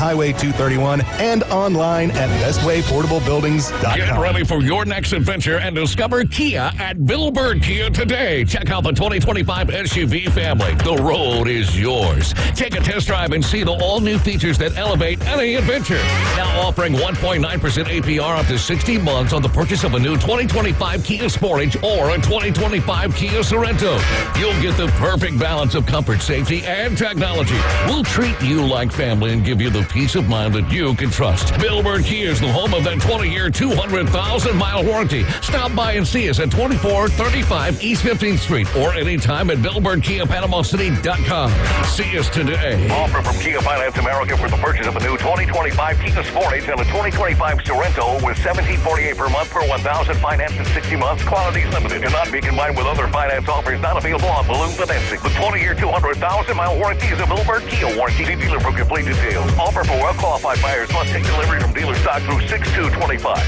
Highway 231 and online at bestwayportablebuildings.com. Get ready for your next adventure and discover Kia at Bill Bird Kia today. Check out the 2025 SUV family. The road is yours. Take a test drive and see the all-new features that elevate any adventure. Now offering 1.9% APR up to 60 months on the purchase of a new 2025 Kia Sportage or a 2025 Kia Sorento. You'll get the perfect balance of comfort, safety, and technology. We'll treat you like family and give you the peace of mind that you can trust. Bill Bird Kia is the home of that 20-year, 200,000-mile warranty. Stop by and see us at 2435 East 15th Street or anytime at BillBirdKiaPanamaCity.com. See us today. Offer from Kia Finance America for the purchase of a new 2025 Kia Sportage and a 2025 Sorento with $1,748 per month per 1,000 financed in 60 months. Quantities limited. Cannot be combined with other finance offers not available on balloon financing. The 20-year, 200,000-mile warranty is a Bill Bird Kia warranty. See dealer for complete details. Offer for well-qualified buyers must take delivery from dealer stock through 6/2/25.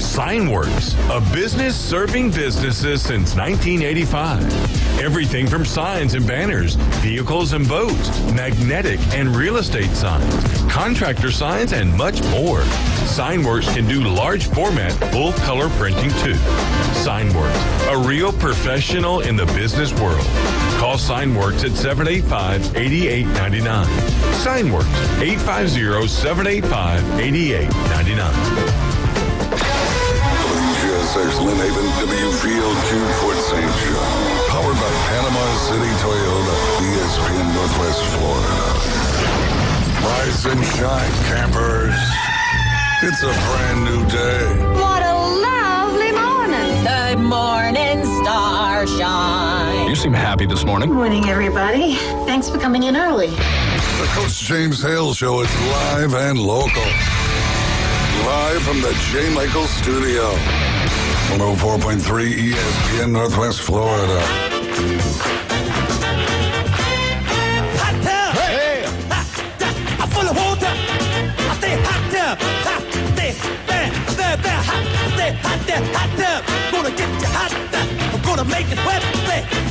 Signworks, a business serving businesses since 1985. Everything from signs and banners, vehicles and boats, magnetic and real estate signs, contractor signs, and much more. Signworks can do large format, full color printing too. Signworks, a real professional in the business world. Call Signworks at 785-8899. Signworks, 850-785-8899. WGSX Lynn Haven, WFIEL June Fort St. John. Powered by Panama City Toyota, ESPN Northwest Florida. Rise and shine, campers. It's a brand new day. What a lovely morning. Good morning, starshine. You seem happy this morning. Good morning, everybody. Thanks for coming in early. The Coach James Hale Show is live and local. Live from the J. Michael Studio. 104.3 ESPN Northwest Florida. Hot tub. Hey. I'm full of water. I stay hot tub. Hot. Stay hot tub. Gonna get you hot tub. I'm gonna make it wet.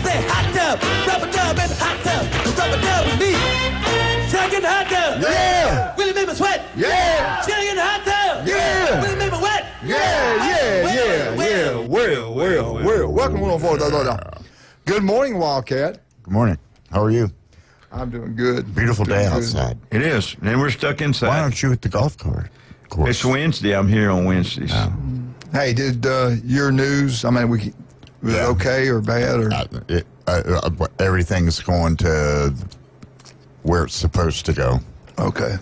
Stay hot tub. Rubber dub and hot tub. Rubber dub with me. Chugging hot tub. Yeah. Will it make me sweat? Yeah. Chugging hot tub. Yeah. Will it make me wet? Yeah. Well. Welcome to 104. Good morning, Wildcat. Good morning. How are you? I'm doing good. Beautiful day Doing good. outside. It is, and we're stuck inside. Why aren't you at the golf course? It's Wednesday. I'm here on Wednesdays. Hey, did your news? I mean, was it okay or bad or? Everything's going to where it's supposed to go. Okay.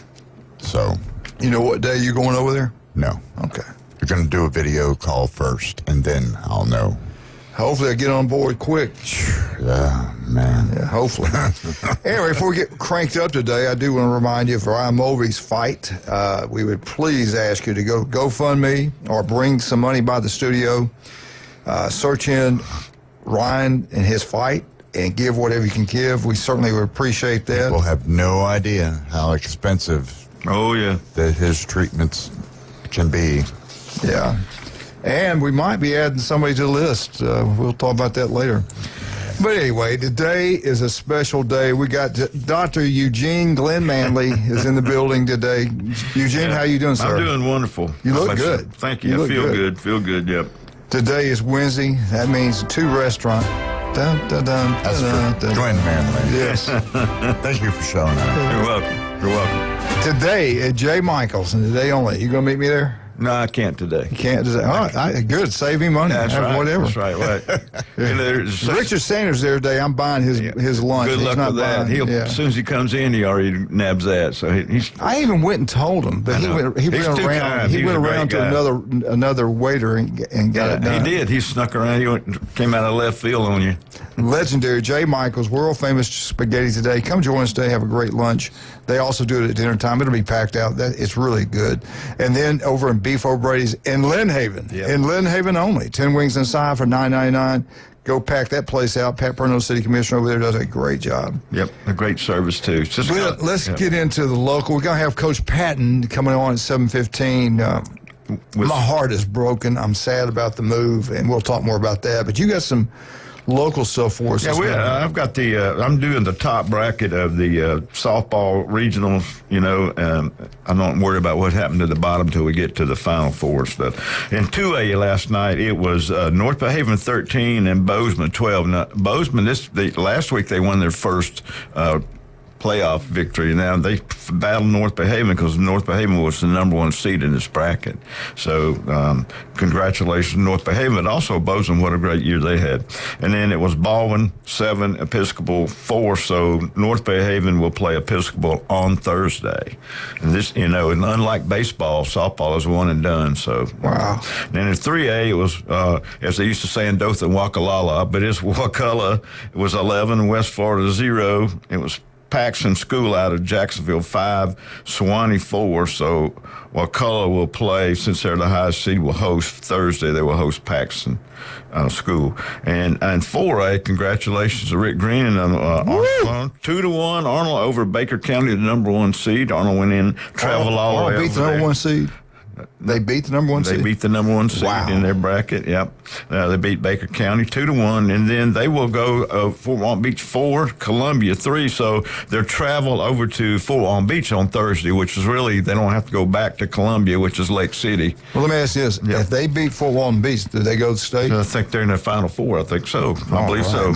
So. You know what day you're going over there? No. Okay. You're going to do a video call first, and then I'll know. Hopefully I get on board quick. Yeah, man. Yeah, hopefully. Anyway, before we get cranked up today, I do want to remind you for Ryan Mulvey's fight, we would please ask you to go GoFundMe or bring some money by the studio. Search in Ryan and his fight and give whatever you can give. We certainly would appreciate that. People have no idea how expensive that his treatments can be. Yeah. And we might be adding somebody to the list. We'll talk about that later. But anyway, today is a special day. We got Dr. Eugene Glenn Manley is in the building today. Eugene, how you doing, sir? I'm doing wonderful. You look good. Thank you. I feel good. Feel good, yep. Today is Wednesday. That means 2 restaurants. Dun, dun, dun, That's dun, for dun. Glenn Manley. Yes. Thank you for showing up. You're welcome. You're welcome. Today at J. Michael's, and today only. You going to meet me there? No, I can't today. You can't today. All right, good. Save me money. That's right. Whatever. That's right. You know, Richard Sanders there today. I'm buying his lunch. Good He's luck not with that. buying, As soon as he comes in, he already nabs that. So he's. I even went and told him, but he went around. He went around to another waiter and got it done. He did. He snuck around. He came out of left field on you. Legendary J. Michael's, world famous spaghetti today. Come join us today. Have a great lunch. They also do it at dinner time. It'll be packed out. It's really good. And then over in Beef O'Brady's in Lynn Haven. Yep. In Lynn Haven only. 10 wings inside for $9.99. Go pack that place out. Pat Perno, City Commissioner over there, does a great job. Yep, a great service too. Let's get into the local. We're going to have Coach Patton coming on at 7:15. My heart is broken. I'm sad about the move, and we'll talk more about that. But you got some local stuff for us. Yeah, I've got I'm doing the top bracket of the softball regionals, I'm not worried about what happened to the bottom till we get to the Final Four stuff. In 2A last night, it was North Behaven 13 and Bozeman 12. Now, Bozeman, last week they won their first playoff victory. Now they battled North Behaven because North Behaven was the number 1 seed in this bracket. So congratulations to North Behaven, but also Bozeman. What a great year they had. And then it was Baldwin 7, Episcopal 4. So North Behaven will play Episcopal on Thursday. And this, and unlike baseball, softball is one and done. So wow. Then in 3A, it was as they used to say in Dothan, Wakalala, but it's Wakulla. It was 11, West Florida 0. It was Paxton School out of Jacksonville 5, Sewanee 4. So Wakulla will play, since they're the highest seed, will host Thursday. They will host Paxton School. And 4A, congratulations to Rick Green and Arnold. 2-1 Arnold over Baker County, the number 1 seed. Arnold went in, traveled all the way over beat the number 1 seed. They beat the number 1 seed? They beat the number 1 seed in their bracket, yep. They beat Baker County 2-1, and then they will go Fort Walton Beach 4, Columbia 3, so they'll travel over to Fort Walton Beach on Thursday, which is really, they don't have to go back to Columbia, which is Lake City. Well, let me ask you this. Yep. If they beat Fort Walton Beach, do they go to state? I think they're in their Final Four, I think so. I believe so.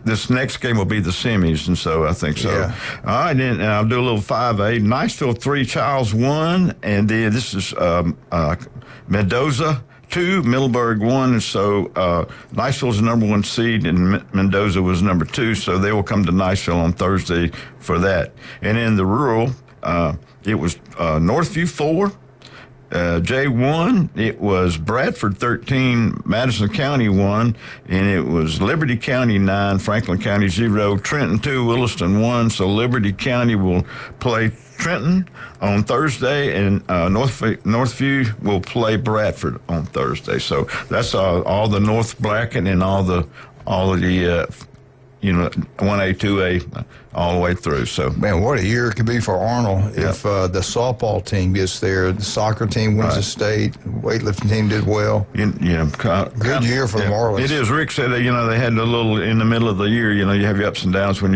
This next game will be the semis, and so I think so. Yeah. All right, then I'll do a little 5A. Niceville 3, Childs 1, and then this is Mendoza 2, Middleburg 1, and so Niceville's the number 1 seed, and Mendoza was number 2, so they will come to Niceville on Thursday for that. And in the rural, it was Northview 4, J1, it was Bradford 13, Madison County 1, and it was Liberty County 9, Franklin County 0, Trenton 2, Williston 1, so Liberty County will play Trenton on Thursday, and Northview will play Bradford on Thursday. So that's all the North bracket and all the 1A, 2A, all the way through. So, man, what a year it could be for Arnold if the softball team gets there, the soccer team wins the state, weightlifting team did well. Good year for the Marlins. It is. Rick said, they had a little in the middle of the year. You have your ups and downs when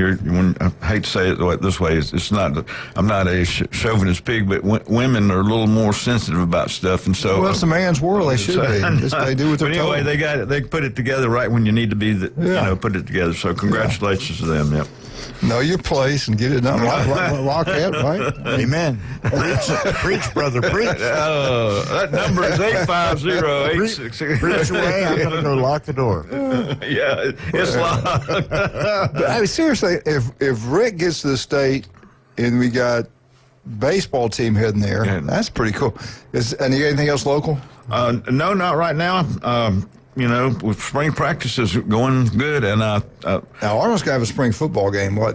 I hate to say it this way. It's not. I'm not a chauvinist pig, but women are a little more sensitive about stuff, and so. Well, it's a man's world. They should be. They do what they're told. Anyway, they got it. They put it together right when you need to be. Put it together. So congratulations to them. Yep. Know your place and get it done. Lock that, right? Amen. Preach, brother, preach. That number is 850-866. Preach away. I'm going to go lock the door. Yeah, it's locked. But, I mean, seriously, if Rick gets to the state and we got baseball team heading there, that's pretty cool. And you got anything else local? No, not right now. With spring practice is going good, and now Arnold's gonna have a spring football game. I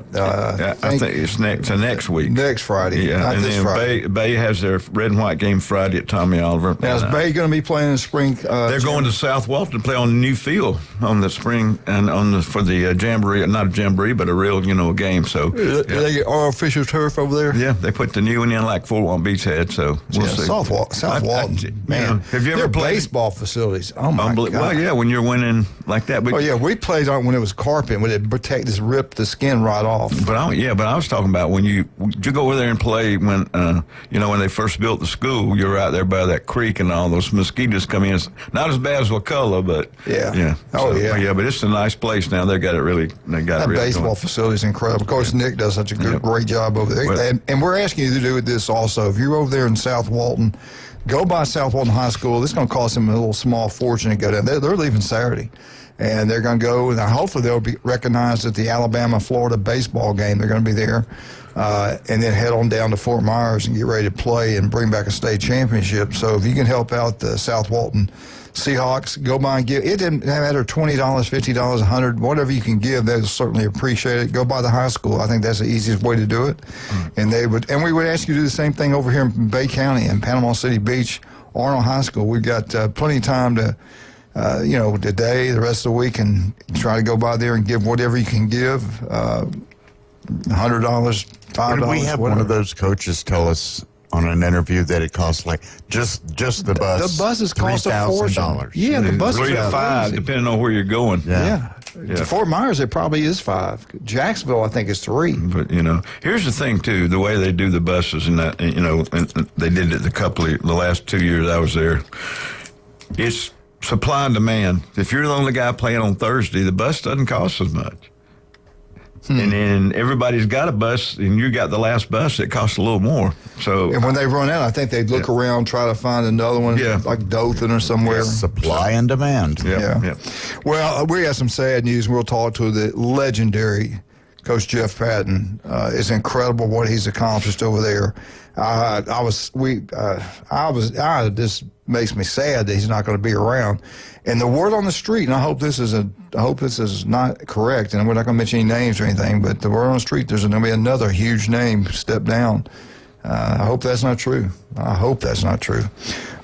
think it's next week, next Friday. Yeah, and then Friday. Bay has their red and white game Friday at Tommy Oliver. Now is Bay going to be playing in the spring? They're going to South Walton to play on the new field on the spring and for the jamboree, not a jamboree, but a real game. So do they get artificial turf over there? Yeah, they put the new one in like Fort Walton Beach had. So we'll see. South Walton, man. Have you ever played baseball facilities? Oh my God. Well, yeah, when you're winning like that. But, we played on when it was carpet, when it ripped the skin right off. But I was talking about when you go over there and play when when they first built the school, you were out there by that creek and all those mosquitoes come in. It's not as bad as Wakulla, but yeah. But it's a nice place now. They got it really. That baseball facility is incredible. Of course, Nick does such a great job over there. And we're asking you to do this also. If you're over there in South Walton, go by South Walton High School. This is going to cost them a little small fortune to go down. They're leaving Saturday. And they're going to go, and hopefully they'll be recognized at the Alabama-Florida baseball game. They're going to be there. And then head on down to Fort Myers and get ready to play and bring back a state championship. So if you can help out the South Walton Seahawks, go by and give. It didn't matter $20, $50, $100, whatever you can give. They'll certainly appreciate it. Go by the high school. I think that's the easiest way to do it. And we would ask you to do the same thing over here in Bay County in Panama City Beach, Arnold High School. We've got plenty of time to. Today, the rest of the week, and try to go by there and give whatever you can give, $100, $5, we have whatever. one of those coaches tell us on an interview that it costs like just the bus. The buses cost a fortune. Yeah, the buses 3 to are 5, crazy. depending on where you're going. Yeah. To Fort Myers, it probably is 5. Jacksonville, I think, is 3. But here's the thing too: the way they do the buses, and that and they did it the last 2 years I was there. It's supply and demand. If you're the only guy playing on Thursday, the bus doesn't cost as much. And then everybody's got a bus, and you got the last bus, it costs a little more. So, and when they run out, I think they look around, try to find another one, like Dothan or somewhere. Supply and demand. Yeah. Well, we have some sad news. We'll talk to the legendary Coach Jeff Patton. It's incredible what he's accomplished over there. This makes me sad that he's not going to be around. And the word on the street, and I hope this is not correct, and we're not going to mention any names or anything, but the word on the street, there's going to be another huge name step down. I hope that's not true.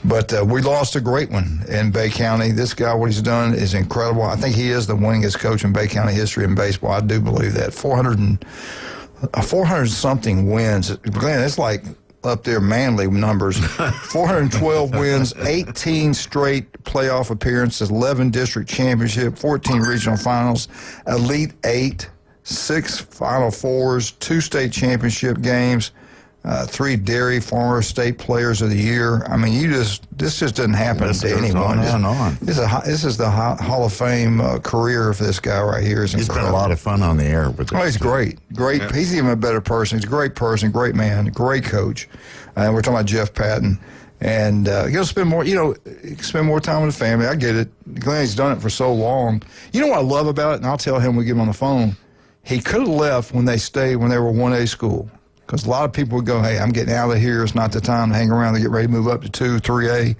But we lost a great one in Bay County. This guy, what he's done is incredible. I think he is the winningest coach in Bay County history in baseball. I do believe that. 400-something wins. Glenn, it's like up there Manly numbers. 412 wins, 18 straight playoff appearances, 11 district championship, 14 regional finals, Elite 8, 6 Final Fours, 2 state championship games, 3 Dairy Farmer State Players of the Year. I mean, this just doesn't happen to anyone. This is the Hall of Fame career for this guy right here. He's been a lot of fun on the air with this. Oh, he's great. Yeah. He's even a better person. He's a great person, great man, great coach. And we're talking about Jeff Patton. And he'll spend more, spend more time with the family. I get it. Glenn's done it for so long. You know what I love about it? And I'll tell him when we get him on the phone. He could have left when they were 1A school. Because a lot of people would go, hey, I'm getting out of here. It's not the time to hang around to get ready to move up to 2, 3A.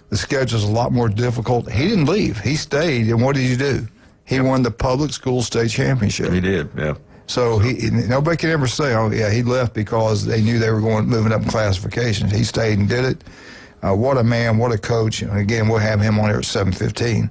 The schedule's a lot more difficult. He didn't leave. He stayed. And what did he do? He won the public school state championship. He did, yeah. So nobody can ever say, oh, yeah, he left because they knew they were moving up in classifications. He stayed and did it. What a man, what a coach. And again, we'll have him on here at 7:15.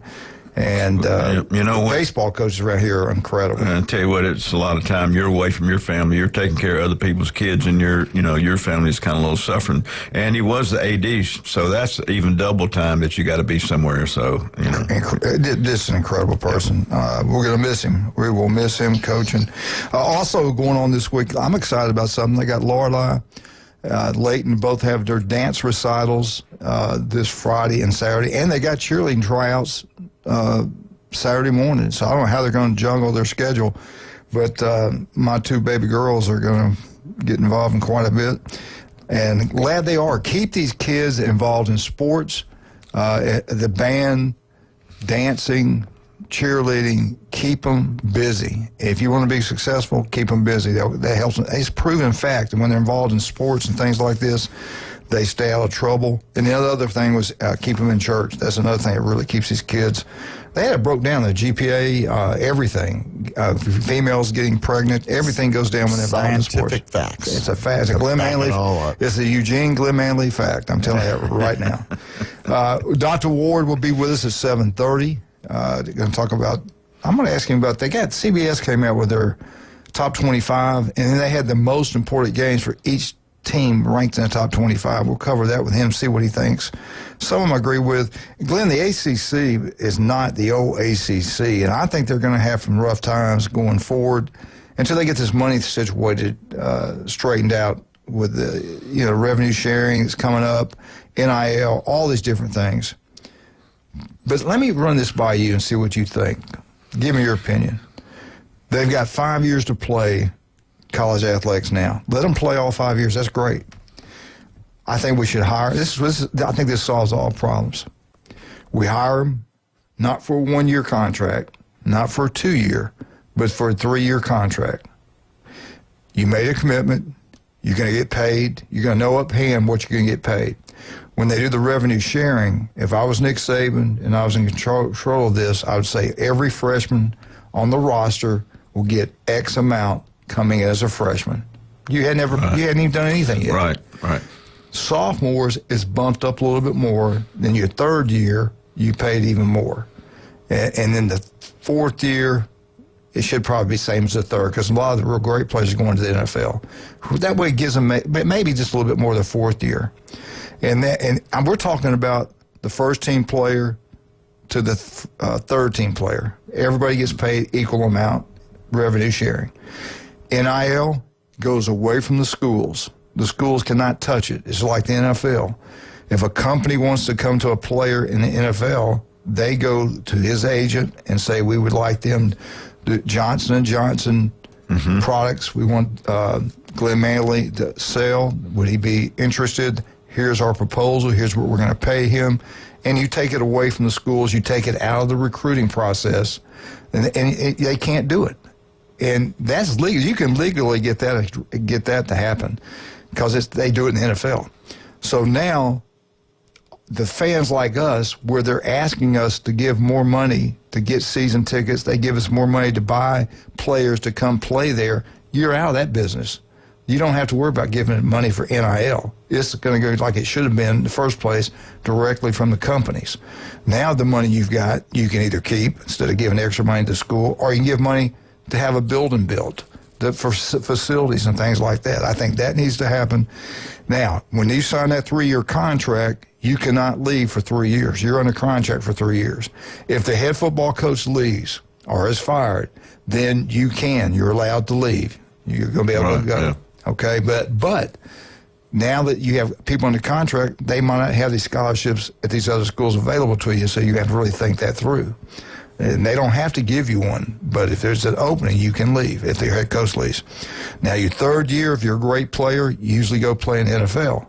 And baseball coaches around here are incredible. I tell you what, it's a lot of time. You're away from your family. You're taking care of other people's kids, and your family's kind of a little suffering. And he was the AD, so that's even double time that you got to be somewhere. So this is an incredible person. We're going to miss him. We will miss him coaching. Also going on this week, I'm excited about something. They got Lorelei. Layton both have their dance recitals this Friday and Saturday, and they got cheerleading tryouts Saturday morning. So I don't know how they're going to juggle their schedule, but my 2 baby girls are going to get involved in quite a bit, and glad they are. Keep these kids involved in sports, the band, dancing, cheerleading. Keep them busy. If you want to be successful, keep them busy. That helps them. It's proven fact, and when they're involved in sports and things like this, they stay out of trouble. And the other thing was keep them in church. That's another thing that really keeps these kids. They had it broke down, the GPA, everything. Females getting pregnant, everything goes down when they're involved in sports. Scientific facts. It's a fact. It's a Glenn Manley. It's a Eugene Glenn Manley fact. I'm telling you that right now. Dr. Ward will be with us at 7:30. They're going to talk about, I'm going to ask him about, CBS came out with their top 25, and then they had the most important games for each team ranked in the top 25. We'll cover that with him, see what he thinks. Some of them I agree with. Glenn, the ACC is not the old ACC, and I think they're going to have some rough times going forward until they get this money situated, straightened out with the revenue sharing that's coming up, NIL, all these different things. But let me run this by you and see what you think. Give me your opinion. They've got 5 years to play college athletics now. Let them play all 5 years. That's great. I think we should hire. I think this solves all problems. We hire them not for a 1-year contract, not for a 2-year, but for a 3-year contract. You made a commitment. You're going to get paid. You're going to know uphand what you're going to get paid. When they do the revenue sharing, if I was Nick Saban and I was in control of this, I would say every freshman on the roster will get X amount coming as a freshman. You hadn't even done anything yet. Right. Sophomores is bumped up a little bit more. Then your 3rd year, you paid even more. And then the 4th year, it should probably be same as the third, because a lot of the real great players are going to the NFL. That way it gives them maybe just a little bit more the fourth year. And we're talking about the first team player to the third team player. Everybody gets paid equal amount, revenue sharing. NIL goes away from the schools. The schools cannot touch it. It's like the NFL. If a company wants to come to a player in the NFL, they go to his agent and say, we would like them to Johnson & Johnson products. We want Glenn Manley to sell. Would he be interested? Here's our proposal. Here's what we're going to pay him. And you take it away from the schools. You take it out of the recruiting process. And they can't do it. And that's legal. You can legally get that to happen because they do it in the NFL. So now the fans like us, where they're asking us to give more money to get season tickets, they give us more money to buy players to come play there, you're out of that business. You don't have to worry about giving money for NIL. It's going to go like it should have been in the first place, directly from the companies. Now the money you've got, you can either keep instead of giving extra money to school, or you can give money to have a building built for facilities and things like that. I think that needs to happen. Now, when you sign that 3-year contract, you cannot leave for 3 years. You're under contract for 3 years. If the head football coach leaves or is fired, then you can. You're allowed to leave. You're going to be able to go. Yeah. Okay, but now that you have people under contract, they might not have these scholarships at these other schools available to you, so you have to really think that through. And they don't have to give you one, but if there's an opening, you can leave if your head coach leaves. Now, your third year, if you're a great player, you usually go play in the NFL.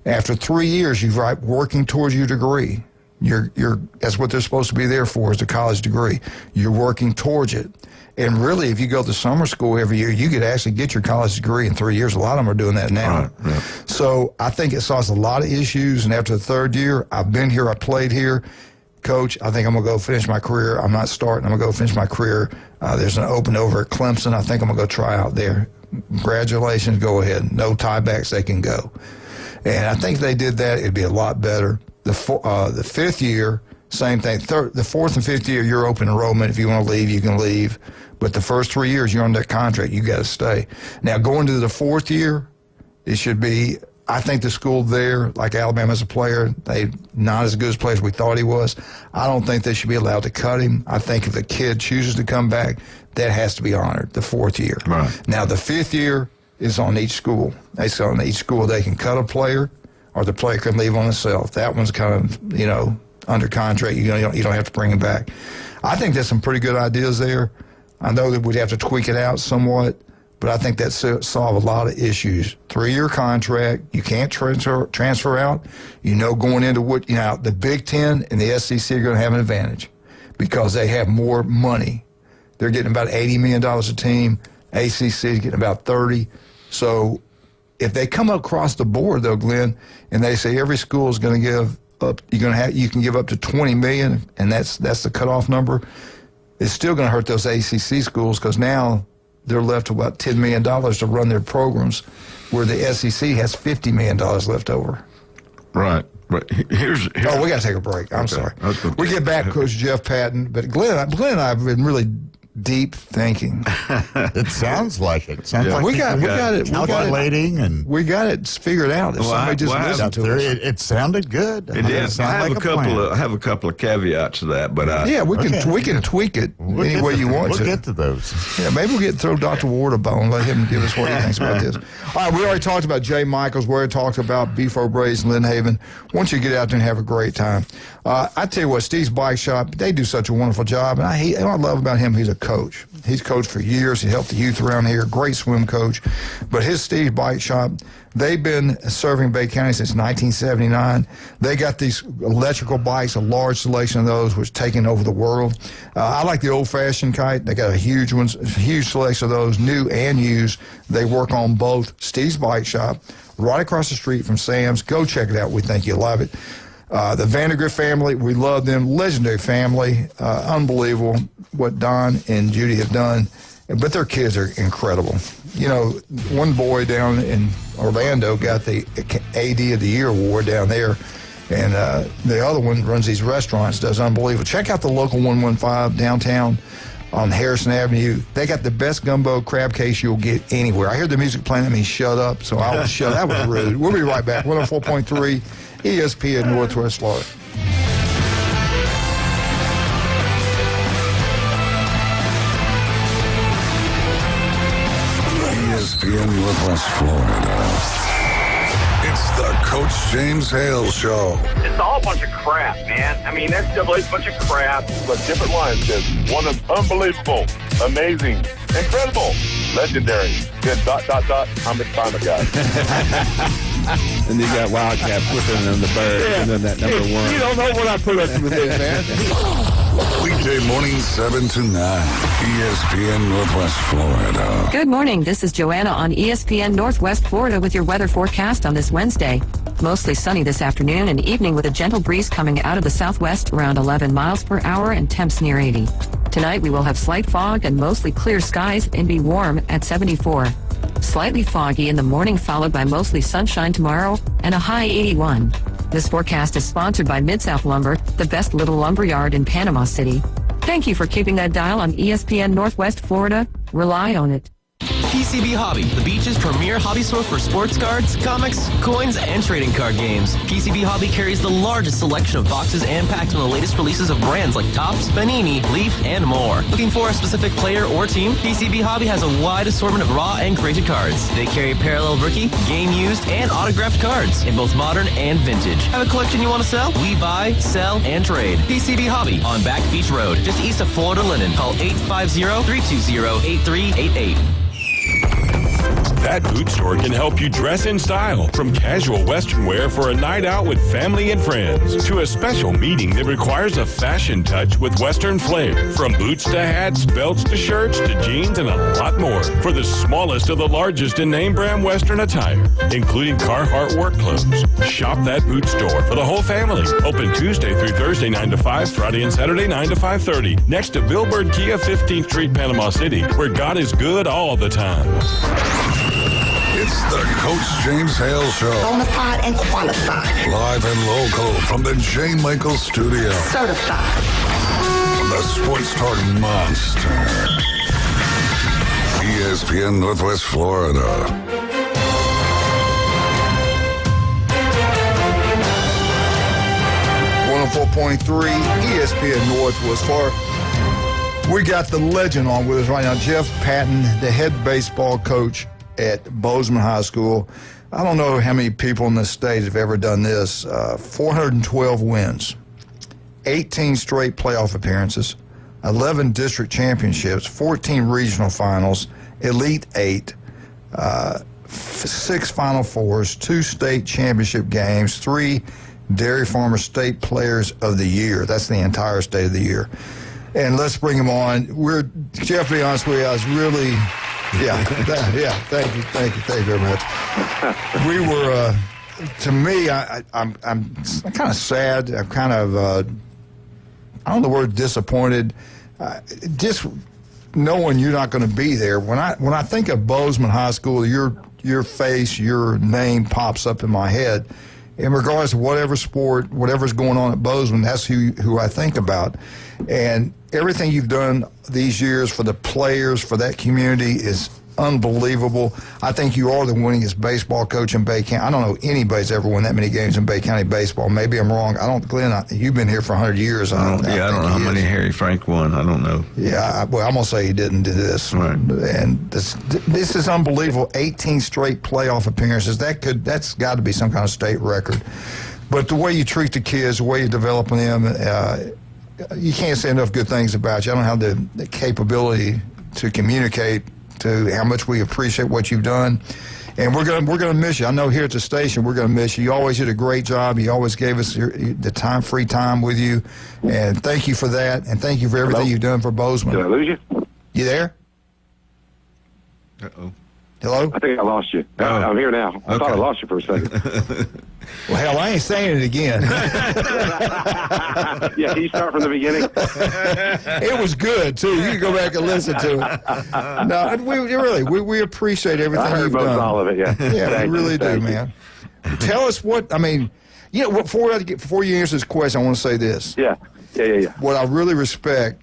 After 3 years, you're working towards your degree. That's what they're supposed to be there for, is the college degree. You're working towards it. And really, if you go to summer school every year, you could actually get your college degree in 3 years. A lot of them are doing that now. Right, yeah. So I think it solves a lot of issues. And after the third year, I've been here, I played here. Coach, I think I'm going to go finish my career. I'm not starting. I'm going to go finish my career. There's an open over at Clemson. I think I'm going to go try out there. Congratulations. Go ahead. No tiebacks. They can go. And I think if they did that, it'd be a lot better. The fifth year, same thing. The fourth and fifth year, you're open enrollment. If you want to leave, you can leave. But the first 3 years, you're on that contract. You got to stay. Now, going to the fourth year, it should be, I think the school there, like Alabama as a player, they not as good as players we thought he was. I don't think they should be allowed to cut him. I think if the kid chooses to come back, that has to be honored, the fourth year. Right. Now, the fifth year is on each school. They say on each school they can cut a player, or the player can leave on himself. That one's kind of, under contract. You don't have to bring him back. I think there's some pretty good ideas there. I know that we'd have to tweak it out somewhat, but I think that solve a lot of issues. 3-year contract, you can't transfer out. Going into the Big Ten and the SEC are going to have an advantage because they have more money. They're getting about $80 million a team. ACC is getting about 30. So if they come across the board, though, Glenn, and they say every school is going to give up, you can give up to $20 million, and that's the cutoff number. It's still going to hurt those ACC schools because now they're left with about $10 million to run their programs, where the SEC has $50 million left over. Right. But here's we got to take a break. I'm sorry. We get back, Coach Jeff Patton. But Glenn and I have been really deep thinking. It sounds like it. Sounds like we got it. Calculating, and we got it figured out. If somebody just listened to us. It sounded good. It did. I have a couple of caveats to that, but we can tweak it any way you want to. We'll get to those. Yeah, maybe we'll throw Dr. Ward a bone, let him give us what he thinks about this. All right, we already talked about Jay Michaels. We already talked about Beef O'Brady's and Lynn Haven. Once you get out there and have a great time, I tell you what, Steve's Bike Shop, they do such a wonderful job, and I love about him, he's a coach. He's coached for years. He helped the youth around here. Great swim coach. But his Steve's Bike Shop, they've been serving Bay County since 1979. They got these electrical bikes, a large selection of those, which taking over the world. I like the old-fashioned kite. They got a huge selection of those, new and used. They work on both. Steve's Bike Shop, right across the street from Sam's. Go check it out. We think you'll love it. The Vandergrift family, we love them. Legendary family. Unbelievable what Don and Judy have done. But their kids are incredible. One boy down in Orlando got the AD of the Year award down there. And the other one runs these restaurants, does unbelievable. Check out the local 115 downtown. on Harrison Avenue. They got the best gumbo crab case you'll get anywhere. I hear the music playing. That means shut up. So I was shut. That was rude. We'll be right back. 104.3 ESPN Northwest Florida. ESPN Northwest Florida. It's the Coach James Hale Show. It's all a bunch of crap, man. I mean, NCAA's a bunch of crap. But different lines says one is unbelievable, amazing, incredible, legendary. Then ... I'm a guy. And you got Wildcat flipping on the bird and then that number one. You don't know what I put up with this, man. Weekday morning 7 to 9. ESPN Northwest Florida. Good morning. This is Joanna on ESPN Northwest Florida with your weather forecast on this Wednesday. Mostly sunny this afternoon and evening with a gentle breeze coming out of the southwest around 11 miles per hour and temps near 80. Tonight we will have slight fog and mostly clear skies and be warm at 74. Slightly foggy in the morning followed by mostly sunshine tomorrow and a high 81. This forecast is sponsored by Mid-South Lumber, the best little lumber yard in Panama City. Thank you for keeping that dial on ESPN Northwest Florida. Rely on it. PCB Hobby, the beach's premier hobby store for sports cards, comics, coins, and trading card games. PCB Hobby carries the largest selection of boxes and packs from the latest releases of brands like Topps, Panini, Leaf, and more. Looking for a specific player or team? PCB Hobby has a wide assortment of raw and graded cards. They carry parallel rookie, game used, and autographed cards in both modern and vintage. Have a collection you want to sell? We buy, sell, and trade. PCB Hobby on Back Beach Road, just east of Florida Linen. Call 850-320-8388. That boot store can help you dress in style, from casual Western wear for a night out with family and friends to a special meeting that requires a fashion touch with Western flair. From boots to hats, belts to shirts to jeans and a lot more for the smallest of the largest in name brand Western attire, including Carhartt work clothes. Shop that boot store for the whole family. Open Tuesday through Thursday 9 to 5, Friday and Saturday 9 to 5:30. Next to Billboard Kia, 15th Street, Panama City, where God is good all the time. It's the Coach James Hale Show. Bonafide and qualified. Live and local from the J. Michael Studio. Certified. From the Sports Talk Monster. ESPN Northwest Florida. .3 ESPN Northwest Florida. We got the legend on with us right now, Jeff Patton, the head baseball coach at Bozeman High School. I don't know how many people in this state have ever done this. 412 wins, 18 straight playoff appearances, 11 district championships, 14 regional finals, Elite 8, 6 Final Fours, 2 state championship games, 3 Dairy Farmer State Players of the Year. That's the entire state of the year. And let's bring him on. Jeff, to be honest with you, I was really... Thank you very much. We were, to me, I'm kind of sad. I'm kind of, I don't know the word disappointed. Just knowing you're not going to be there. When I think of Bozeman High School, your face, your name pops up in my head. And regardless of whatever sport, whatever's going on at Bozeman, that's who I think about. And everything you've done these years for the players, for that community is unbelievable. I think you are the winningest baseball coach in Bay County. I don't know anybody's ever won that many games in Bay County baseball. Maybe I'm wrong. Glenn, you've been here for 100 years. I don't know how many Harry Frank won. I don't know. Yeah, I'm going to say he didn't do this. Right. And this is unbelievable. 18 straight playoff appearances. That's got to be some kind of state record. But the way you treat the kids, the way you're developing them, you can't say enough good things about you. I don't have the capability to communicate to how much we appreciate what you've done, and we're gonna miss you. I know here at the station we're gonna miss you. You always did a great job. You always gave us the free time with you, and thank you for that. And thank you for everything you've done for Bozeman. Did I lose you? You there? Uh-oh. Hello? I think I lost you. I'm here now. I thought I lost you for a second. Well, hell, I ain't saying it again. Yeah, can you start from the beginning? It was good, too. You can go back and listen to it. No, we appreciate everything you've done. All of it, yeah. Yeah, we really do, man. Tell us before you answer this question, I want to say this. Yeah. What I really respect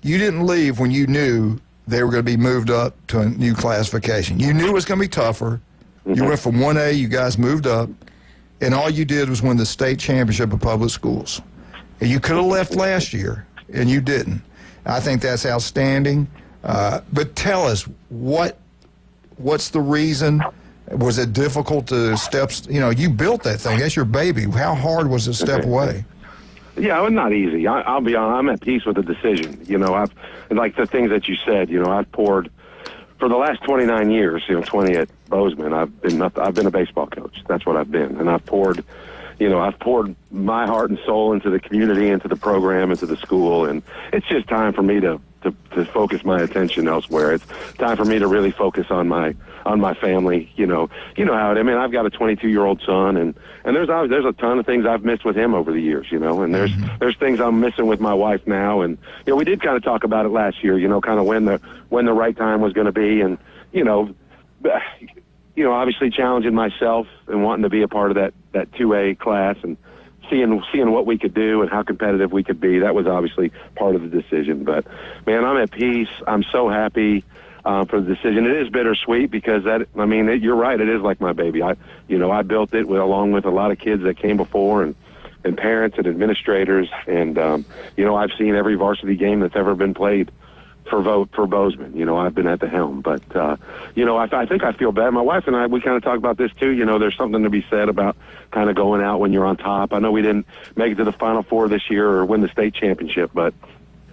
you didn't leave when you knew they were going to be moved up to a new classification. You knew it was going to be tougher. You went from 1A, you guys moved up, and all you did was win the state championship of public schools. And you could have left last year, and you didn't. I think that's outstanding. But tell us, what's the reason? Was it difficult to steps? You know, you built that thing. That's your baby. How hard was it to step away? Yeah, it was not easy. I'll be honest. I'm at peace with the decision. You know, I've like the things that you said. You know, I've poured for the last 29 years. You know, 20 at Bozeman. I've been a baseball coach. That's what I've been, and I've poured my heart and soul into the community, into the program, into the school, and it's just time for me to focus my attention elsewhere. It's time for me to really focus on my family. You know how it. I mean, I've got a 22-year-old son, and there's a ton of things I've missed with him over the years. You know, and there's things I'm missing with my wife now, and you know, we did kind of talk about it last year. You know, kind of when the right time was going to be, and you know, obviously challenging myself and wanting to be a part of that 2A class and seeing what we could do and how competitive we could be. That was obviously part of the decision. But, man, I'm at peace. I'm so happy for the decision. It is bittersweet because you're right. It is like my baby. I built it along with a lot of kids that came before and parents and administrators. And, I've seen every varsity game that's ever been played for Bozeman. You know, I've been at the helm, but I think I feel bad. My wife and I, we kind of talk about this too. You know, there's something to be said about kind of going out when you're on top. I know we didn't make it to the Final Four this year or win the state championship, but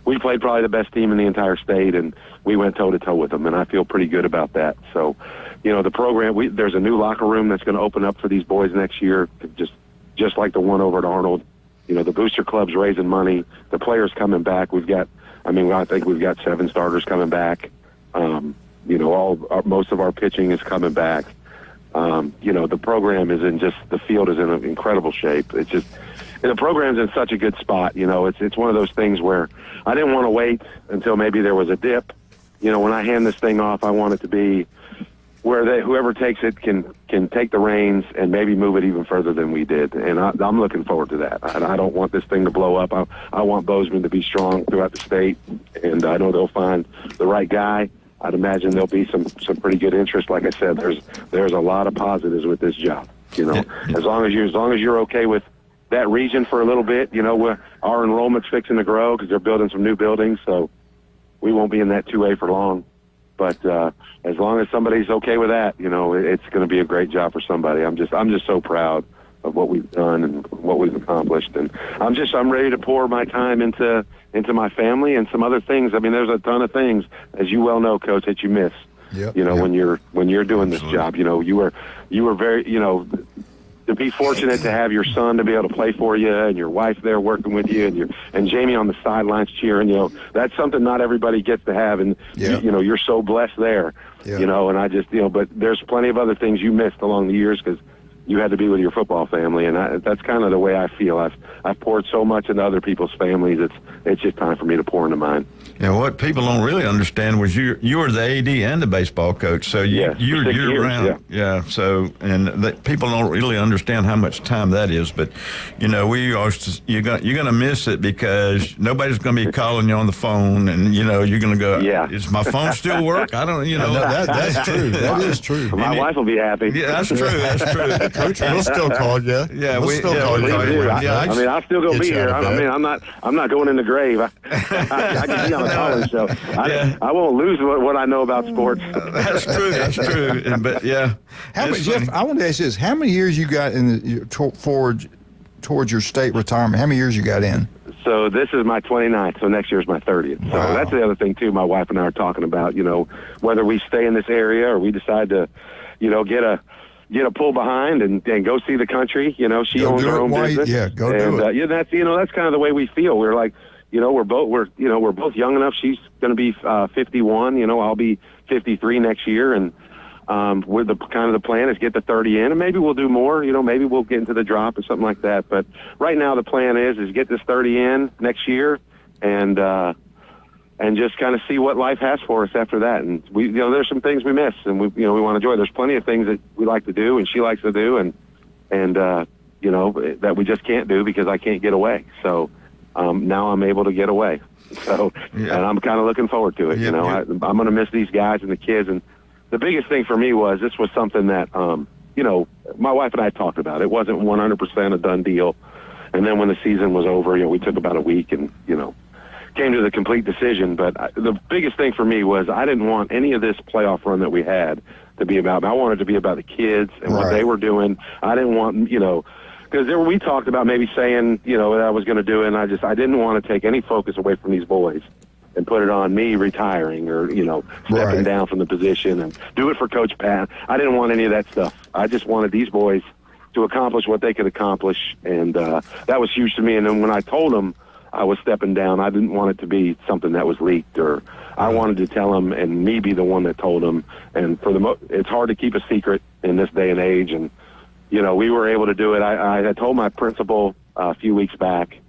we played probably the best team in the entire state, and we went toe to toe with them, and I feel pretty good about that. So, you know, the program, there's a new locker room that's going to open up for these boys next year, just like the one over at Arnold. You know, the booster club's raising money, the players coming back. I think we've got 7 starters coming back. Most of our pitching is coming back. The program the field is in an incredible shape. It's just, and the program's in such a good spot. You know, it's one of those things where I didn't want to wait until maybe there was a dip. You know, when I hand this thing off, I want it to be where whoever takes it can take the reins and maybe move it even further than we did. And I'm looking forward to that. I don't want this thing to blow up. I want Bozeman to be strong throughout the state, and I know they'll find the right guy. I'd imagine there'll be some pretty good interest. Like I said, there's a lot of positives with this job. You know, as long as you're okay with that region for a little bit, you know, our enrollment's fixing to grow because they're building some new buildings, so we won't be in that 2A for long. But as long as somebody's okay with that, you know, it's going to be a great job for somebody. I'm just so proud of what we've done and what we've accomplished, and I'm ready to pour my time into my family and some other things. I mean, there's a ton of things, as you well know, Coach, that you miss. Yep, you know, when you're doing this job, you know, you were very, you know, to be fortunate to have your son to be able to play for you and your wife there working with you and Jamie on the sidelines cheering, you know, that's something not everybody gets to have. And, you know, you're so blessed there, you know, and I just, you know, but there's plenty of other things you missed along the years because you had to be with your football family. And that's kind of the way I feel. I've poured so much into other people's families. It's just time for me to pour into mine. Yeah, what people don't really understand was you were the AD and the baseball coach, so you're year-round. Yeah. So people don't really understand how much time that is. But you know, you're going to miss it because nobody's going to be calling you on the phone, and you know you're going to go, "Is my phone still work?" I don't, you know. That's true. That is true. My wife will be happy. Yeah, that's true. That's true. Coach, we'll still call you. Yeah, we'll still call you. I'll still go be here. I'm not going in the grave. I can be on a calling show. I won't lose what I know about sports. That's true. That's true. But yeah, Jeff, I want to ask this: how many years you got towards your state retirement? How many years you got in? So this is my 29th, so next year is my 30th. So that's the other thing too. My wife and I are talking about, you know, whether we stay in this area or we decide to, you know, get a pull behind and go see the country. You know, she owns her own business. Yeah, do it. Yeah, that's kind of the way we feel. We're like, you know, we're both young enough. She's going to be 51. You know, I'll be 53 next year, and with the plan is get the 30 in, and maybe we'll do more. You know, maybe we'll get into the drop or something like that. But right now, the plan is get this 30 in next year, and just kind of see what life has for us after that. And we, you know, there's some things we miss, and we want to enjoy. There's plenty of things that we like to do, and she likes to do, and you know, that we just can't do because I can't get away. So now I'm able to get away. So, and I'm kind of looking forward to it. I'm going to miss these guys and the kids. And the biggest thing for me was this was something that, my wife and I talked about. It wasn't 100% a done deal. And then when the season was over, we took about a week and, came to the complete decision. But the biggest thing for me was I didn't want any of this playoff run that we had to be about. I wanted it to be about the kids and what they were doing. I didn't want, because we talked about maybe saying, that I was going to do it, and I didn't want to take any focus away from these boys and put it on me retiring or, stepping down from the position and do it for Coach Pat. I didn't want any of that stuff. I just wanted these boys to accomplish what they could accomplish, and that was huge to me. And then when I told them I was stepping down, I didn't want it to be something that was leaked, or I wanted to tell them and me be the one that told them. And it's hard to keep a secret in this day and age, and we were able to do it. I had told my principal a few weeks back,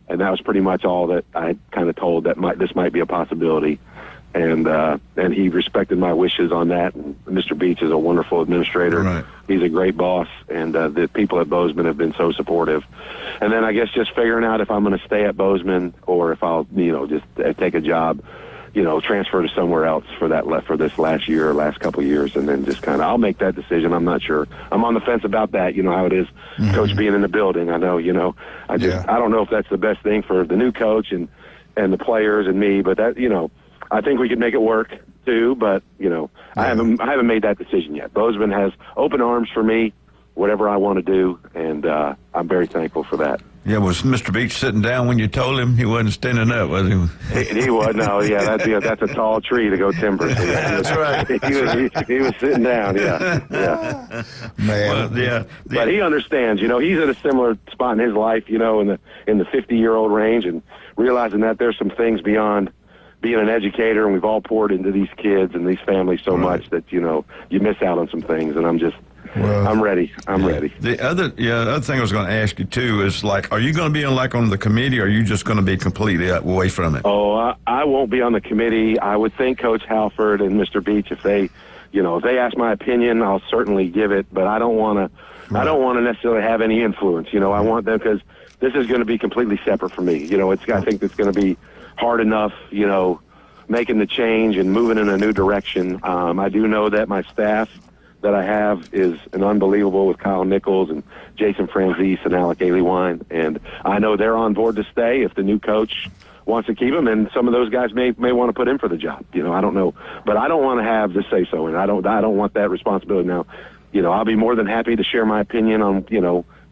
and that was pretty much all that I kind of told that this might be a possibility. And he respected my wishes on that. And Mr. Beach is a wonderful administrator. Right. He's a great boss, and the people at Bozeman have been so supportive. And then I guess just figuring out if I'm going to stay at Bozeman or if I'll, just take a job, transfer to somewhere else for this last year or last couple of years, and then just kind of I'll make that decision. I'm not sure. I'm on the fence about that. You know how it is, Coach being in the building. I know. I don't know if that's the best thing for the new coach and the players and me, but that I think we could make it work too. But I haven't made that decision yet. Bozeman has open arms for me, whatever I want to do, and I'm very thankful for that. Yeah, was Mr. Beach sitting down when you told him? He wasn't standing up, was he? He was. No, yeah, that's a tall tree to go timber. So that's right. He was sitting down. Yeah. Man. Well, but he understands. He's at a similar spot in his life. In the 50-year-old range, and realizing that there's some things beyond being an educator, and we've all poured into these kids and these families so much that you miss out on some things. And I'm ready. I'm ready. The other thing I was going to ask you too is are you going to be on the committee, or are you just going to be completely away from it? Oh, I won't be on the committee. I would think Coach Halford and Mr. Beach, if they ask my opinion, I'll certainly give it. But I don't want to. I don't want to necessarily have any influence. I want them, because this is going to be completely separate from me. I think it's going to be hard enough. Making the change and moving in a new direction. I do know that my staff that I have is an unbelievable, with Kyle Nichols and Jason Franzese and Alec Aliewine, and I know they're on board to stay if the new coach wants to keep him, and some of those guys may want to put in for the job. I don't know, but I don't want to have the say so, and I don't want that responsibility. Now, I'll be more than happy to share my opinion on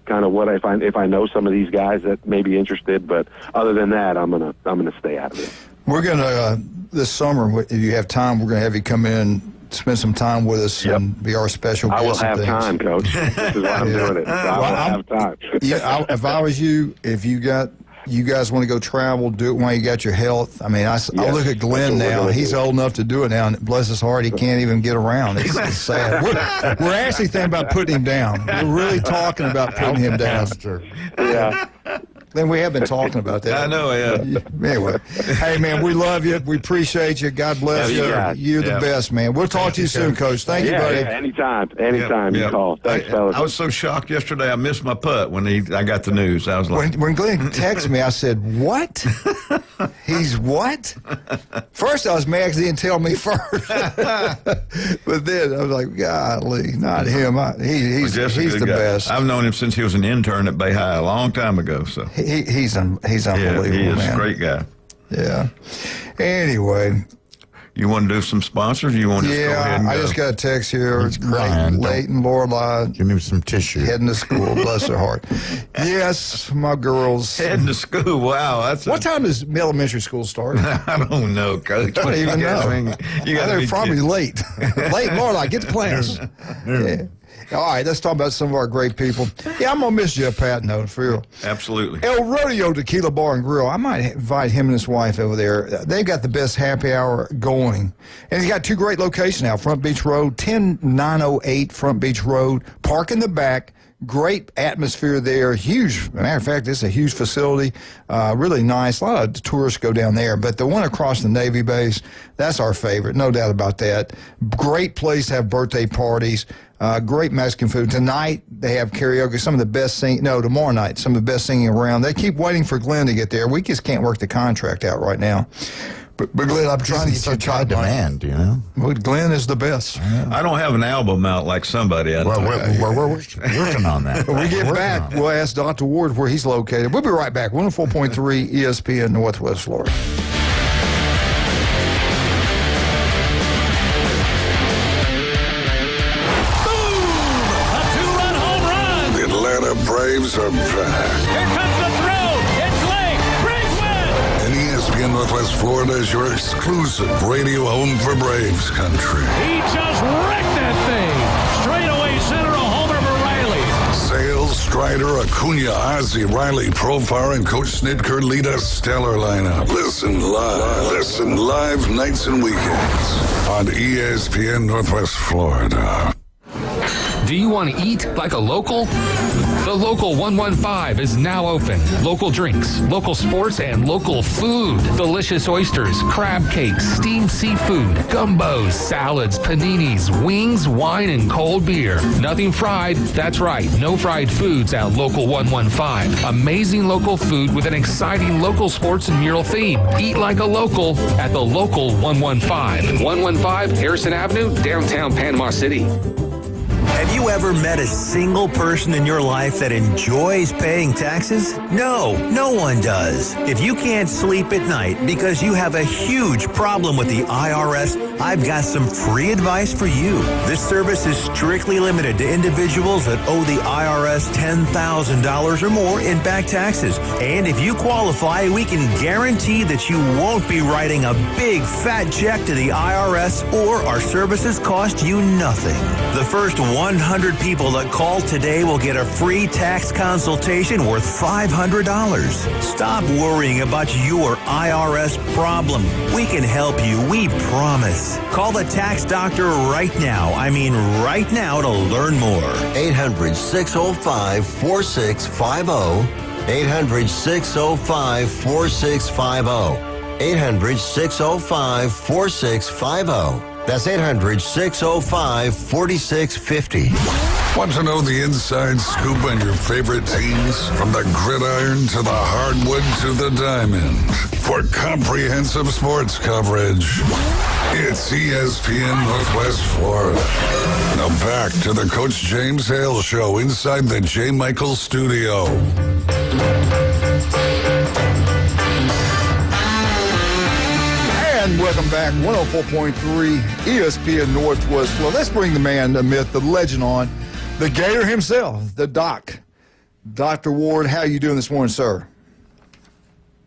kind of what if I know some of these guys that may be interested, but other than that, I'm gonna stay out of it. We're gonna this summer, if you have time, we're gonna have you come in, spend some time with us, and be our special guest. I will have time, Coach. This is why I'm doing it. So I will have time. If I was you, if you guys want to go travel, do it while you got your health. I mean, I look at Glenn now. He's old enough to do it now, and bless his heart, he can't even get around. It's sad. We're actually thinking about putting him down. We're really talking about putting him down. Yeah. Then we have been talking about that. I know, yeah. Anyway, hey, man, we love you. We appreciate you. God bless you. You're the best, man. We'll talk to you soon, Coach. Thank you, buddy. Yeah, anytime you call. Thanks, fellas. I was so shocked yesterday. I missed my putt when I got the news. I was like, when Glenn texted me, I said, "What? He's what?" First, I was mad because he didn't tell me first. But then I was like, "Golly, not him. He's the best." I've known him since he was an intern at Bay High a long time ago. So. He's unbelievable, yeah, he is man. A great guy. Yeah. Anyway. You want to do some sponsors? Or you want to just go ahead and go? I just got a text here. It's Leighton, Lorelai. Give me some tissue. Heading to school, bless her heart. Yes, my girls. Heading to school, wow. What time does elementary school start? I don't know, Coach. I don't even know. I mean, they're probably late. Late, Lorelai, get to class. Yeah. All right, let's talk about some of our great people. Yeah, I'm going to miss Jeff Patton, for real. Absolutely. El Rodeo Tequila Bar and Grill. I might invite him and his wife over there. They've got the best happy hour going. And he's got two great locations now. Front Beach Road, 10908 Front Beach Road. Park in the back. Great atmosphere there. Huge. Matter of fact, it's a huge facility. Really nice. A lot of tourists go down there. But the one across the Navy base, that's our favorite. No doubt about that. Great place to have birthday parties. Great Mexican food. Tonight, they have karaoke. Some of the best singing. No, tomorrow night, some of the best singing around. They keep waiting for Glenn to get there. We just can't work the contract out right now. But Glenn, I'm trying to get such high demand, you know. Well, Glenn is the best. I don't have an album out like somebody. Well, we're working on that. When we get back, we'll ask Dr. Ward where he's located. We'll be right back. 104.3 ESPN Northwest Florida. Braves are back. Here comes the throw. It's late. Braves win. And ESPN Northwest Florida is your exclusive radio home for Braves country. He just wrecked that thing. Straight away center, a homer for Riley. Sales, Strider, Acuna, Ozzie, Riley, Profar, and Coach Snitker lead a stellar lineup. Listen live nights and weekends on ESPN Northwest Florida. Do you want to eat like a local? The Local 115 is now open. Local drinks, local sports, and local food. Delicious oysters, crab cakes, steamed seafood, gumbos, salads, paninis, wings, wine, and cold beer. Nothing fried. That's right. No fried foods at Local 115. Amazing local food with an exciting local sports and mural theme. Eat like a local at the Local 115. 115 Harrison Avenue, downtown Panama City. Have you ever met a single person in your life that enjoys paying taxes? No one does. If you can't sleep at night because you have a huge problem with the IRS, I've got some free advice for you. This service is strictly limited to individuals that owe the IRS $10,000 or more in back taxes. And if you qualify, we can guarantee that you won't be writing a big fat check to the IRS, or our services cost you nothing. The first 100 people that call today will get a free tax consultation worth $500. Stop worrying about your IRS problem. We can help you, we promise. Call the tax doctor right now. I mean right now to learn more. 800-605-4650. 800-605-4650. 800-605-4650. That's 800-605-4650. Want to know the inside scoop on your favorite teams? From the gridiron to the hardwood to the diamond. For comprehensive sports coverage, it's ESPN Northwest Florida. Now back to the Coach James Hale Show inside the J. Michael Studio. And welcome back, 104.3 ESPN Northwest Florida. Let's bring the man, the myth, the legend on, the Gator himself, the Doc. Dr. Ward, how are you doing this morning, sir?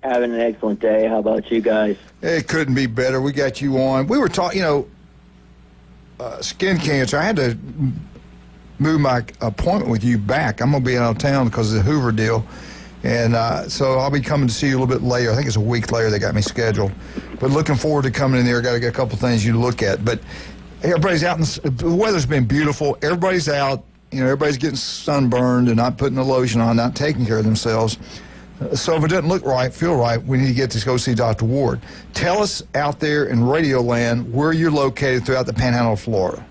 Having an excellent day. How about you guys? It couldn't be better. We got you on. We were talking, skin cancer. I had to move my appointment with you back. I'm going to be out of town because of the Hoover deal. And so I'll be coming to see you a little bit later. I think it's a week later they got me scheduled. But looking forward to coming in there. Got to get a couple things you to look at. But everybody's out. The weather's been beautiful. Everybody's out. Everybody's getting sunburned and not putting the lotion on, not taking care of themselves. So if it doesn't look right, feel right, we need to get to go see Dr. Ward. Tell us out there in Radio Land where you're located throughout the Panhandle of Florida.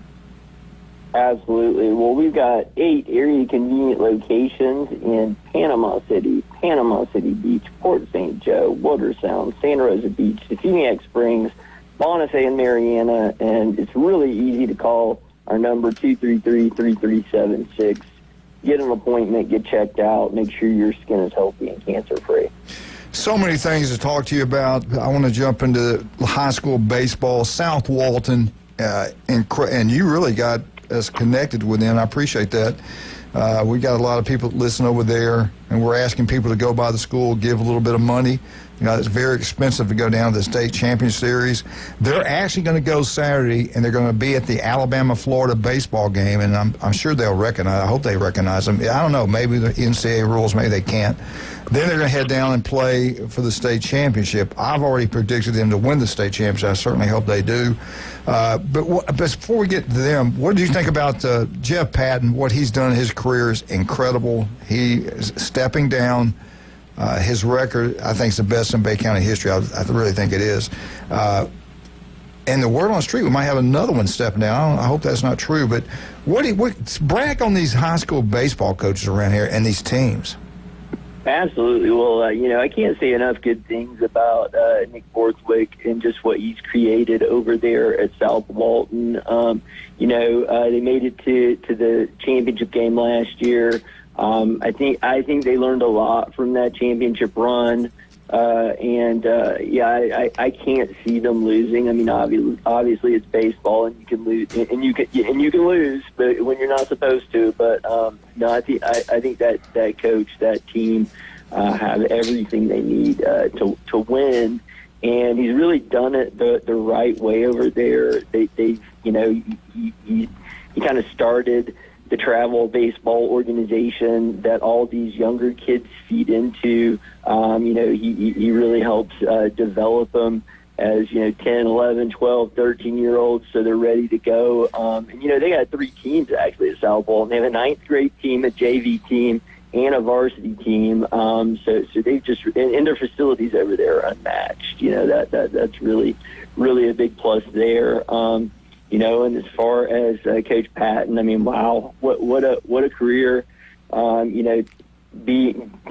Absolutely. Well, we've got 8 area convenient locations in Panama City Beach, Port St. Joe, Watersound, Santa Rosa Beach, Definiak Springs, Bonifay and Mariana, and it's really easy to call our number 233-3376. Get an appointment, get checked out, make sure your skin is healthy and cancer-free. So many things to talk to you about. I want to jump into high school baseball, South Walton, and you really got us connected with them. I appreciate that. We got a lot of people that listen over there. and we're asking people to go by the school, give a little bit of money. You know, it's very expensive to go down to the state championship series. They're actually going to go Saturday, and they're going to be at the Alabama-Florida baseball game, and I'm sure they'll recognize. I hope they recognize them. I don't know. Maybe the NCAA rules, maybe they can't. Then they're going to head down and play for the state championship. I've already predicted them to win the state championship. I certainly hope they do. But before we get to them, what do you think about Jeff Patton? What he's done in his career is incredible. He is stepping down. His record, I think, is the best in Bay County history. I really think it is. And the word on the street, we might have another one stepping down. I hope that's not true. But brag on these high school baseball coaches around here and these teams. Absolutely. Well, I can't say enough good things about Nick Borthwick and just what he's created over there at South Walton. They made it to the championship game last year. I think they learned a lot from that championship run, I can't see them losing. I mean, obviously it's baseball, and you can lose, and you can lose, but when you're not supposed to. But no, I think that coach, that team, have everything they need to win, and he's really done it the right way over there. He kind of started the travel baseball organization that all these younger kids feed into. He really helps develop them as, 10, 11, 12, 13-year-olds, so they're ready to go. They got 3 teams, actually, at South Walton. They have a 9th grade team, a JV team, and a varsity team. So they've just, and their facilities over there are unmatched. That's really, really a big plus there. And as far as Coach Patton, I mean, wow, what a career.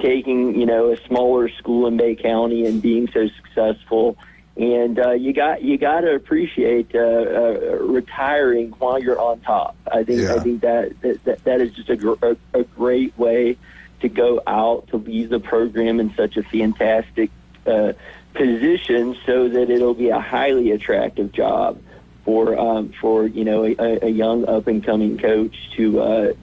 Taking a smaller school in Bay County and being so successful, and you got to appreciate retiring while you're on top. I think that is just a great way to go out, to leave the program in such a fantastic position, so that it'll be a highly attractive job for a young up and coming coach to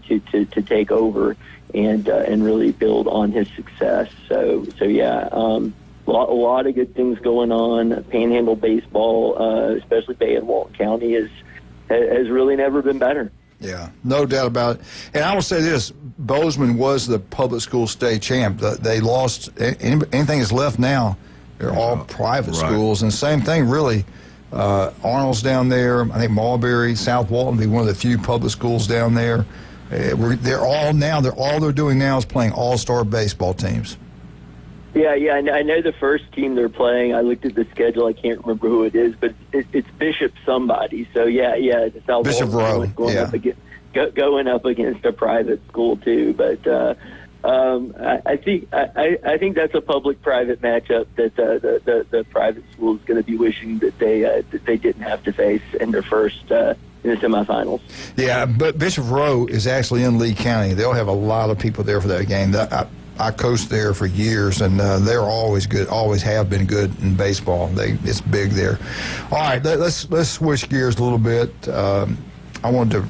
take over and really build on his success. So a lot of good things going on. Panhandle baseball, especially Bay and Walton County, has really never been better. Yeah, no doubt about it. And I will say this: Bozeman was the public school state champ. They lost anything that's left now. They're all private schools, and same thing really. Arnold's down there. I think Mulberry, South Walton will be one of the few public schools down there. All they're doing now is playing all-star baseball teams. Yeah, I know the first team they're playing. I looked at the schedule. I can't remember who it is, but it's Bishop somebody. So it's South Bishop Walton going up against a private school too. But I think that's a public-private matchup that the private school is going to be wishing that they didn't have to face in their first in the semifinals. Yeah, but Bishop Rowe is actually in Lee County. They'll have a lot of people there for that game. I coached there for years, and they're always good. Always have been good in baseball. It's big there. All right, let's switch gears a little bit. I wanted to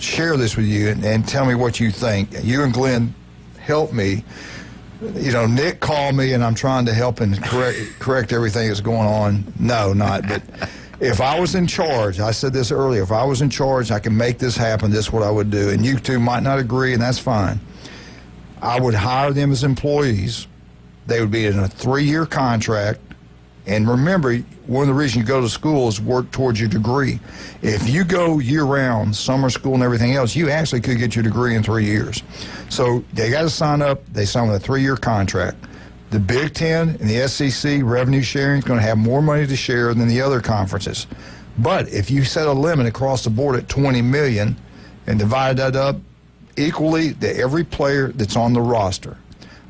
share this with you and tell me what you think. You and Glenn help me. Nick called me, and I'm trying to help and correct everything that's going on. No, not. But if I was in charge, I said this earlier, if I was in charge, I can make this happen. This is what I would do. And you two might not agree, and that's fine. I would hire them as employees. They would be in a 3-year contract. And remember, one of the reasons you go to school is work towards your degree. If you go year-round, summer school and everything else, you actually could get your degree in 3 years. So they got to sign up. They sign with a 3-year contract. The Big Ten and the SEC revenue sharing is going to have more money to share than the other conferences. But if you set a limit across the board at $20 million and divide that up equally to every player that's on the roster,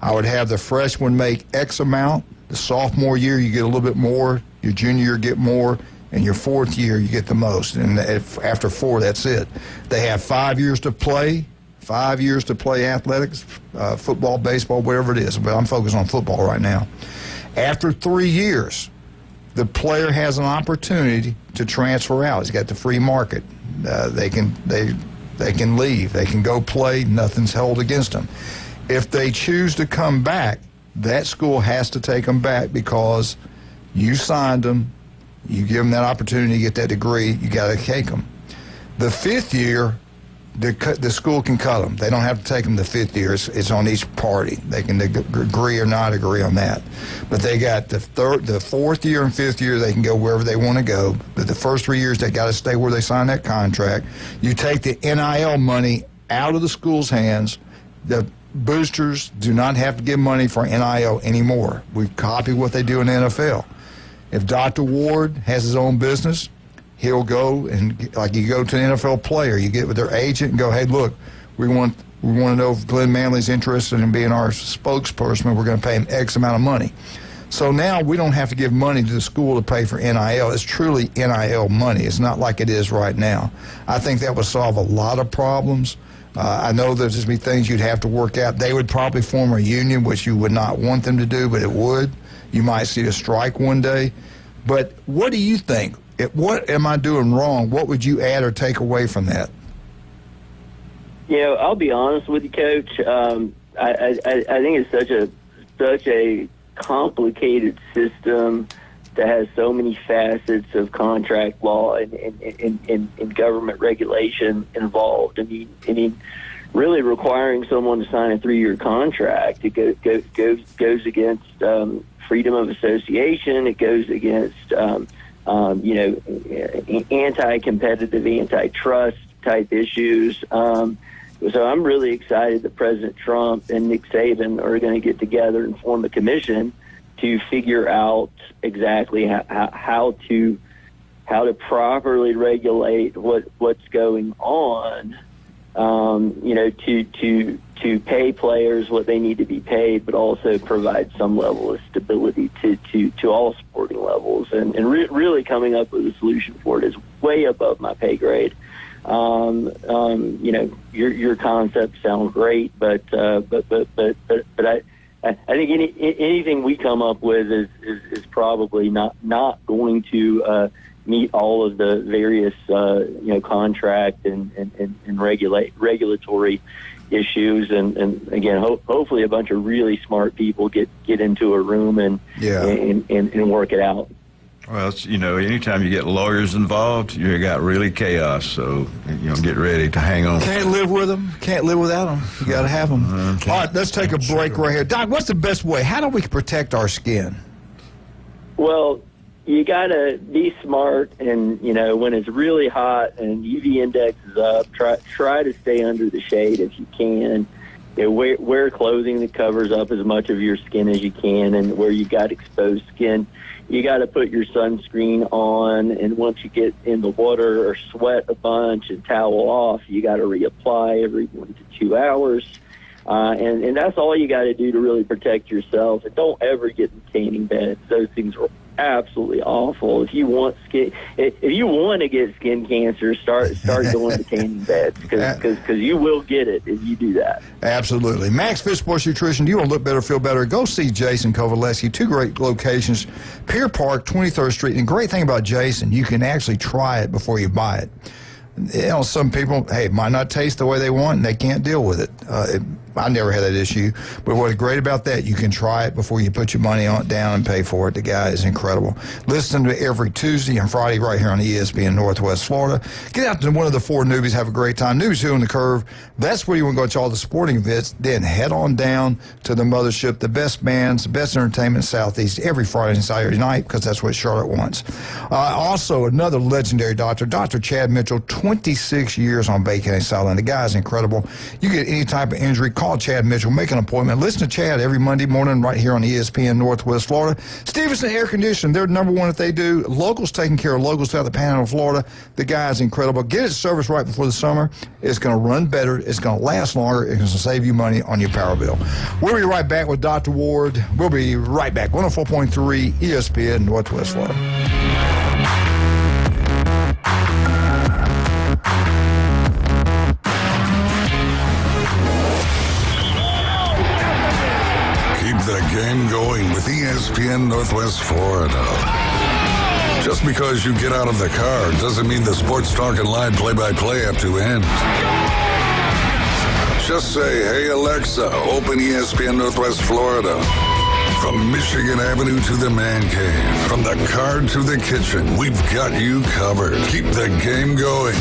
I would have the freshman make X amount. The sophomore year, you get a little bit more. Your junior year, get more. And your 4th year, you get the most. And after 4, that's it. They have 5 years to play. 5 years to play athletics, football, baseball, whatever it is. But I'm focused on football right now. After 3 years, the player has an opportunity to transfer out. He's got the free market. They can leave. They can go play. Nothing's held against them. If they choose to come back, that school has to take them back because you signed them, you give them that opportunity to get that degree, you got to take them. The 5th year, the school can cut them. They don't have to take them the 5th year. It's on each party. They can agree or not agree on that. But they got the 4th year and 5th year, they can go wherever they want to go. But the first 3 years, they got to stay where they signed that contract. You take the NIL money out of the school's hands. The boosters do not have to give money for NIL anymore. We copy what they do in the NFL. If Dr. Ward has his own business, he'll go and, like you go to an NFL player, you get with their agent and go, hey, look, we want to know if Glenn Manley's interested in being our spokesperson. We're going to pay him X amount of money. So now we don't have to give money to the school to pay for NIL. It's truly NIL money. It's not like it is right now. I think that would solve a lot of problems. I know there's just be things you'd have to work out. They would probably form a union, which you would not want them to do, but it would. You might see a strike one day. But what do you think? What am I doing wrong? What would you add or take away from that? I'll be honest with you, Coach. I think it's such a complicated system that has so many facets of contract law and government regulation involved. I mean, really requiring someone to sign a 3-year contract, it goes against freedom of association. It goes against anti-competitive, antitrust type issues. So I'm really excited that President Trump and Nick Saban are going to get together and form a commission to figure out exactly how to properly regulate what's going on. To pay players what they need to be paid, but also provide some level of stability to all sporting levels. And really coming up with a solution for it is way above my pay grade. Your concepts sound great, but I think anything we come up with is probably not going to meet all of the various contract and regulatory issues, and again, hopefully a bunch of really smart people get into a room and work it out. Well, anytime you get lawyers involved, you got really chaos. So, get ready to hang on. Can't live with them. Can't live without them. You got to have them. All right, let's take a break right here. Doc, what's the best way? How do we protect our skin? Well, you got to be smart, and, when it's really hot and UV index is up, try to stay under the shade if you can. Wear clothing that covers up as much of your skin as you can, and where you've got exposed skin, you got to put your sunscreen on, and once you get in the water or sweat a bunch and towel off, you got to reapply every 1 to 2 hours. And that's all you got to do to really protect yourself. And don't ever get in tanning beds. Those things are absolutely awful. If you want to get skin cancer, start going to tanning beds, because you will get it if you do that. Absolutely. Max Fit Sports Nutrition. Do you want to look better, feel better? Go see Jason Kovaleski. 2 great locations, Pier Park, 23rd Street. And the great thing about Jason, you can actually try it before you buy it. Some people, it might not taste the way they want, and they can't deal with it. I never had that issue. But what's great about that, you can try it before you put your money on it down and pay for it. The guy is incredible. Listen to every Tuesday and Friday right here on ESPN Northwest Florida. Get out to one of the 4 newbies, have a great time. Newbies Who on the Curve. That's where you want to go to all the sporting events. Then head on down to the mothership, the best bands, the best entertainment in Southeast every Friday and Saturday night, because that's what Charlotte wants. Also, another legendary doctor, Dr. Chad Mitchell, 26 years on Bay County Sideline. The guy's incredible. You get any type of injury, call Chad Mitchell, make an appointment. Listen to Chad every Monday morning right here on ESPN Northwest Florida. Stevenson Air Conditioning, they're number one if they do. Locals taking care of locals throughout the Panhandle of Florida. The guy's incredible. Get his service right before the summer. It's going to run better. It's going to last longer. It's going to save you money on your power bill. We'll be right back with Dr. Ward. We'll be right back. 104.3 ESPN Northwest Florida. The game going with ESPN Northwest Florida. Just because you get out of the car doesn't mean the Sports Talk and Live play-by-play have to end. Just say, hey, Alexa, open ESPN Northwest Florida. From Michigan Avenue to the man cave, from the car to the kitchen, we've got you covered. Keep the game going.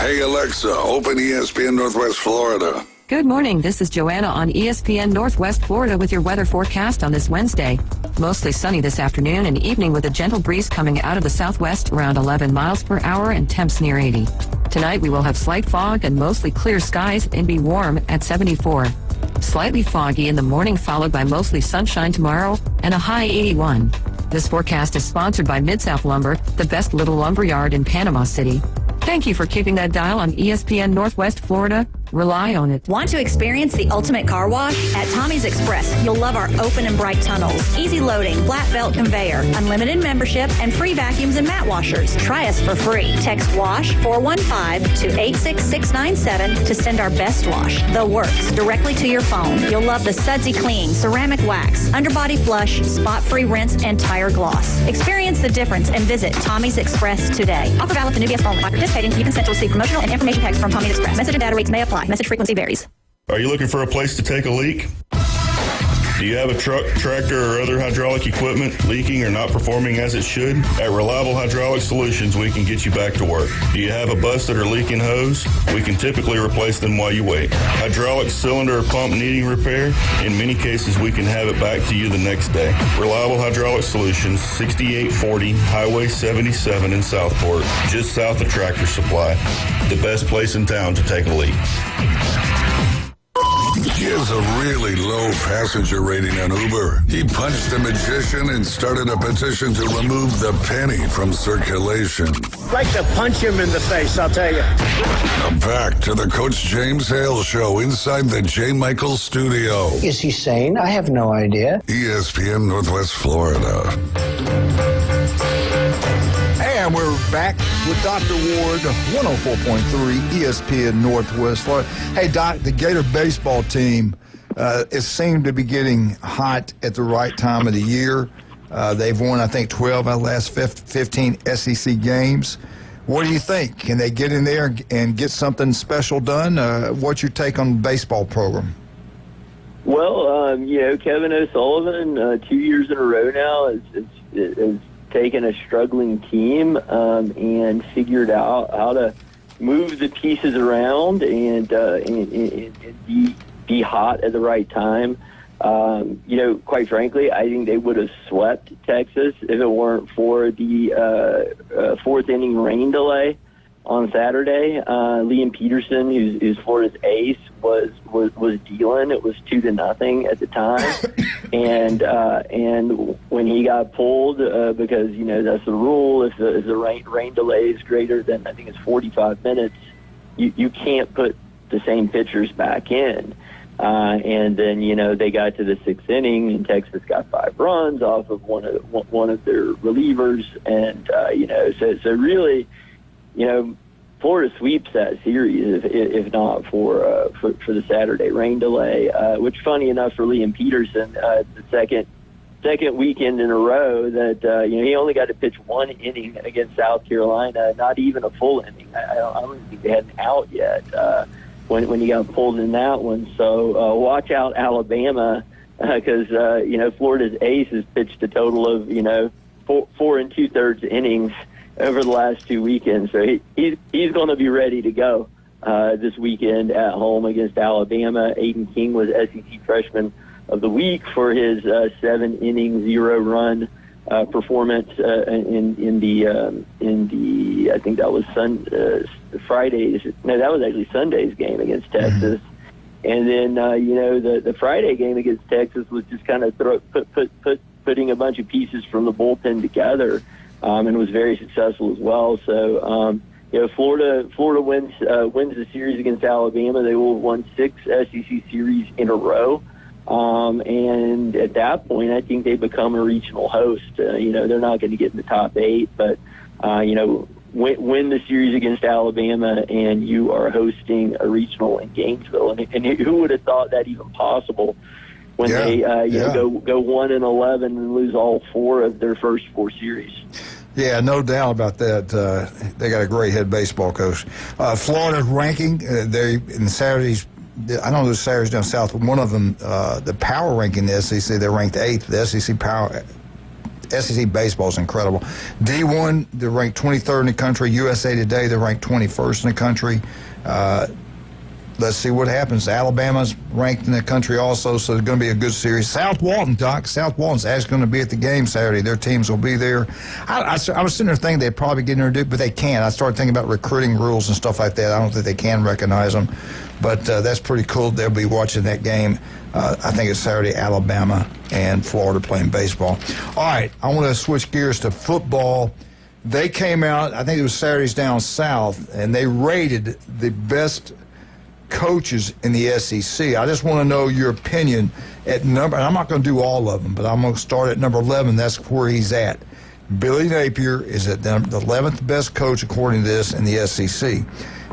Hey, Alexa, open ESPN Northwest Florida. Good morning. This is Joanna on ESPN Northwest Florida with your weather forecast on this Wednesday. Mostly sunny this afternoon and evening with a gentle breeze coming out of the southwest around 11 miles per hour and temps near 80. Tonight we will have slight fog and mostly clear skies and be warm at 74. Slightly foggy in the morning followed by mostly sunshine tomorrow and a high 81. This forecast is sponsored by Mid-South Lumber, the best little lumber yard in Panama City. Thank you for keeping that dial on ESPN Northwest Florida. Rely on it. Want to experience the ultimate car wash? At Tommy's Express, you'll love our open and bright tunnels, easy loading, flat belt conveyor, unlimited membership, and free vacuums and mat washers. Try us for free. Text WASH 415 to 86697 to send our best wash, The Works, directly to your phone. You'll love the sudsy clean, ceramic wax, underbody flush, spot-free rinse, and tire gloss. Experience the difference and visit Tommy's Express today. Offer valid to new guests only. By participating, you consent to receive promotional and information text from Tommy's Express. Message and data rates may apply. Message frequency varies. Are you looking for a place to take a leak? Do you have a truck, tractor, or other hydraulic equipment leaking or not performing as it should? At Reliable Hydraulic Solutions, we can get you back to work. Do you have a busted or leaking hose? We can typically replace them while you wait. Hydraulic cylinder or pump needing repair? In many cases, we can have it back to you the next day. Reliable Hydraulic Solutions, 6840 Highway 77 in Southport, just south of Tractor Supply. The best place in town to take a leak. He has a really low passenger rating on Uber. He punched a magician and started a petition to remove the penny from circulation. I'd like to punch him in the face, I'll tell you. Now back to the Coach James Hale Show inside the J. Michael studio. Is he sane? I have no idea. ESPN Northwest Florida. And we're back with Dr. Ward, 104.3 ESPN Northwest Florida. Hey, Doc, the Gator baseball team, it seemed to be getting hot at the right time of the year. They've won, I think, 12 out of the last 15 SEC games. What do you think? Can they get in there and get something special done? What's your take on the baseball program? Well, Kevin O'Sullivan, 2 years in a row now, is taken a struggling team and figured out how to move the pieces around and be hot at the right time. Quite frankly, I think they would have swept Texas if it weren't for the fourth inning rain delay on Saturday. Liam Peterson, who's Florida's ace, was dealing. It was 2-0 at the time, and when he got pulled, because that's the rule. If the rain delay is greater than, I think it's 45 minutes, you can't put the same pitchers back in. And then they got to the sixth inning, and Texas got 5 runs off of one of their relievers, and so really. Florida sweeps that series if not for the Saturday rain delay, which, funny enough, for Liam Peterson, the second weekend in a row that he only got to pitch 1 inning against South Carolina, not even a full inning. I don't think they had an out yet when he got pulled in that one. So watch out, Alabama, because Florida's ace has pitched a total of 4 2/3 innings over the last 2 weekends. So he's going to be ready to go this weekend at home against Alabama. Aiden King was SEC Freshman of the Week for his 7-inning, 0-run performance in the I think that was Friday's. No, that was actually Sunday's game against Texas. And then the Friday game against Texas was just kind of putting a bunch of pieces from the bullpen together. And was very successful as well. So, Florida wins the series against Alabama. They will have won 6 SEC series in a row. And at that point, I think they become a regional host. They're not going to get in the top 8, but, win the series against Alabama, and you are hosting a regional in Gainesville. And who would have thought that even possible? When they go 1-11 and lose all 4 of their first 4 series. Yeah, no doubt about that. They got a great head baseball coach. Florida's ranking, they in Saturday's I don't know the Saturdays down south, but one of them, the power ranking in the SEC, they're ranked 8th. The SEC baseball is incredible. D1, they're ranked 23rd in the country. USA Today, they're ranked 21st in the country. Let's see what happens. Alabama's ranked in the country also, so it's going to be a good series. South Walton, Doc. South Walton's actually going to be at the game Saturday. Their teams will be there. I was sitting there thinking they'd probably get introduced, but they can't. I started thinking about recruiting rules and stuff like that. I don't think they can recognize them, but that's pretty cool. They'll be watching that game. I think it's Saturday, Alabama and Florida playing baseball. All right, I want to switch gears to football. They came out, I think it was Saturdays down south, and they rated the best coaches in the SEC. I just want to know your opinion at number, and I'm not going to do all of them, but I'm going to start at number 11. That's where he's at. Billy Napier is at the 11th best coach, according to this, in the SEC.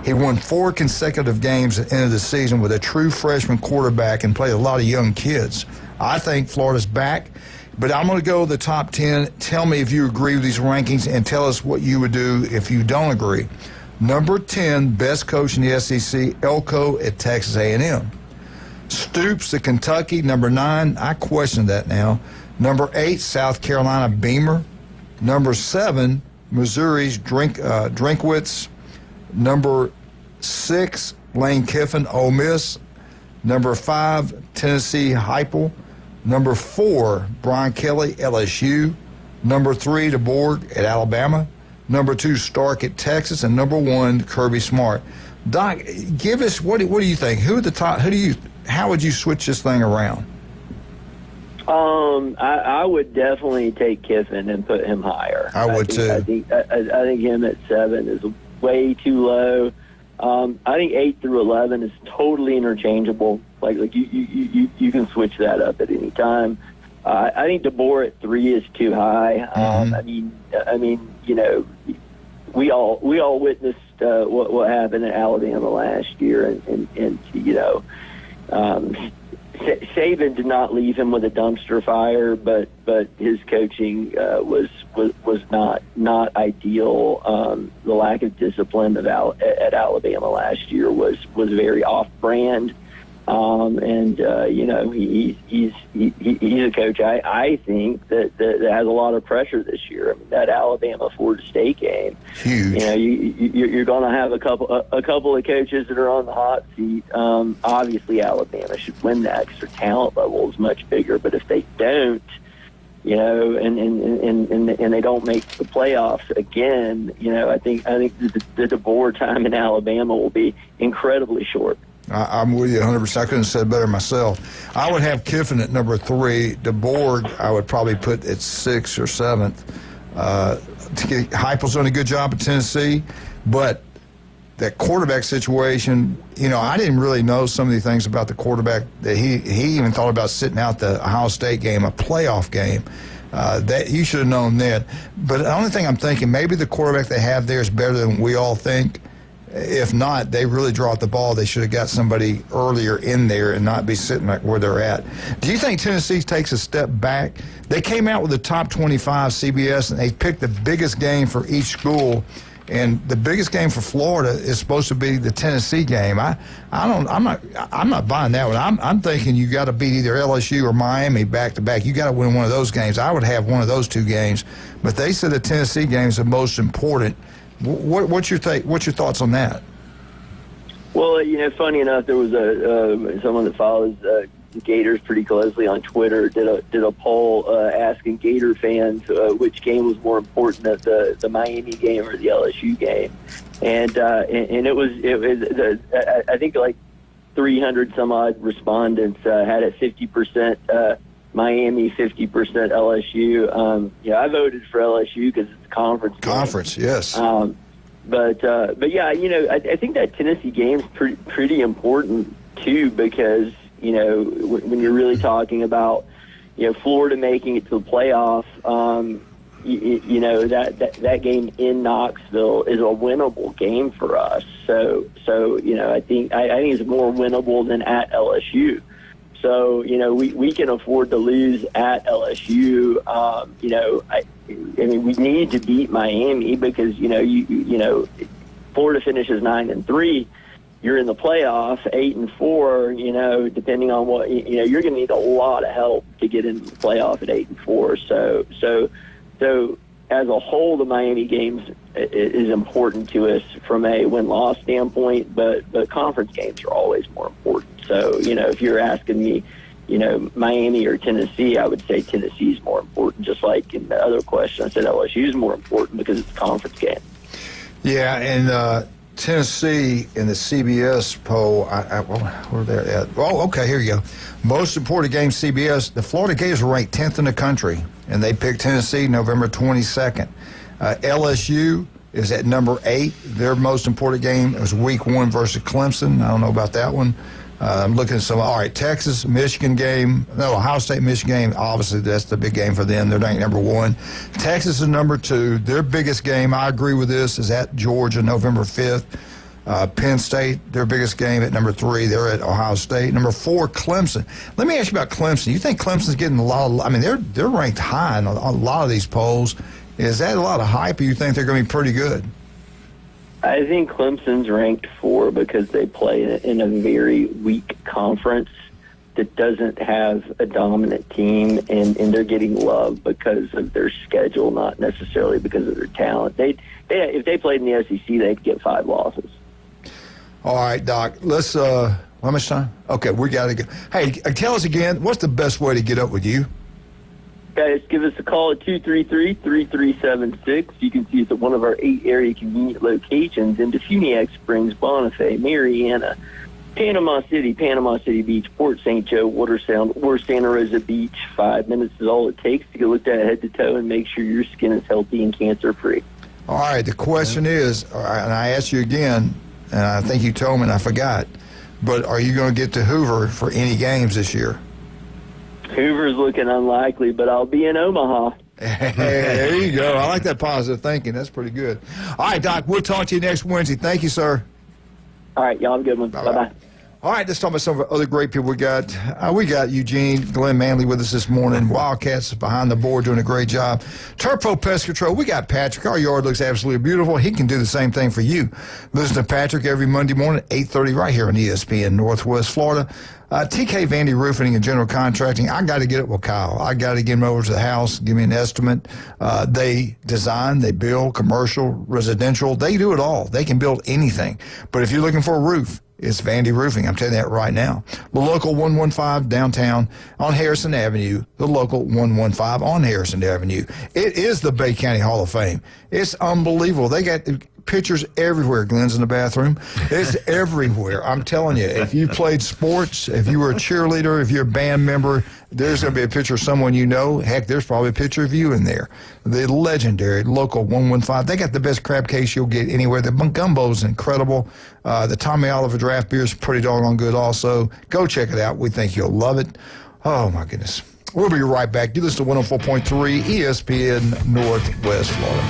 He won 4 consecutive games at the end of the season with a true freshman quarterback and played a lot of young kids. I think Florida's back, but I'm going to go to the top 10. Tell me if you agree with these rankings and tell us what you would do if you don't agree. Number 10, best coach in the SEC, Elko at Texas A&M. Stoops at Kentucky, number 9. I question that now. Number 8, South Carolina, Beamer. Number 7, Missouri's Drinkwitz. Number 6, Lane Kiffin, Ole Miss. Number 5, Tennessee, Heupel. Number 4, Brian Kelly, LSU. Number 3, DeBoer at Alabama. Number 2, Stark at Texas, and number 1, Kirby Smart. Doc, give us what do you think? Who are the top? How would you switch this thing around? I would definitely take Kiffin and put him higher. I would too. I think him at 7 is way too low. I think 8 through 11 is totally interchangeable. Like you can switch that up at any time. I think DeBoer at 3 is too high. I mean, you know, we all witnessed what happened at Alabama last year, and you know, Saban did not leave him with a dumpster fire, but his coaching was not ideal. The lack of discipline at Alabama last year was very off-brand. You know, he's a coach. I think that has a lot of pressure this year. I mean, that Alabama-Florida State game, huge. You know, you're going to have a couple of coaches that are on the hot seat. Obviously, Alabama should win that because their talent level is much bigger. But if they don't, you know, and they don't make the playoffs again, you know, I think the DeBoer time in Alabama will be incredibly short. I'm with you 100%. I couldn't have said it better myself. I would have Kiffin at number 3. DeBoer, I would probably put at 6th or 7th. Heupel's done a good job at Tennessee, but that quarterback situation, you know, I didn't really know some of the things about the quarterback that he even thought about sitting out the Ohio State game, a playoff game. That you should have known that. But the only thing I'm thinking, maybe the quarterback they have there is better than we all think. If not, they really dropped the ball. They should have got somebody earlier in there and not be sitting like where they're at. Do you think Tennessee takes a step back? They came out with the top 25 CBS, and they picked the biggest game for each school. And the biggest game for Florida is supposed to be the Tennessee game. I'm not buying that one. I'm thinking you got to beat either LSU or Miami back to back. You got to win one of those games. I would have one of those 2 games, but they said the Tennessee game is the most important. What's your thoughts on that? Well, you know, funny enough, there was someone that follows Gators pretty closely on Twitter did a poll asking Gator fans which game was more important, the Miami game or the LSU game, and it was I think like 300 some odd respondents had it 50% Miami, 50% LSU. Yeah, I voted for LSU because it's a conference game. Conference, yes. But yeah, you know, I think that Tennessee game's pretty important too, because you know, when you're really talking about, you know, Florida making it to the playoff, you know, that game in Knoxville is a winnable game for us. So you know, I think it's more winnable than at LSU. So, you know, we can afford to lose at LSU. You know, I mean, we need to beat Miami because, you know, Florida finishes 9-3. you're in the playoff, 8-4. You know, depending on what you're going to need a lot of help to get into the playoff at 8-4. So as a whole, the Miami games is important to us from a win-loss standpoint, but conference games are always more important. So, if you're asking me, Miami or Tennessee, I would say Tennessee is more important. Just like in the other question, I said LSU is more important because it's a conference game. Yeah, and Tennessee in the CBS poll, where they're at? Oh, okay, here you go. Most important game, CBS. The Florida Gators were ranked 10th in the country, and they picked Tennessee November 22nd. LSU is at number 8. Their most important game was Week 1 versus Clemson. I don't know about that one. I'm looking at some. All right, Texas, Michigan game. No, Ohio State, Michigan game. Obviously, that's the big game for them. They're ranked number 1. Texas is number 2. Their biggest game, I agree with this, is at Georgia, November 5th. Penn State, their biggest game at number 3. They're at Ohio State. Number 4, Clemson. Let me ask you about Clemson. You think Clemson's getting a lot of? I mean, they're ranked high in a lot of these polls. Is that a lot of hype, or you think they're going to be pretty good? I think Clemson's ranked 4 because they play in a very weak conference that doesn't have a dominant team, and they're getting love because of their schedule, not necessarily because of their talent. If they played in the SEC, they'd get 5 losses. All right, Doc. Let's. How much time? Okay, we got to go. Hey, tell us again. What's the best way to get up with you? Guys, give us a call at 233-3376. You can see us at one of our 8 area convenient locations in Defuniak Springs, Bonifay, Mariana, Panama City Beach, Port St. Joe, Watersound, or Santa Rosa Beach. 5 minutes is all it takes to get looked at head to toe and make sure your skin is healthy and cancer-free. All right, the question is, and I asked you again, and I think you told me and I forgot, but are you going to get to Hoover for any games this year? Hoover's looking unlikely, but I'll be in Omaha. Hey, there you go. I like that positive thinking. That's pretty good. All right, Doc, we'll talk to you next Wednesday. Thank you, sir. All right, y'all have a good one. Bye-bye. All right, let's talk about some of the other great people we got. We got Eugene, Glenn Manley with us this morning. Wildcats behind the board doing a great job. Turpo Pest Control, we got Patrick. Our yard looks absolutely beautiful. He can do the same thing for you. Listen to Patrick every Monday morning at 8:30 right here on ESPN Northwest Florida. TK Vandy Roofing and General Contracting, I got to get it with Kyle. I got to get him over to the house, give me an estimate. They design, they build, commercial, residential. They do it all. They can build anything. But if you're looking for a roof, it's Vandy Roofing. I'm telling you that right now. The local 115 downtown on Harrison Avenue. The local 115 on Harrison Avenue. It is the Bay County Hall of Fame. It's unbelievable. They got pictures everywhere. Glenn's in the bathroom. It's everywhere. I'm telling you, if you played sports, if you were a cheerleader, if you're a band member, there's going to be a picture of someone you know. Heck, there's probably a picture of you in there. The legendary local 115. They got the best crab case you'll get anywhere. The gumbo's incredible. The Tommy Oliver draft beer is pretty doggone good also. Go check it out. We think you'll love it. Oh, my goodness. We'll be right back. You listen to 104.3 ESPN Northwest Florida.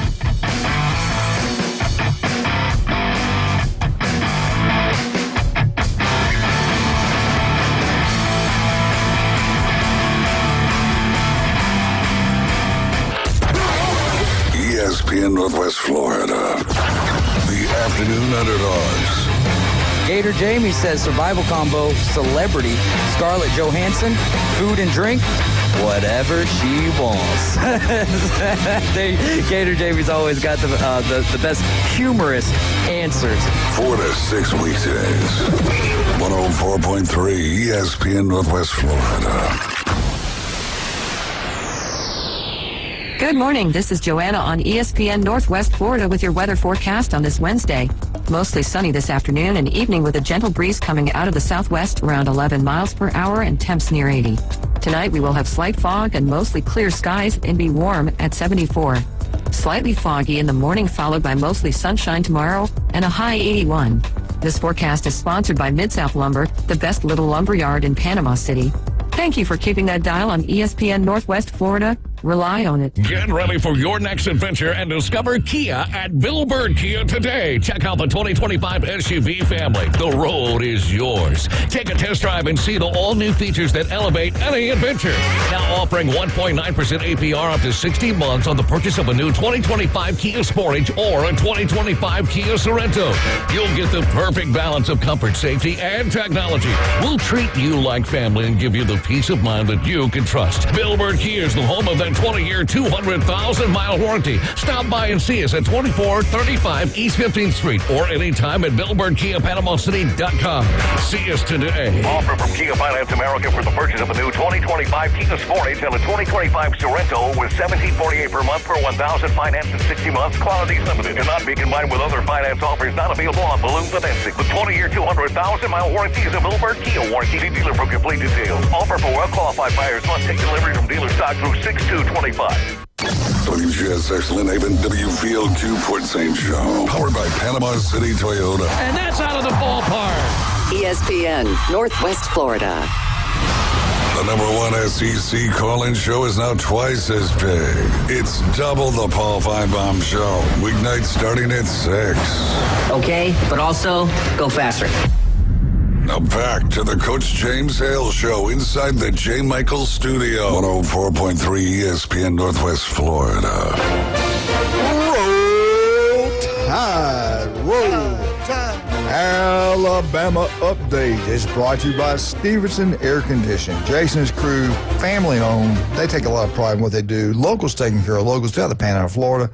ESPN Northwest Florida. The afternoon underdogs. Gator Jamie says survival combo, celebrity, Scarlett Johansson, food and drink, whatever she wants. Gator Jamie's always got the best humorous answers. 4 to 6 weekdays. 104.3 ESPN Northwest Florida. Good morning. This is Joanna on ESPN Northwest Florida with your weather forecast on this Wednesday. Mostly sunny this afternoon and evening with a gentle breeze coming out of the southwest around 11 miles per hour and temps near 80. Tonight we will have slight fog and mostly clear skies and be warm at 74. Slightly foggy in the morning followed by mostly sunshine tomorrow and a high 81. This forecast is sponsored by Mid-South Lumber, the best little lumber yard in Panama City. Thank you for keeping that dial on ESPN Northwest Florida. Rely on it. Get ready for your next adventure and discover Kia at Bill Bird Kia today. Check out the 2025 SUV family. The road is yours. Take a test drive and see the all-new features that elevate any adventure. Now offering 1.9% APR up to 60 months on the purchase of a new 2025 Kia Sportage or a 2025 Kia Sorento. You'll get the perfect balance of comfort, safety, and technology. We'll treat you like family and give you the peace of mind that you can trust. Bill Bird Kia is the home of that 20-year, 200,000-mile warranty. Stop by and see us at 2435 East 15th Street or anytime at BillBirdKiaPanamaCity.com. See us today. Offer from Kia Finance America for the purchase of a new 2025 Kia Sportage and a 2025 Sorento with $1,748 per month for 1,000 financed in 60 months. Qualities limited. Cannot be combined with other finance offers not available on balloon financing. The 20-year, 200,000-mile warranty is a Bill Bird Kia warranty. See dealer for complete details. Offer for well-qualified buyers must take delivery from dealer stock through 6/2/25. WGSX Lynn Haven, W Field, Q Port St. Joe. Powered by Panama City Toyota. And that's out of the ballpark. ESPN, Northwest Florida. The #1 SEC call-in show is now twice as big. It's double the Paul Feinbaum Show. Weeknights starting at 6. Okay, but also go faster. Now back to the Coach James Hale Show inside the J. Michael Studio. 104.3 ESPN Northwest Florida. Roll Tide. Roll Tide. Alabama Update is brought to you by Stevenson Air Conditioning. Jason's crew, family owned. They take a lot of pride in what they do. Locals taking care of locals throughout the Panhandle of Florida.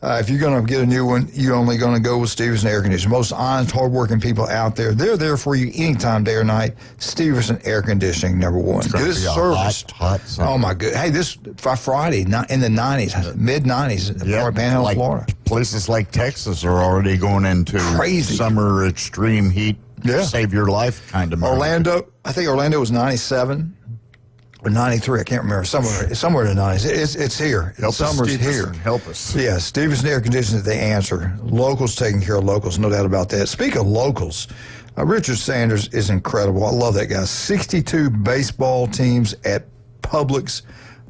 If you're going to get a new one, you're only going to go with Stevenson Air Conditioning. Most honest, hardworking people out there. They're there for you anytime, day or night. Stevenson Air Conditioning, #1. Good service. Hot oh, my good. Hey, this Friday, in the 90s, mid-90s, Panhandle of Florida. Places like Texas are already going into crazy summer extreme heat, save your life kind of mode. Orlando, I think Orlando was 97. Or 93, I can't remember. Somewhere in the 90s. It's here. Summer's here. Help us. Yeah, Stevenson Air Conditioning, the answer. Locals taking care of locals, no doubt about that. Speaking of locals, Richard Sanders is incredible. I love that guy. 62 baseball teams at Publix.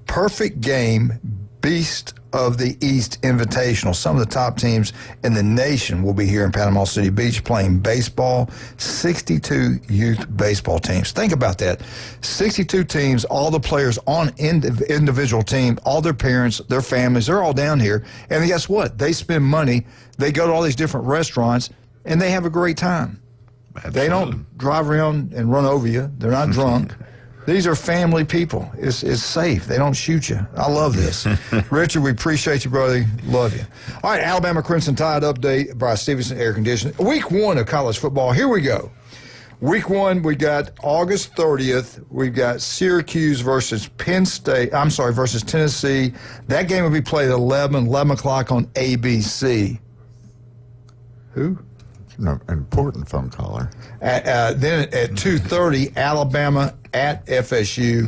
Perfect game, Beast of the East Invitational. Some of the top teams in the nation will be here in Panama City Beach playing baseball. 62 youth baseball teams. Think about that. 62 teams, all the players on individual team, all their parents, their families, they're all down here. And guess what? They spend money. They go to all these different restaurants, and they have a great time. Absolutely. They don't drive around and run over you. They're not drunk. These are family people. It's safe. They don't shoot you. I love this. Richard, we appreciate you, brother. Love you. All right, Alabama Crimson Tide update by Stevenson Air Conditioning. Week 1 of college football. Here we go. Week 1, we got August 30th. We've got Syracuse versus versus Tennessee. That game will be played at 11 o'clock on ABC. Who? An important phone caller. Then at 2:30, Alabama at FSU.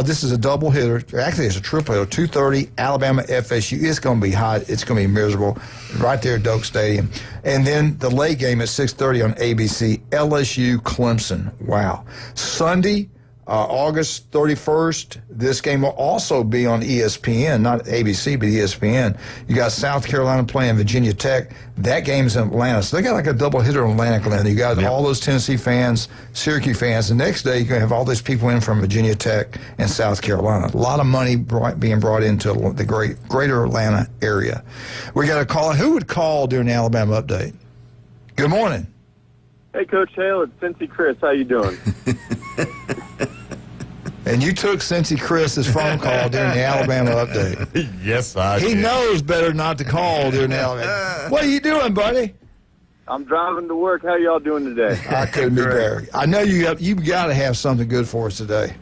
This is a double hitter. Actually, it's a triple hitter. 2:30, Alabama, FSU. It's going to be hot. It's going to be miserable right there at Doak Stadium. And then the late game at 6:30 on ABC, LSU, Clemson. Wow. Sunday, August 31st, this game will also be on ESPN, not ABC, but ESPN. You got South Carolina playing Virginia Tech. That game's in Atlanta. So they got like a double hitter in Atlanta. You got all those Tennessee fans, Syracuse fans. The next day, you're going to have all these people in from Virginia Tech and South Carolina. A lot of money being brought into the greater Atlanta area. We got a call. Who would call during the Alabama update? Good morning. Hey, Coach Hale, it's Cincy Chris. How you doing? And you took Cincy Chris's phone call during the Alabama update. Yes, I did. He knows better not to call during the Alabama. What are you doing, buddy? I'm driving to work. How y'all doing today? I couldn't be better. I know you've got to have something good for us today.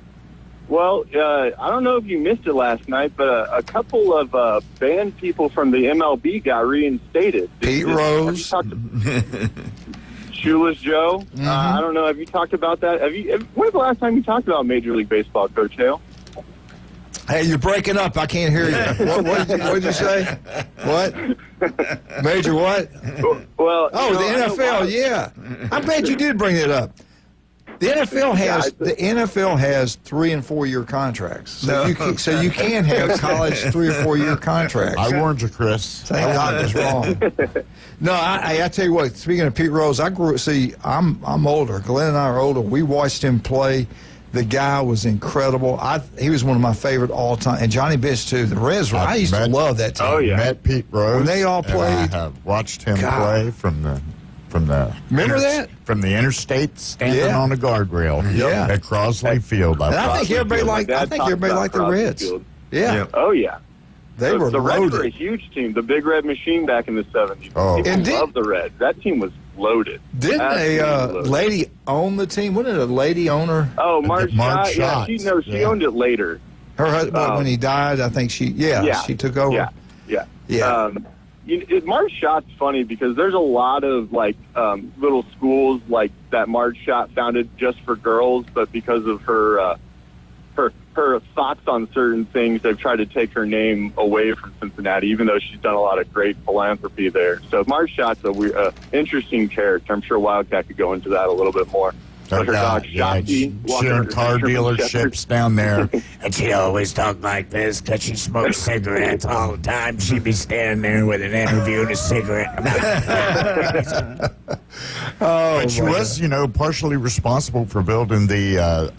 Well, I don't know if you missed it last night, but a couple of banned people from the MLB got reinstated. Pete Rose. Shoeless Joe. I don't know. Have you talked about that? When's the last time you talked about Major League Baseball, Coach Hale? Hey, you're breaking up. I can't hear you. What did you say? What? Major what? Well, the NFL, yeah. I'm glad you did bring it up. The NFL has 3 and 4 year contracts, so you can have college 3 or 4 year contracts. I warned you, Chris. Thank God I was wrong. No, I tell you what. Speaking of Pete Rose, I'm older. Glenn and I are older. We watched him play. The guy was incredible. He was one of my favorite all time, and Johnny Bench too. The Reds. I used to love that team. Oh yeah, met Pete Rose when they all played. I have watched him play from the. Remember that? From the interstate, standing on the guardrail. Yeah. At Crosley Field. I think everybody liked the Reds. Yeah. Yep. Oh yeah. They were the Reds loaded. were a huge team. The Big Red Machine back in the 70s. Oh. People loved the Reds. That team was loaded. Didn't a lady own the team? Wasn't it a lady owner? Oh, Marge Schott. Yeah, she owned it later. Her husband, when he died, I think she took over. Yeah. Marge Schott's funny because there's a lot of little schools like that Marge Schott founded just for girls, but because of her thoughts on certain things, they've tried to take her name away from Cincinnati, even though she's done a lot of great philanthropy there. So Marge Schott's a interesting character. I'm sure Wildcat could go into that a little bit more. But her dog Shotzi, sharing car dealerships down there. And she'd always talk like this because she smoked cigarettes all the time. She'd be standing there with an interview and a cigarette. But she was, partially responsible for building the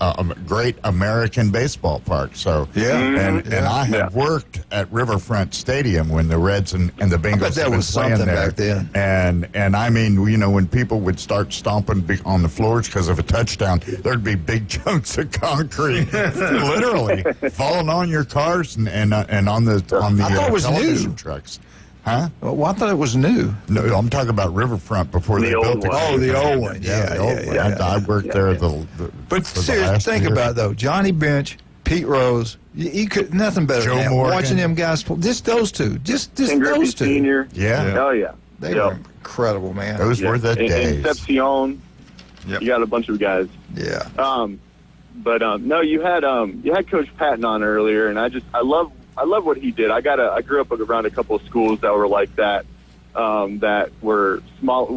great American baseball park. So and I had worked at Riverfront Stadium when the Reds and the Bengals. I bet that was something back then. And I mean, when people would start stomping on the floors because of a touchdown, there'd be big chunks of concrete, literally falling on your cars and on the I thought it was television new. Trucks. Huh? Well, I thought it was new. No, I'm talking about Riverfront before they built it. Oh, the old one. Yeah. I worked there. But seriously, think about it, though. Johnny Bench, Pete Rose, you could nothing better Joe than that. Morgan. Watching them guys play. Just those two. Just Ken Griffey those two. Sr. Yeah. Oh, yeah. They were incredible, man. Those were the days. Incepcion. You got a bunch of guys. Yeah. No, you had Coach Patton on earlier, and I love what he did. I grew up around a couple of schools that were like that, that were small.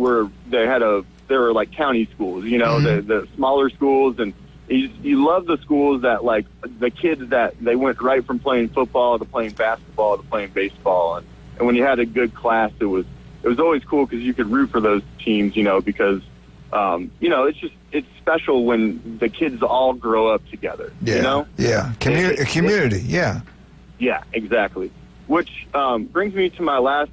They were like county schools, the smaller schools, and you love the schools that like the kids that they went right from playing football to playing basketball to playing baseball, and when you had a good class, it was always cool because you could root for those teams, because. It's special when the kids all grow up together. Yeah. Yeah. Community. Yeah. Yeah, exactly. Which brings me to my last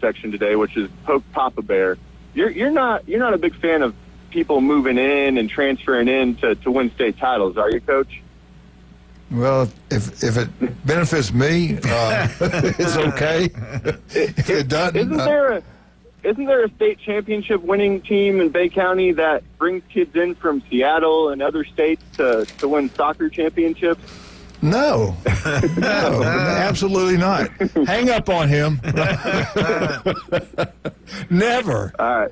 section today, which is Poke Papa Bear. You're not a big fan of people moving in and transferring in to win state titles, are you, Coach? Well, if it benefits me, it's okay. If it doesn't, Isn't there a state championship winning team in Bay County that brings kids in from Seattle and other states to win soccer championships? No, absolutely not. Hang up on him. Never. All right.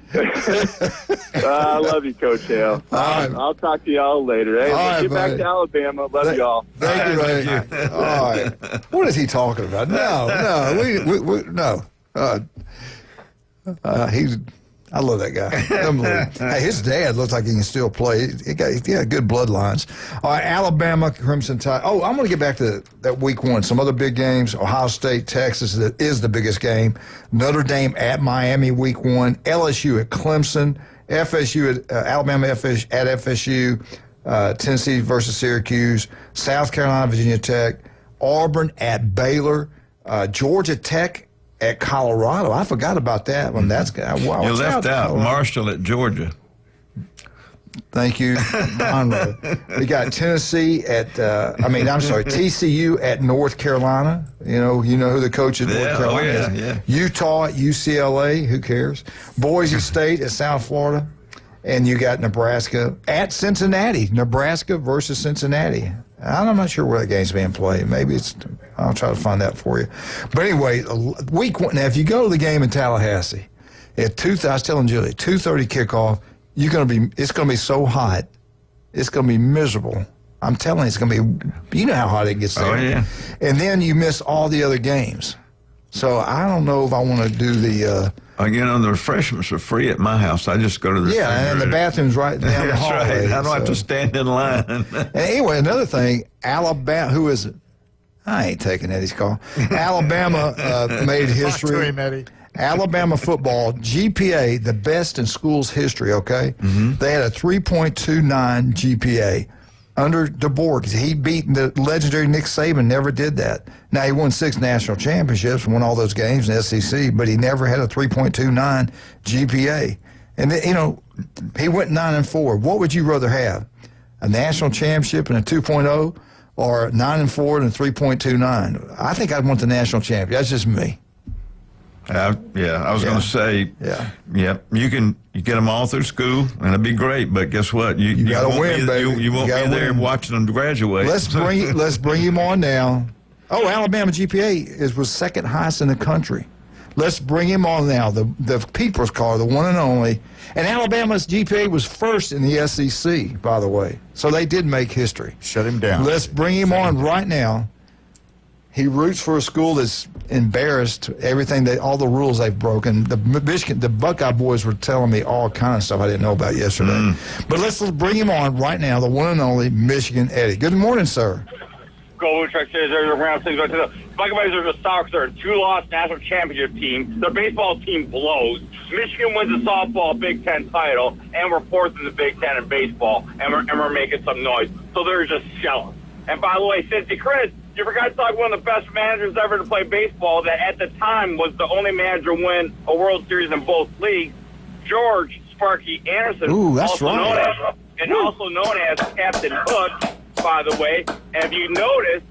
I love you, Coach Hale. I'll talk to y'all later. Hey, let's get back to Alabama. Love y'all. Thank you, buddy. All right. What is he talking about? No. I love that guy. Hey, his dad looks like he can still play. He got good bloodlines. All right, Alabama, Crimson Tide. Oh, I'm going to get back to that week one. Some other big games. Ohio State, Texas that is the biggest game. Notre Dame at Miami week one. LSU at Clemson. FSU at Alabama at FSU. Tennessee versus Syracuse. South Carolina, Virginia Tech. Auburn at Baylor. Georgia Tech at Colorado. I forgot about that one. That's wow. You left out Colorado. Marshall at Georgia. Thank you, Monroe. We got Tennessee TCU at North Carolina. You know who the coach at North Carolina is. Yeah. Utah at UCLA. Who cares? Boise State at South Florida. And you got Nebraska at Cincinnati. Nebraska versus Cincinnati. I'm not sure where that game's being played. Maybe I'll try to find that for you. But anyway, week one. Now, if you go to the game in Tallahassee, I was telling Julie, 2:30 kickoff. It's gonna be so hot, it's gonna be miserable. I'm telling you, it's gonna be. You know how hot it gets there. Oh yeah. And then you miss all the other games. So I don't know if I want to do The refreshments are free at my house. I just go to the Yeah, and the bathroom's right down the That's hallway. right. I don't have to stand in line. And anyway, another thing, Alabama, who is it? I ain't taking Eddie's call. Alabama made history. Talk to him, Eddie. Alabama football, GPA, the best in school's history, okay? They had a 3.29 GPA under DeBoer. He beat the legendary Nick Saban, never did that. Now, he won 6 national championships, won all those games in the SEC, but he never had a 3.29 GPA. And, he went 9-4. What would you rather have, a national championship and a 2.0 or 9-4 and a 3.29? I think I'd want the national championship. That's just me. I was going to say, you get them all through school, and it'd be great. But guess what? You got to win, baby. You won't be there watching them graduate. Let's bring him on now. Oh, Alabama GPA was second highest in the country. Let's bring him on now. The people's car, the one and only. And Alabama's GPA was first in the SEC, by the way. So they did make history. Shut him down. Let's bring him on right now. He roots for a school that's embarrassed all the rules they've broken. The Buckeye boys were telling me all kind of stuff I didn't know about yesterday. But let's bring him on right now, the one and only Michigan Eddie. Good morning, sir. Go Truck says there's around things right to the Buckeyes are the Sox are a 2-loss national championship team. Their baseball team blows. Michigan wins the softball Big Ten title, and we're fourth in the Big Ten in baseball, and we're making some noise. So they're just jealous. And by the way, Cincy Chris, you forgot to talk one of the best managers ever to play baseball that at the time was the only manager to win a World Series in both leagues, George Sparky Anderson. Ooh, that's also right. also known as Captain Hook, by the way. And if you notice,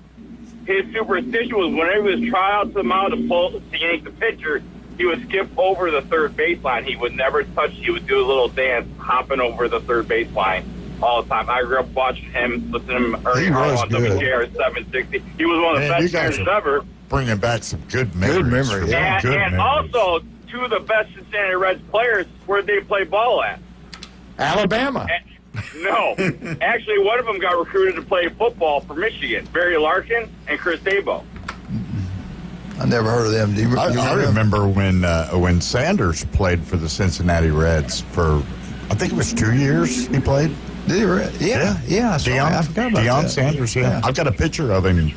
his superstition was whenever he was trying out to the mound to yank the pitcher, he would skip over the third baseline. He would never touch. He would do a little dance, hopping over the third baseline all the time. I grew up watching him, listening to him early on WJR 760. He was one of the best players ever. Bringing back some good memories. And also, 2 of the best Cincinnati Reds players, where they play ball at? Alabama. No. Actually, one of them got recruited to play football for Michigan, Barry Larkin and Chris Dabo. I never heard of them. I remember when Sanders played for the Cincinnati Reds for, I think it was 2 years he played. Did he? Yeah. I forgot about Deion that. Sanders, yeah. I've got a picture of him.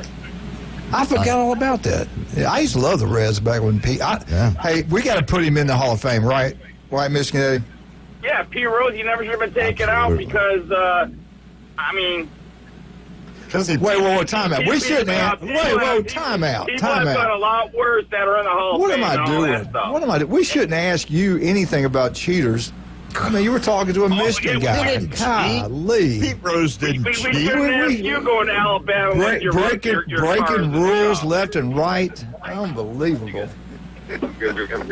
I forgot all about that. Yeah, I used to love the Reds back when Pete. Hey, we got to put him in the Hall of Fame, right? Right, Michigan Eddie? Yeah, Pete Rose, he never should have been taken out because, Wait, time out. We shouldn't have. Time out. People have done a lot worse that are in the Hall of What Fame. am I doing? What am I doing? We shouldn't ask you anything about cheaters. I mean, you were talking to a Michigan guy. Golly. Pete Rose didn't We cheat. shouldn't ask you going to Alabama. Breaking rules left and right. Unbelievable.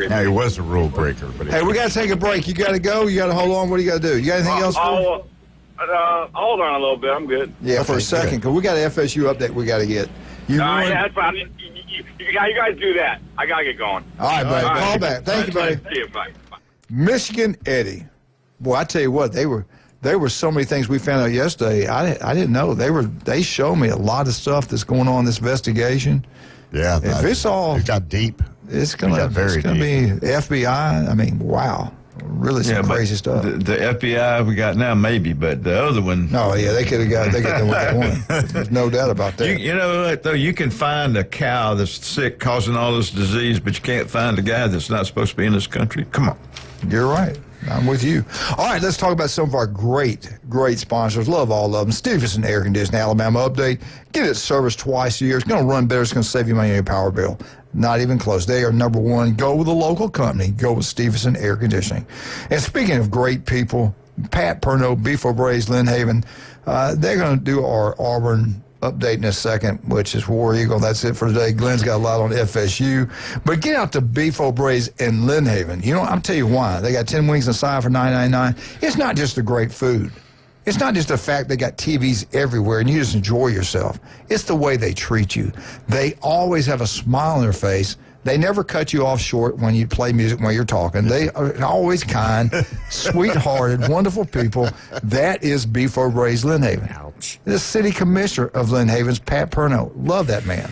Now, he was a rule breaker. But Hey, we got to take a break. You got to go. You got to hold on. What do you got to do? You got anything else for hold on a little bit. I'm good. Yeah, for a second, because we got an FSU update we got to get. That's fine. You guys do that. I got to get going. All right, buddy. Call back. Thank you, buddy. See you. Bye. Michigan Eddie. Boy, I tell you what, there were so many things we found out yesterday. I didn't know. They showed me a lot of stuff that's going on in this investigation. Yeah, if it got deep. It's gonna be FBI. I mean, wow. Really some crazy stuff. The FBI we got now, maybe, but the other one. Oh, yeah, they could have done what they wanted. There's no doubt about that. You know what, though? You can find a cow that's sick causing all this disease, but you can't find a guy that's not supposed to be in this country. Come on. You're right. I'm with you. All right, let's talk about some of our great sponsors. Love all of them. Stevenson Air Conditioning, Alabama update. Get it serviced twice a year. It's going to run better. It's going to save you money on your power bill. Not even close. They are number one. Go with a local company. Go with Stevenson Air Conditioning. And speaking of great people, Pat Perno, Beef O'Brady's, Lynn Haven, they're going to do our Auburn update in a second, which is War Eagle. That's it for today. Glenn's got a lot on FSU. But get out to Beef O'Brady's in Lynn Haven. You know, I'll tell you why. They got 10 wings aside for $9.99. It's not just the great food. It's not just the fact they got TVs everywhere and you just enjoy yourself. It's the way they treat you. They always have a smile on their face. They never cut you off short when you play music while you're talking. They are always kind, sweethearted, wonderful people. That is Beef O'Brady's Lynn Haven. Ouch. The city commissioner of Lynn Haven's Pat Perno. Love that man.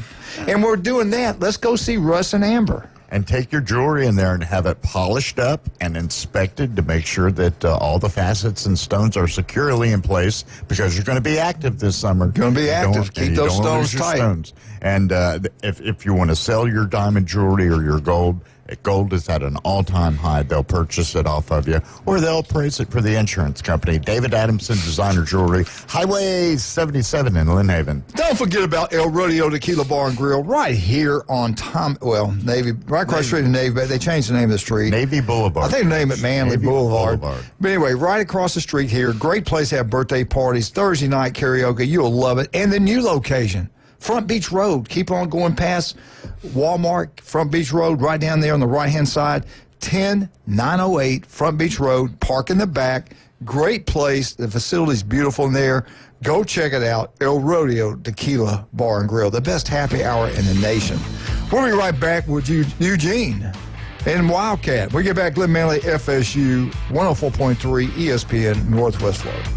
And we're doing that. Let's go see Russ and Amber. and take your jewelry in there and have it polished up and inspected to make sure that all the facets and stones are securely in place, because you're going to be active this summer. Going to be active. Keep those stones tight. And if you want to sell your diamond jewelry or your gold is at an all-time high. They'll purchase it off of you, or they'll appraise it for the insurance company. David Adamson Designer Jewelry, Highway 77 in Lynn Haven. Don't forget about El Rodeo Tequila Bar and Grill right here on Navy, right across the street in Navy, but they changed the name of the street. Navy Boulevard. I think they named it Manley Boulevard. But anyway, right across the street here, great place to have birthday parties, Thursday night karaoke. You'll love it. And the new location, Front Beach Road. Keep on going past Walmart, Front Beach Road, right down there on the right-hand side, 10908 Front Beach Road. Park in the back. Great place. The facility's beautiful in there. Go check it out. El Rodeo Tequila Bar and Grill, the best happy hour in the nation. We'll be right back with Eugene and Wildcat. We get back, Glenn Manley, FSU, 104.3 ESPN, Northwest Florida.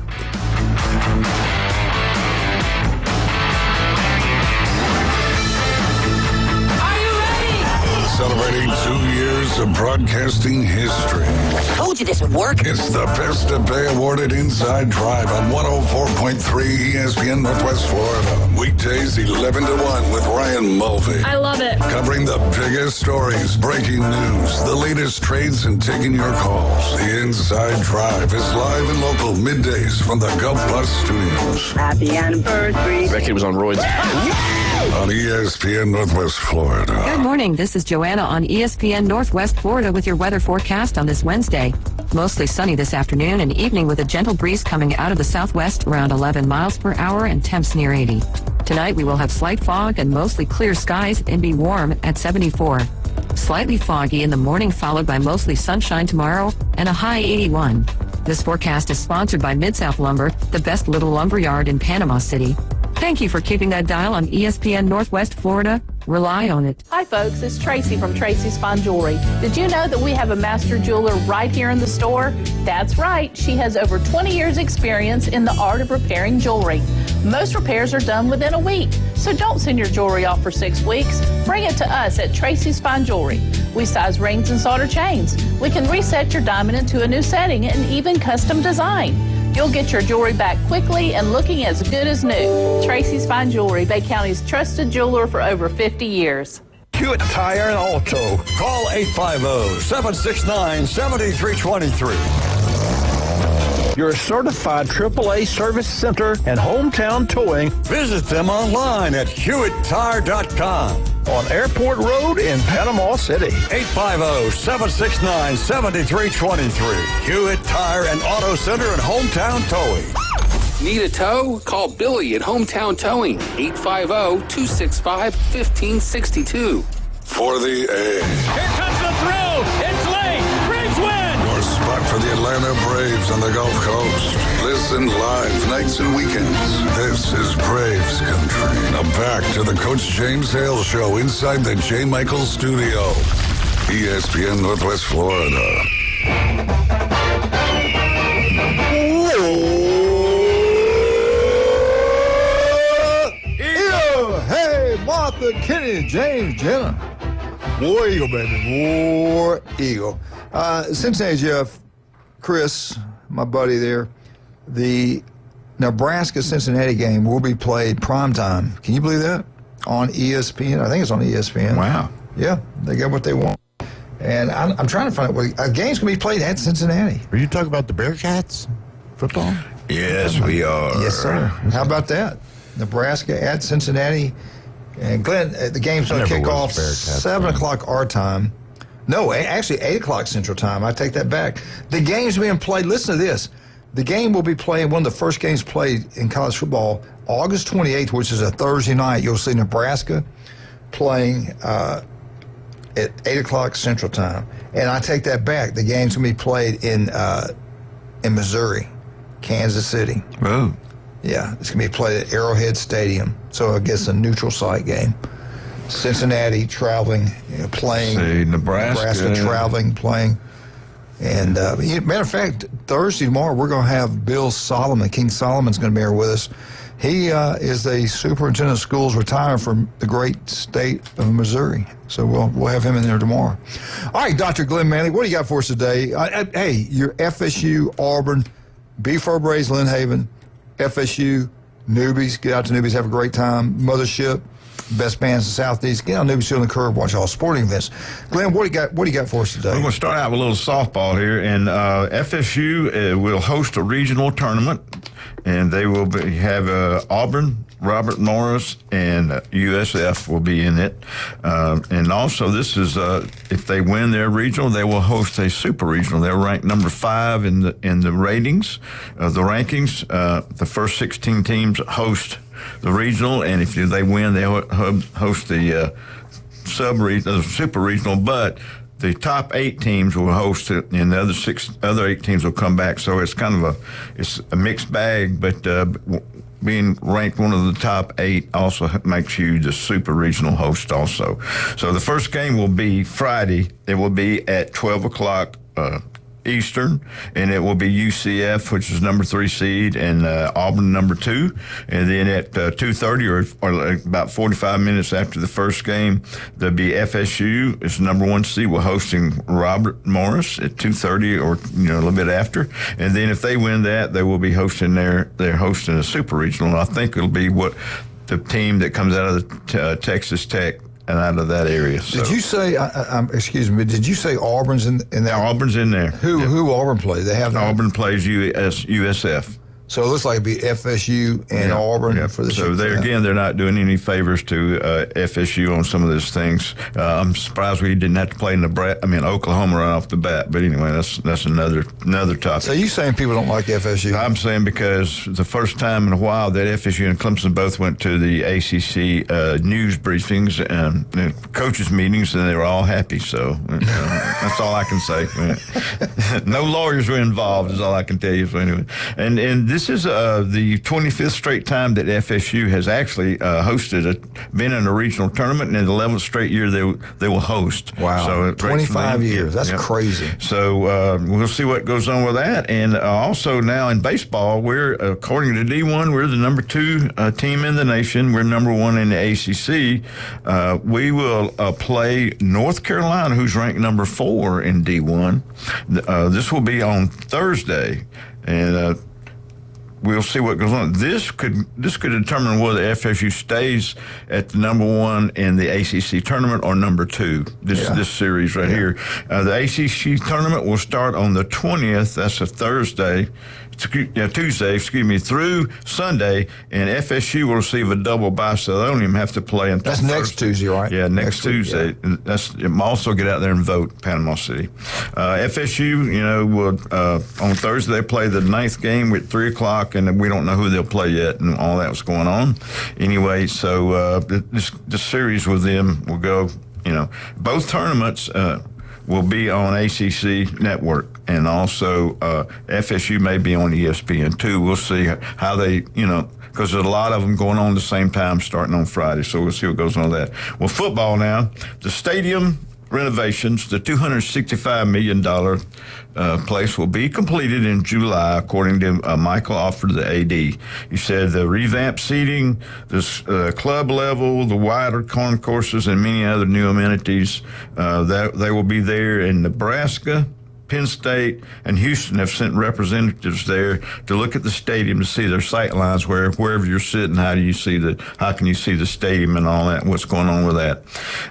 Celebrating 2 years of broadcasting history. Told you this would work. It's the Best of Day awarded Inside Drive on 104.3 ESPN Northwest Florida. Weekdays 11 to 1 with Ryan Mulvey. I love it. Covering the biggest stories, breaking news, the latest trades, and taking your calls. The Inside Drive is live and local middays from the Gulf Plus Studios. Happy anniversary. That kid was on roids. On ESPN Northwest Florida. Good morning. This is Joanna on ESPN Northwest Florida with your weather forecast on this Wednesday. Mostly sunny this afternoon and evening with a gentle breeze coming out of the southwest around 11 miles per hour and temps near 80. Tonight we will have slight fog and mostly clear skies and be warm at 74. Slightly foggy in the morning, followed by mostly sunshine tomorrow and a high 81. This forecast is sponsored by Mid-South Lumber, the best little lumber yard in Panama City. Thank you for keeping that dial on ESPN Northwest Florida. Rely on it. Hi, folks. It's Tracy from Tracy's Fine Jewelry. Did you know that we have a master jeweler right here in the store? That's right. She has over 20 years experience in the art of repairing jewelry. Most repairs are done within a week, so don't send your jewelry off for 6 weeks. Bring it to us at Tracy's Fine Jewelry. We size rings and solder chains. We can reset your diamond into a new setting and even custom design. You'll get your jewelry back quickly and looking as good as new. Tracy's Fine Jewelry, Bay County's trusted jeweler for over 50 years. Hewitt Tire and Auto. Call 850-769-7323. Your certified AAA service center and hometown towing. Visit them online at HewittTire.com. On Airport Road in Panama City. 850-769-7323. Hewitt Tire and Auto Center and Hometown Towing. Need a tow? Call Billy at Hometown Towing, 850-265-1562. For the A. Here comes the throw. It's late. Braves win. Your spot for the Atlanta Braves on the Gulf Coast. Listen live nights and weekends. This is Braves Country. Now back to the Coach James Hale Show inside the J. Michael Studio. ESPN Northwest Florida. Hey, Martha, Kenny, James, Jenna. War Eagle, baby. War Eagle. Cincinnati Jeff, Chris, my buddy there, the Nebraska-Cincinnati game will be played primetime. Can you believe that? On ESPN. I think it's on ESPN. Wow. Yeah, they got what they want. And I'm trying to find out. A game's going to be played at Cincinnati. Are you talking about the Bearcats football? Yes, we are. Yes, sir. How about that? Nebraska at Cincinnati. And Glenn, the game's going to kick off 7 o'clock our time. No, actually 8 o'clock Central Time. I take that back. The game's being played. Listen to this. The game will be playing, one of the first games played in college football, August 28th, which is a Thursday night. You'll see Nebraska playing at 8 o'clock Central Time. And I take that back. The game's going to be played in Missouri, Kansas City. Oh. Yeah, it's going to be played at Arrowhead Stadium. So I guess a neutral site game. Cincinnati traveling, playing. See, Nebraska traveling, playing. And matter of fact, Thursday tomorrow we're going to have Bill Solomon. King Solomon's going to be here with us. He is a superintendent of schools retiring from the great state of Missouri. So we'll have him in there tomorrow. All right, Dr. Glenn Manley, what do you got for us today? Hey, your FSU, Auburn, B-Fur Braves, Lynn Haven, FSU, newbies. Get out to newbies, have a great time. Mothership, best bands in the Southeast. Get on newbies, on the curb, watch all sporting events. Glenn, what do you got for us today? We're going to start out with a little softball here, and FSU will host a regional tournament, and they will have Auburn, Robert Morris, and USF will be in it. And also, this is if they win their regional, they will host a super regional. They're ranked number 5 in the ratings, the rankings. The first 16 teams host the regional, and if they win, they host the super regional. But the top 8 teams will host it, and the other 8 teams will come back. So it's kind of a mixed bag, but being ranked one of the top 8 also makes you the super regional host also. So the first game will be Friday. It will be at 12 o'clock Eastern, and it will be UCF, which is number 3 seed, and Auburn number 2. And then at 2:30 or about 45 minutes after the first game, there'll be FSU, is number 1 seed, will hosting Robert Morris at 2:30 or a little bit after. And then if they win that, they will be hosting they're hosting a super regional. And I think it'll be what the team that comes out of the Texas Tech and out of that area. So. Did you say? Excuse me. Did you say Auburn's in there? Auburn's in there. Who Auburn play? They have Auburn plays USF. So it looks like it'd be FSU and Auburn for the. So they're not doing any favors to FSU on some of those things. I'm surprised we didn't have to play Oklahoma right off the bat. But anyway, that's another topic. So you saying people don't like FSU? I'm saying because the first time in a while that FSU and Clemson both went to the ACC news briefings and coaches meetings, and they were all happy. So that's all I can say. No lawyers were involved, is all I can tell you. So anyway, and this is the 25th straight time that FSU has actually been in a regional tournament, and in the 11th straight year they will host. Wow, so 25 years. That's crazy. So we'll see what goes on with that. And also now in baseball, we're, according to D1, we're the number 2 team in the nation. We're number 1 in the ACC. We will play North Carolina, who's ranked number 4 in D1. This will be on Thursday, and we'll see what goes on. This could determine whether FSU stays at the number 1 in the ACC tournament or number 2. This series right here. The ACC tournament will start on the 20th. That's a Tuesday, through Sunday, and FSU will receive a double bye, so they don't even have to play until That's next Tuesday, right? Yeah, next Tuesday. Week, yeah. Also get out there and vote, Panama City. FSU, will on Thursday they play the 9th game at 3 o'clock, and we don't know who they'll play yet, and all that's going on. Anyway, so this series with them will go. Both tournaments will be on ACC Network, and also FSU may be on ESPN too. We'll see how they, because there's a lot of them going on at the same time starting on Friday, so we'll see what goes on with that. Well, football now. The stadium renovations, the $265 million place will be completed in July, according to Michael Alford, the AD. He said the revamped seating, the club level, the wider concourses, and many other new amenities, that they will be there in Nebraska. Penn State and Houston have sent representatives there to look at the stadium to see their sight lines wherever you're sitting, how can you see the stadium and all that, and what's going on with that.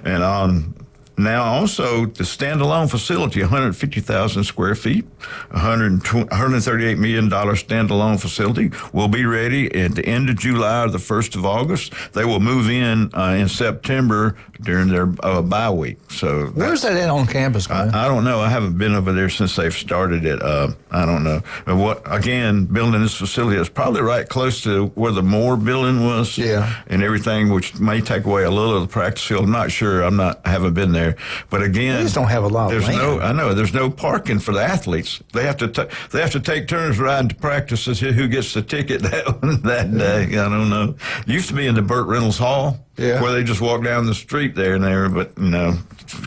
And now also the standalone facility, 150,000 square feet, $138 million standalone facility will be ready at the end of July or the 1st of August. They will move in September during their bye week. So where's that at on campus, man? I don't know. I haven't been over there since they've started it. I don't know. Building this facility is probably right close to where the Moore building was. Yeah. And everything, which may take away a little of the practice field. I'm not sure. I haven't been there. But again, they just don't have a lot of land. There's no parking for the athletes. They have to take turns riding to practice to see who gets the ticket that day. I don't know. It used to be in the Burt Reynolds Hall, where they just walk down the street there and there. But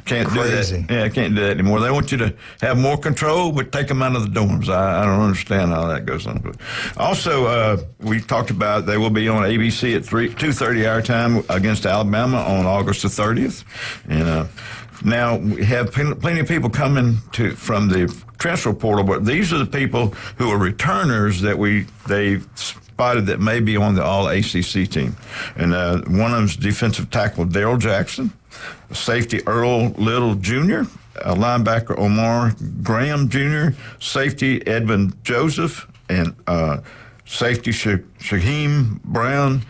can't Crazy. do that. Yeah, can't do that anymore. They want you to have more control, but take them out of the dorms. I don't understand how that goes on. But also, we talked about they will be on ABC at 2:30 our time against Alabama on August the 30th. And now we have plenty of people coming from the transfer portal, but these are the people who are returners that they spotted that may be on the All-ACC team. And one of them is defensive tackle Darrell Jackson, safety Earl Little Jr., linebacker Omar Graham Jr., safety Edwin Joseph, and safety Shaheem Brown.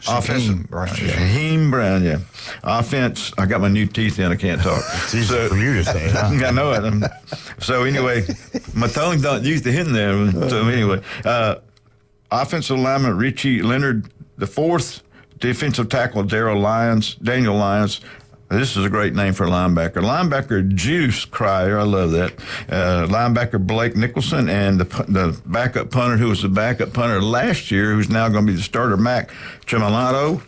Shaheem Brown, yeah. Offense, I got my new teeth in, I can't talk. It's easy for you to say, huh? I know it. So anyway, my tongue's not used to hitting there. So anyway, offensive lineman Richie Leonard the fourth, defensive tackle Daniel Lyons. This is a great name for a linebacker. Linebacker Juice Cryer, I love that. Linebacker Blake Nicholson, and the backup punter who was the backup punter last year, who's now going to be the starter, Mac Chimalato.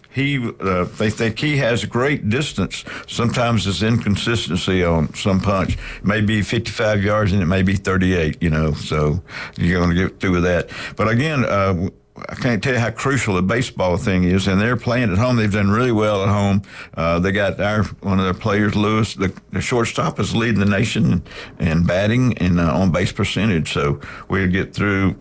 They think he has great distance. Sometimes it's inconsistency on some punch. It may be 55 yards and it may be 38, so you're going to get through with that. But again, I can't tell you how crucial the baseball thing is, and they're playing at home. They've done really well at home. They got one of their players, Lewis, the shortstop, is leading the nation in batting and on base percentage. So we'll get through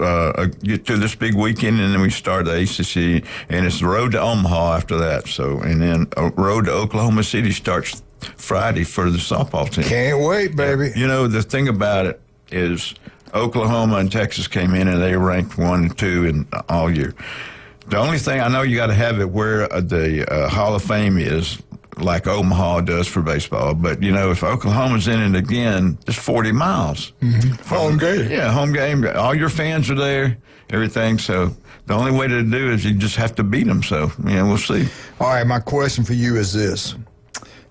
this big weekend, and then we start the ACC, and it's the road to Omaha after that. So, and then road to Oklahoma City starts Friday for the softball team. Can't wait, baby. The thing about it is, Oklahoma and Texas came in and they ranked 1 and 2 in all year. The only thing I know, you got to have it where the Hall of Fame is, like Omaha does for baseball. But if Oklahoma's in it again, it's 40 miles. Mm-hmm. Home game. Yeah, home game. All your fans are there, everything. So the only way to do is you just have to beat them. So we'll see. All right, my question for you is this: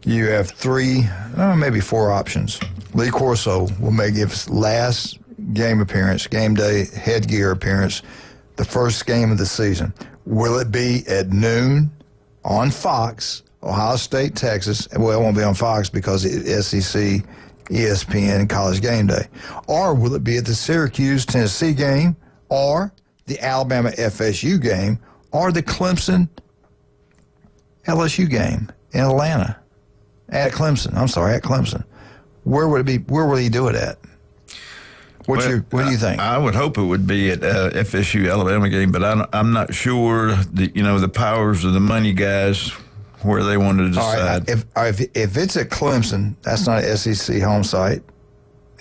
you have 3, maybe 4 options. Lee Corso will make his last game appearance, game day headgear appearance, the first game of the season. Will it be at noon on Fox, Ohio State, Texas? Well, it won't be on Fox because it's SEC, ESPN, College Game Day. Or will it be at the Syracuse, Tennessee game, or the Alabama FSU game, or the Clemson LSU game in Atlanta? At Clemson. Where would it be? Where will he do it at? What do you think? I would hope it would be at FSU Alabama game, but I'm not sure the powers of the money guys where they want to decide. All right, if it's at Clemson, that's not an SEC home site,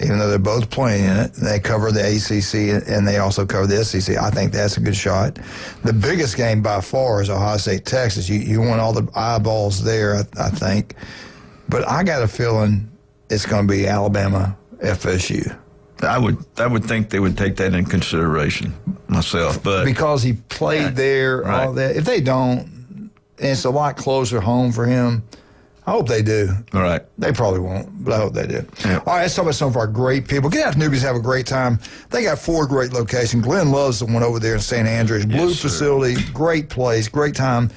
even though they're both playing in it. They cover the ACC and they also cover the SEC. I think that's a good shot. The biggest game by far is Ohio State, Texas. You want all the eyeballs there, I think. But I got a feeling it's going to be Alabama, FSU. I would think they would take that in consideration myself, but because he played there, right. All that. If they don't, and it's a lot closer home for him, I hope they do. All right. They probably won't, but I hope they do. Yeah. All right, let's talk about some of our great people. Get out to Newbies, have a great time. They got 4 great locations. Glenn loves the one over there in St. Andrews. Blue facility, great place, great time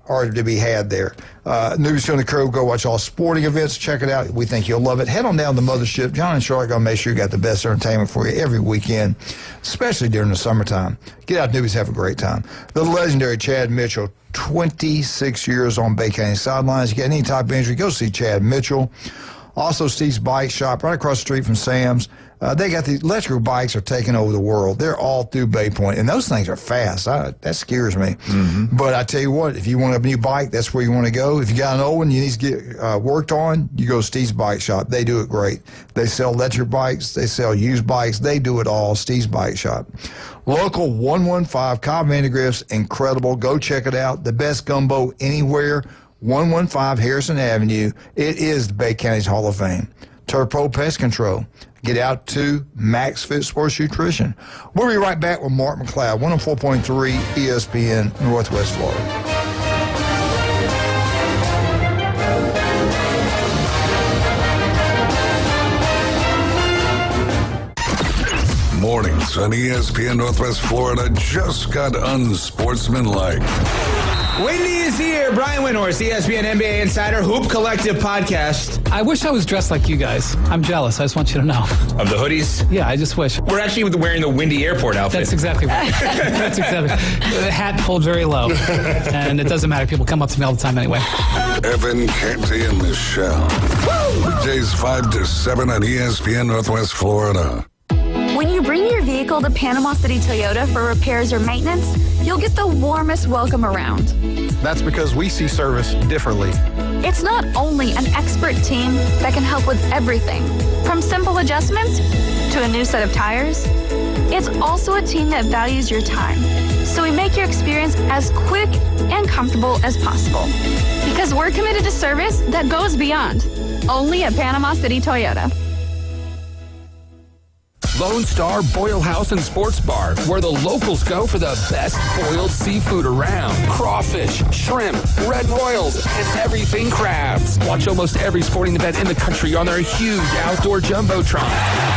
are to be had there. Newbies on the Curve, go watch all sporting events. Check it out. We think you'll love it. Head on down to the Mothership. John and Charlotte are going to make sure you got the best entertainment for you every weekend, especially during the summertime. Get out to Newbies, have a great time. The legendary Chad Mitchell, 26 years on Bay County sidelines. You get any type of injury, go see Chad Mitchell. Also, Steve's Bike Shop right across the street from Sam's. They got the electrical bikes are taking over the world. They're all through Bay Point, and those things are fast. That scares me. Mm-hmm. But I tell you what, if you want a new bike, that's where you want to go. If you got an old one you need to get worked on, you go to Steve's Bike Shop. They do it great. They sell electric bikes. They sell used bikes. They do it all. Steve's Bike Shop. Local 115, Cobb Vandergrift's incredible. Go check it out. The best gumbo anywhere. 115 Harrison Avenue. It is the Bay County's Hall of Fame. Turpo Pest Control. Get out to Max Fit Sports Nutrition. We'll be right back with Mark McLeod, 104.3 ESPN, Northwest Florida. Mornings on ESPN Northwest Florida just got unsportsmanlike. Windy is here. Brian Windhorst, ESPN NBA Insider, Hoop Collective Podcast. I wish I was dressed like you guys. I'm jealous. I just want you to know. Of the hoodies? Yeah, I just wish. We're actually wearing the Windy Airport outfit. That's exactly right. That's exactly right. The hat pulled very low. And it doesn't matter. People come up to me all the time anyway. Evan, Canty, and Michelle. Weekdays 5 to 7 on ESPN Northwest Florida. When you bring your vehicle to Panama City Toyota for repairs or maintenance, you'll get the warmest welcome around. That's because we see service differently. It's not only an expert team that can help with everything, from simple adjustments to a new set of tires. It's also a team that values your time, so we make your experience as quick and comfortable as possible. Because we're committed to service that goes beyond. Only at Panama City Toyota. Lone Star Boil House and Sports Bar, where the locals go for the best boiled seafood around. Crawfish, shrimp, red royals, and everything crabs. Watch almost every sporting event in the country on their huge outdoor jumbotron.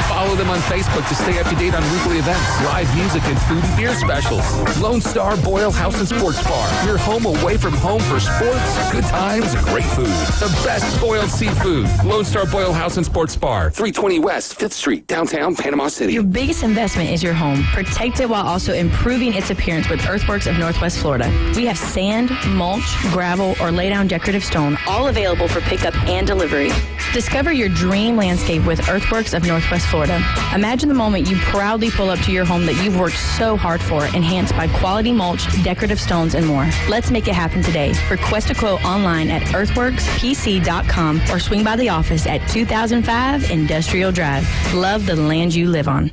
Follow them on Facebook to stay up to date on weekly events, live music, and food and beer specials. Lone Star Boil House and Sports Bar, your home away from home for sports, good times, and great food. The best boiled seafood. Lone Star Boil House and Sports Bar, 320 West 5th Street, downtown Panama City. Your biggest investment is your home. Protect it while also improving its appearance with Earthworks of Northwest Florida. We have sand, mulch, gravel, or lay-down decorative stone, all available for pickup and delivery. Discover your dream landscape with Earthworks of Northwest Florida. Imagine the moment you proudly pull up to your home that you've worked so hard for, enhanced by quality mulch, decorative stones, and more. Let's make it happen today. Request a quote online at earthworkspc.com or swing by the office at 2005 Industrial Drive. Love the land you live on.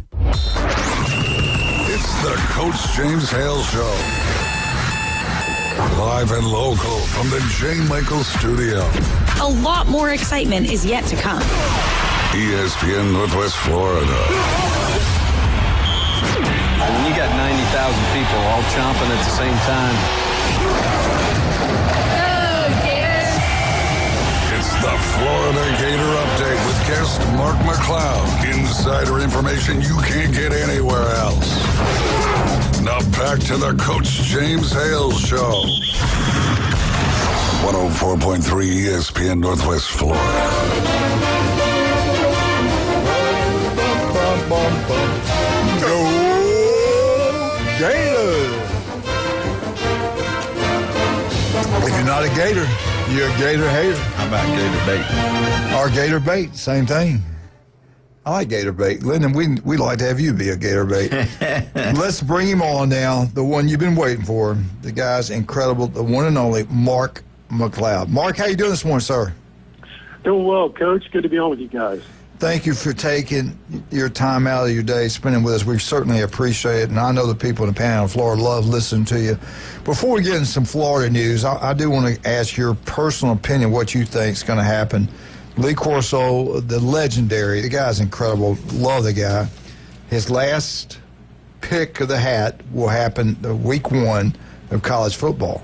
It's the Coach James Hale Show. Live and local from the J. Michael Studio. A lot more excitement is yet to come. ESPN Northwest Florida. When you got 90,000 people all chomping at the same time. It's the Florida Gator Update with guest Mark McLeod. Insider information you can't get anywhere else. Now back to the Coach James Hale Show. 104.3 ESPN Northwest Florida. Go Gators! If you're not a Gator, you're a Gator hater. How about Gator bait? Or Gator bait, same thing. I like Gator bait. Lyndon, we'd like to have you be a Gator bait. Let's bring him on now, the one you've been waiting for. The guy's incredible, the one and only Mark McLeod. Mark, how you doing this morning, sir? Doing well, Coach. Good to be on with you guys. Thank you for taking your time out of your day, spending with us. We certainly appreciate it, and I know the people in the panel of Florida love listening to you. Before we get into some Florida news, I do want to ask your personal opinion, what you think is going to happen. Lee Corso, the legendary, the guy's incredible. Love the guy. His last pick of the hat will happen week 1 of college football.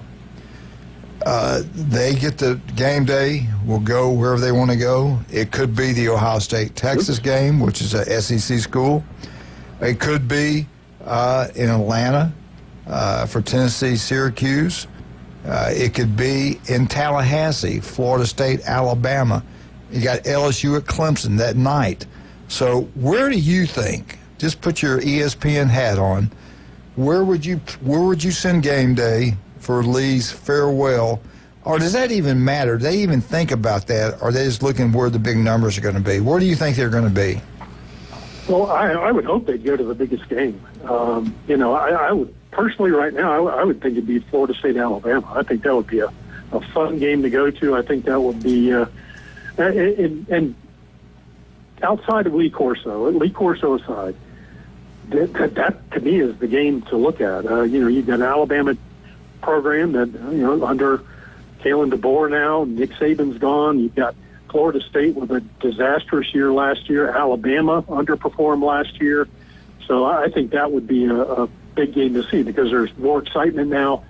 They get the game day, will go wherever they want to go. It could be the Ohio State-Texas game, which is a SEC school. It could be in Atlanta for Tennessee-Syracuse. It could be in Tallahassee, Florida State, Alabama. You got LSU at Clemson that night. So where do you think, just put your ESPN hat on, where would you send game day for Lee's farewell? Or does that even matter? Do they even think about that? Or are they just looking where the big numbers are going to be? Where do you think they're going to be? Well, I would hope they'd go to the biggest game. I would personally right now, I would think it'd be Florida State, Alabama. I think that would be a fun game to go to. I think that would be, and outside of Lee Corso aside, that to me is the game to look at. You've got an Alabama program that, under Kalen DeBoer now, Nick Saban's gone. You've got Florida State with a disastrous year last year. Alabama underperformed last year. So I think that would be a big game to see because there's more excitement now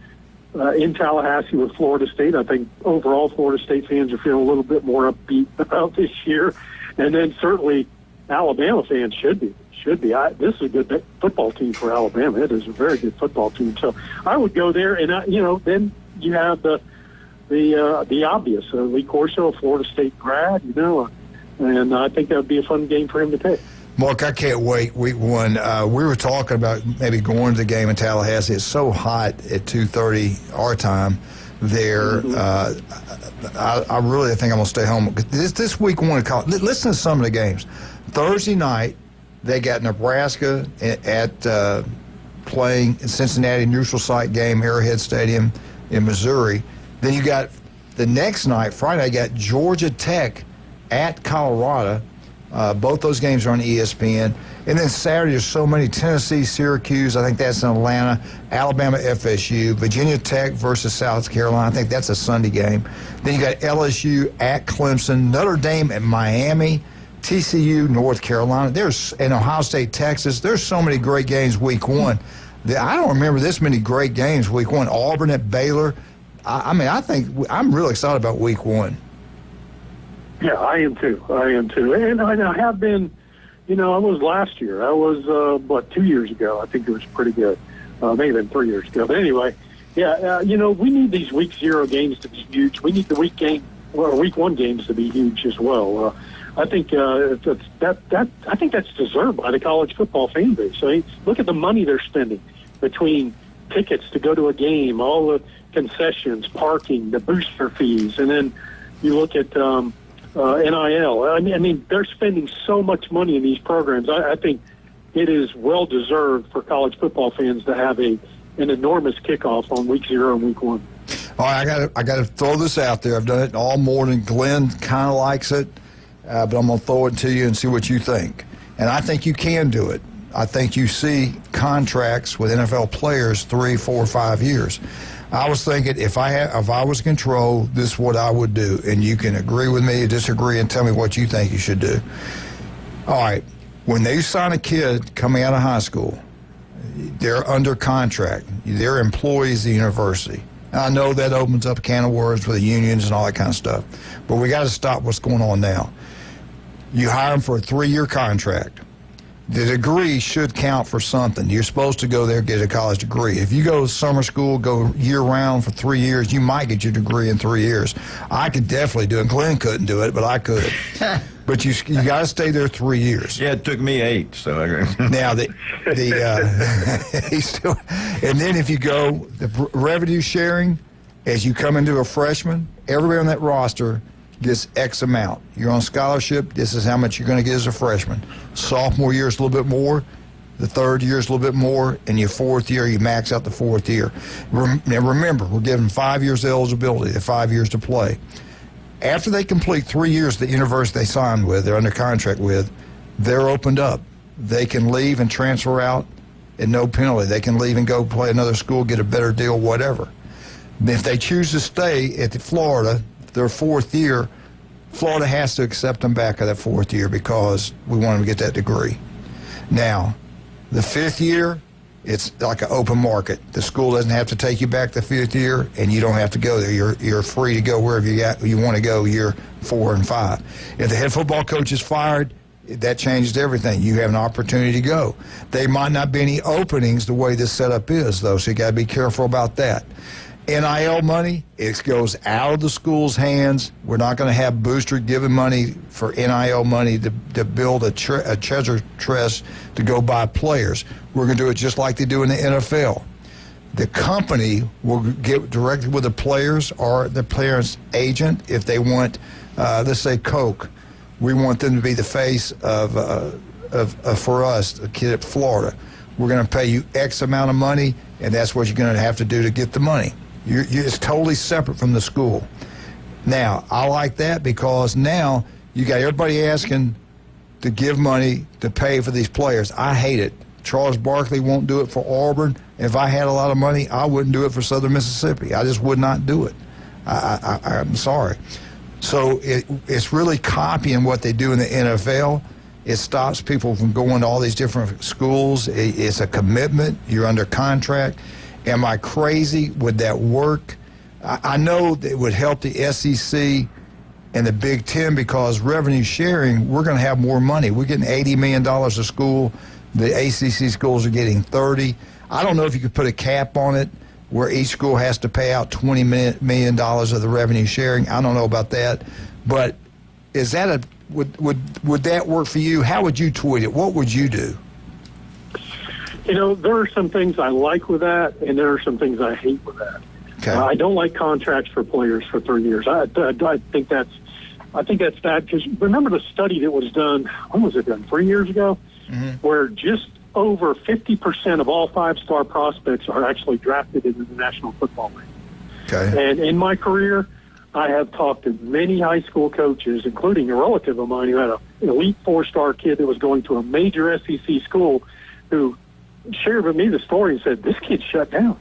in Tallahassee with Florida State. I think overall Florida State fans are feeling a little bit more upbeat about this year. And then certainly Alabama fans should be. This is a good football team for Alabama. It is a very good football team. So I would go there, and then you have the obvious. Lee Corso, a Florida State grad, and I think that would be a fun game for him to pick. Mark, I can't wait. Week 1. We were talking about maybe going to the game in Tallahassee. It's so hot at 2:30 our time there. I really think I'm going to stay home. This week 1 of college, listen to some of the games. Thursday night, they got Nebraska at playing in Cincinnati, neutral site game, Arrowhead Stadium in Missouri. Then you got the next night, Friday, you got Georgia Tech at Colorado. Both those games are on ESPN. And then Saturday, there's so many. Tennessee, Syracuse, I think that's in Atlanta. Alabama, FSU. Virginia Tech versus South Carolina. I think that's a Sunday game. Then you got LSU at Clemson. Notre Dame at Miami. TCU, North Carolina. And Ohio State, Texas. There's so many great games week 1. I don't remember this many great games week 1. Auburn at Baylor. I think I'm really excited about week 1. Yeah, I am too. And I have been, I was last year. I was, 2 years ago. I think it was pretty good. Maybe 3 years ago. But anyway, we need these week 0 games to be huge. We need the week 1 games to be huge as well. I think that's deserved by the college football fan base. I mean, look at the money they're spending between tickets to go to a game, all the concessions, parking, the booster fees, and then you look at NIL. I mean, they're spending so much money in these programs. I think it is well deserved for college football fans to have an enormous kickoff on week 0 and week 1. All right, I got to throw this out there. I've done it all morning. Glenn kind of likes it, but I'm going to throw it to you and see what you think. And I think you can do it. I think you see contracts with NFL players 3, 4, 5 years. I was thinking if I was in control, this is what I would do. And you can agree with me, disagree, and tell me what you think you should do. All right. When they sign a kid coming out of high school, they're under contract. They're employees of the university. I know that opens up a can of worms with the unions and all that kind of stuff. But we got to stop what's going on now. You hire them for a 3-year contract. The degree should count for something. You're supposed to go there and get a college degree. If you go to summer school, go year-round for 3 years, you might get your degree in 3 years. I could definitely do it. Glenn couldn't do it, but I could. But you got to stay there 3 years. Yeah, it took me 8. So now he's still. And then if you go the revenue sharing, as you come into a freshman, everybody on that roster gets X amount. You're on scholarship, this is how much you're going to get as a freshman. Sophomore year is a little bit more. The third year is a little bit more. And your fourth year, you max out the fourth year. Now remember, we're giving 5 years eligibility, 5 years to play. After they complete 3 years at the university they signed with, they're under contract with, they're opened up. They can leave and transfer out at no penalty. They can leave and go play another school, get a better deal, whatever. If they choose to stay at Florida, their fourth year, Florida has to accept them back at that fourth year because we want them to get that degree. Now, the fifth year, it's like an open market. The school doesn't have to take you back the fifth year, and you don't have to go there. You're free to go wherever you want to go year 4 and 5. If the head football coach is fired, that changes everything. You have an opportunity to go. There might not be any openings the way this setup is, though, so you got to be careful about that. NIL money, it goes out of the school's hands. We're not going to have Booster giving money for NIL money to build a treasure chest to go buy players. We're going to do it just like they do in the NFL. The company will get directly with the players or the player's agent if they want, let's say, Coke. We want them to be the face of for us, a kid at Florida. We're going to pay you X amount of money, and that's what you're going to have to do to get the money. It's totally separate from the school. Now, I like that because now you got everybody asking to give money to pay for these players. I hate it. Charles Barkley won't do it for Auburn. If I had a lot of money, I wouldn't do it for Southern Mississippi. I just would not do it. I'm sorry. So it's really copying what they do in the NFL. It stops people from going to all these different schools. It's a commitment. You're under contract. Am I crazy? Would that work? I know that it would help the SEC and the Big Ten because revenue sharing, we're going to have more money. We're getting $80 million a school. The ACC schools are getting $30. I don't know if you could put a cap on it. where each school has to pay out $20 million of the revenue sharing. I don't know about that, but is that would that work for you? How would you tweet it? What would you do? There are some things I like with that, and there are some things I hate with that. Okay. I don't like contracts for players for 3 years. I think that's bad, because remember the study that was done, when was it done, 3 years ago, where just over 50% of all 5-star prospects are actually drafted into the National Football League. Okay. And in my career, I have talked to many high school coaches, including a relative of mine who had an elite 4-star kid that was going to a major SEC school, who shared with me the story and said, this kid shut down.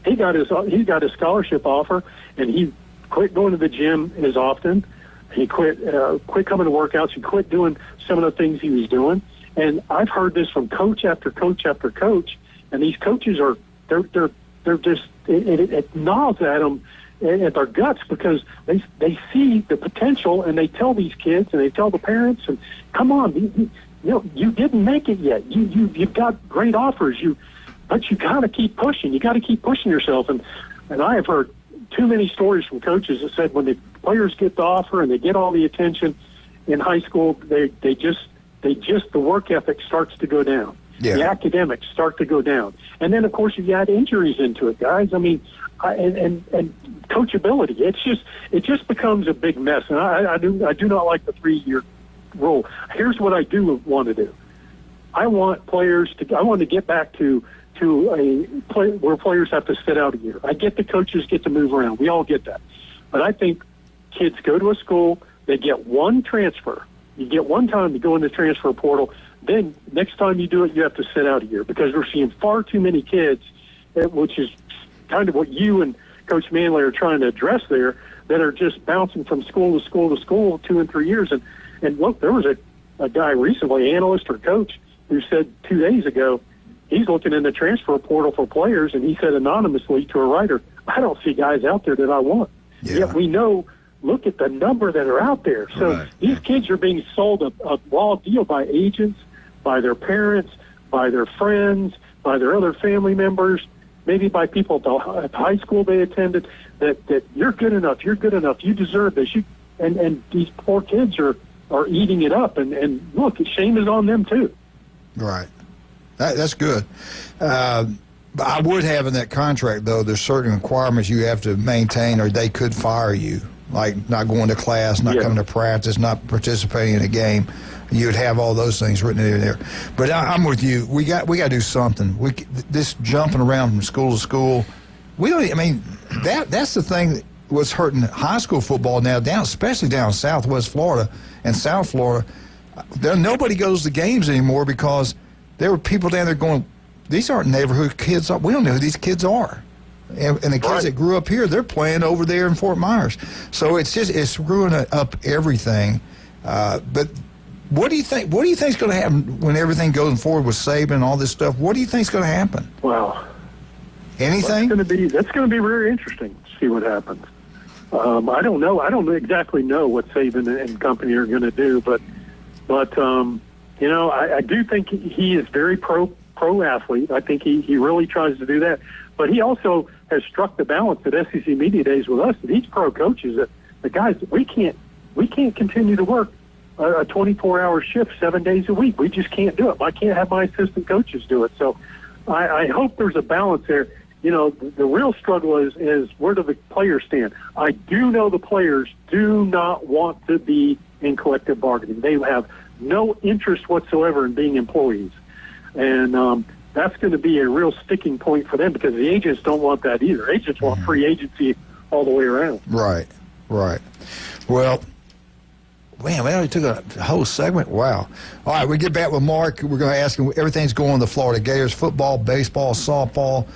He got his scholarship offer, and he quit going to the gym as often. He quit coming to workouts. He quit doing some of the things he was doing. And I've heard this from coach after coach after coach. And these coaches they're just, it gnaws at them at their guts, because they see the potential, and they tell these kids and they tell the parents, and come on, you didn't make it yet. You've got great offers. But you got to keep pushing. You got to keep pushing yourself. And I have heard too many stories from coaches that said when the players get the offer and they get all the attention in high school, they just the work ethic starts to go down. Yeah. The academics start to go down. And then, of course, you add injuries into it, guys. I mean, and coachability. It just becomes a big mess. And I do not like the 3-year rule. Here's what I do want to do. I want to get back to a play where players have to sit out a year. I get the coaches get to move around. We all get that. But I think kids go to a school, they get one transfer. You get one time to go in the transfer portal. Then next time you do it, you have to sit out a year, because we're seeing far too many kids, which is kind of what you and Coach Manley are trying to address there, that are just bouncing from school to school to school 2 and 3 years. And look, there was a guy recently, analyst or coach, who said 2 days ago, he's looking in the transfer portal for players, and he said anonymously to a writer, I don't see guys out there that I want. Yeah. Yet we know, look at the number that are out there. So these kids are being sold a raw deal by agents, by their parents, by their friends, by their other family members, maybe by people at the high school they attended, that you're good enough, you deserve this. And these poor kids are eating it up. And look, shame is on them too. Right. That's good. But I would have in that contract, though, there's certain requirements you have to maintain, or they could fire you, like not going to class, not coming to practice, not participating in a game. You would have all those things written in there. But I'm with you. We got to do something. This jumping around from school to school, we don't. I mean, that's the thing that was hurting high school football now, especially down in Southwest Florida and South Florida. Nobody goes to games anymore because there were people down there going, these aren't neighborhood kids. We don't know who these kids are. And the kids that grew up here, they're playing over there in Fort Myers. So it's screwing up everything. But what do you think? What do you think is going to happen when everything goes forward with Saban and all this stuff? What do you think is going to happen? Well, anything? That's going to be very interesting to see what happens. I don't know. I don't exactly know what Saban and company are going to do, but I do think he is very pro athlete. I think he really tries to do that. But he also has struck the balance at SEC Media Days with us that he's pro coaches. That the guys, we can't continue to work a 24-hour shift 7 days a week. We just can't do it. I can't have my assistant coaches do it. So I hope there's a balance there. The real struggle is where do the players stand? I do know the players do not want to be in collective bargaining. They have no interest whatsoever in being employees. And that's going to be a real sticking point for them, because the agents don't want that either. Agents want free agency all the way around. Right. Well, man, we already took a whole segment. Wow. All right, we get back with Mark. We're going to ask him everything's going on the Florida Gators: football, baseball, softball.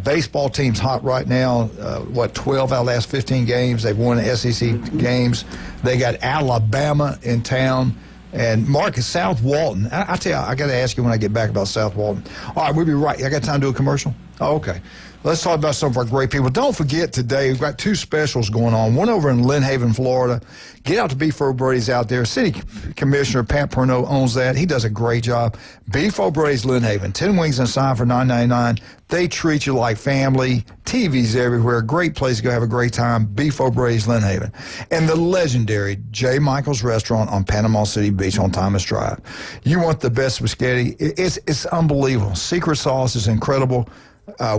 Baseball team's hot right now. 12 out of the last 15 games. They've won SEC games. They got Alabama in town. And Mark is South Walton. I tell you, I got to ask you when I get back about South Walton. All right, we'll be right. I got time to do a commercial? Oh, okay. Let's talk about some of our great people. Don't forget today, we've got 2 specials going on. One over in Lynn Haven, Florida. Get out to Beef O'Brady's out there. City Commissioner Pat Perneau owns that. He does a great job. Beef O'Brady's Lynn Haven. 10 wings and a sign for $9.99. They treat you like family. TVs everywhere. Great place to go have a great time. Beef O'Brady's Lynn Haven. And the legendary J. Michael's Restaurant on Panama City Beach on Thomas Drive. You want the best spaghetti. It's unbelievable. Secret sauce is incredible.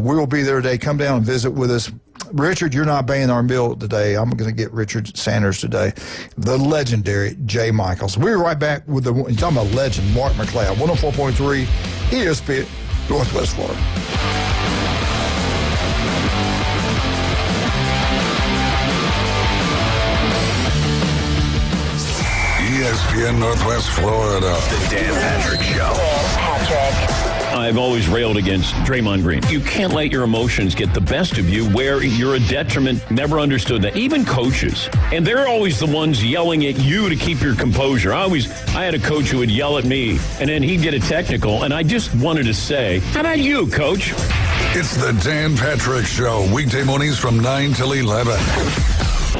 We will be there today. Come down and visit with us. Richard, you're not paying our meal today. I'm going to get Richard Sanders today. The legendary J. Michaels. We'll be right back with the, you're talking about legend, Mark McLeod, 104.3 ESPN, Northwest Florida. ESPN Northwest Florida. The Dan Patrick Show. Dan Patrick. I've always railed against Draymond Green. You can't let your emotions get the best of you where you're a detriment. Never understood that. Even coaches. And they're always the ones yelling at you to keep your composure. I had a coach who would yell at me, and then he'd get a technical, and I just wanted to say, how about you, Coach? It's the Dan Patrick Show. Weekday mornings from 9 till 11.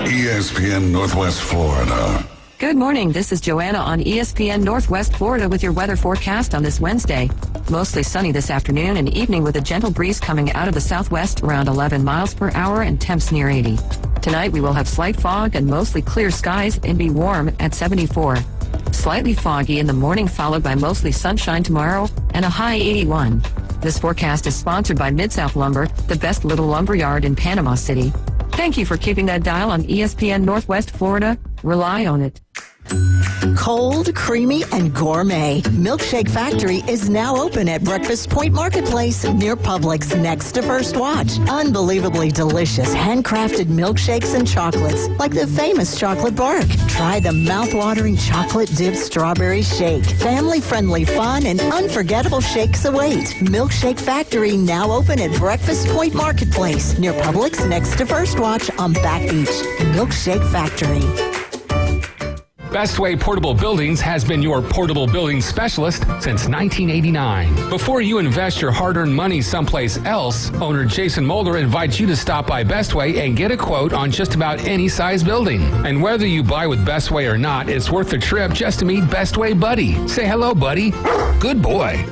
ESPN Northwest Florida. Good morning. This is Joanna on ESPN Northwest Florida with your weather forecast on this Wednesday. Mostly sunny this afternoon and evening with a gentle breeze coming out of the southwest around 11 miles per hour and temps near 80. Tonight we will have slight fog and mostly clear skies and be warm at 74. Slightly foggy in the morning followed by mostly sunshine tomorrow and a high 81. This forecast is sponsored by Mid-South Lumber, the best little lumber yard in Panama City. Thank you for keeping that dial on ESPN Northwest Florida. Rely on it. Cold, creamy, and gourmet. Milkshake Factory is now open at Breakfast Point Marketplace near Publix next to First Watch. Unbelievably delicious handcrafted milkshakes and chocolates like the famous chocolate bark. Try the mouth-watering chocolate dipped strawberry shake. Family-friendly fun and unforgettable shakes await. Milkshake Factory now open at Breakfast Point Marketplace near Publix next to First Watch on Back Beach. Milkshake Factory. Bestway Portable Buildings has been your portable building specialist since 1989. Before you invest your hard-earned money someplace else, owner Jason Mulder invites you to stop by Bestway and get a quote on just about any size building. And whether you buy with Bestway or not, it's worth the trip just to meet Bestway Buddy. Say hello, buddy. Good boy.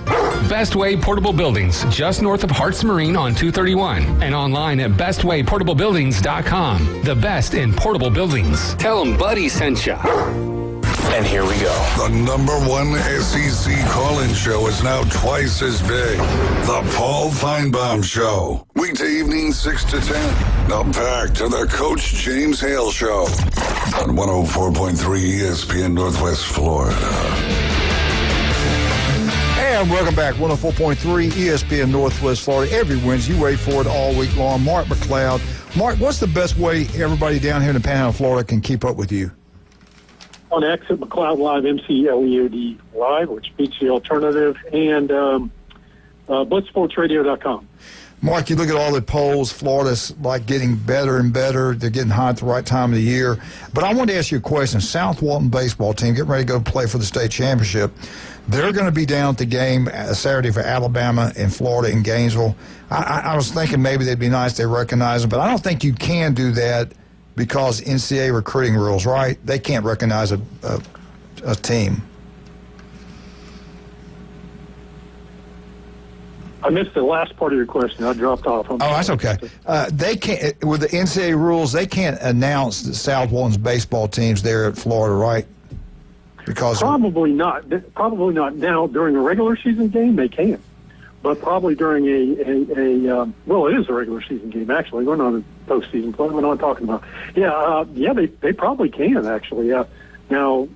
Bestway Portable Buildings, just north of Hart's Marine on 231 and online at bestwayportablebuildings.com. The best in portable buildings. Tell them Buddy sent ya. And here we go. The #1 SEC call-in show is now twice as big. The Paul Feinbaum Show. Weekday evening 6 to 10. Now back to the Coach James Hale Show on 104.3 ESPN Northwest Florida. And welcome back, 104.3 ESPN Northwest Florida. Every Wednesday, you wait for it all week long. Mark McLeod. Mark, what's the best way everybody down here in the Panhandle, Florida can keep up with you? On X at McLeod Live, McLeod Live, which beats the alternative, and BlitzSportsRadio.com. Mark, you look at all the polls, Florida's like getting better and better. They're getting hot at the right time of the year. But I wanted to ask you a question. South Walton baseball team getting ready to go play for the state championship. They're going to be down at the game Saturday for Alabama and Florida in Gainesville. I was thinking maybe they'd be nice, they recognize them, but I don't think you can do that because NCAA recruiting rules, right? They can't recognize a team. I missed the last part of your question. I dropped off. That's okay. They can't, with the NCAA rules, they can't announce the South Walton's baseball teams there at Florida, right? Because probably not. Probably not now during a regular season game. They can, but probably during well, it is a regular season game actually. We're not a postseason play. We're not talking about. They probably can actually. Now,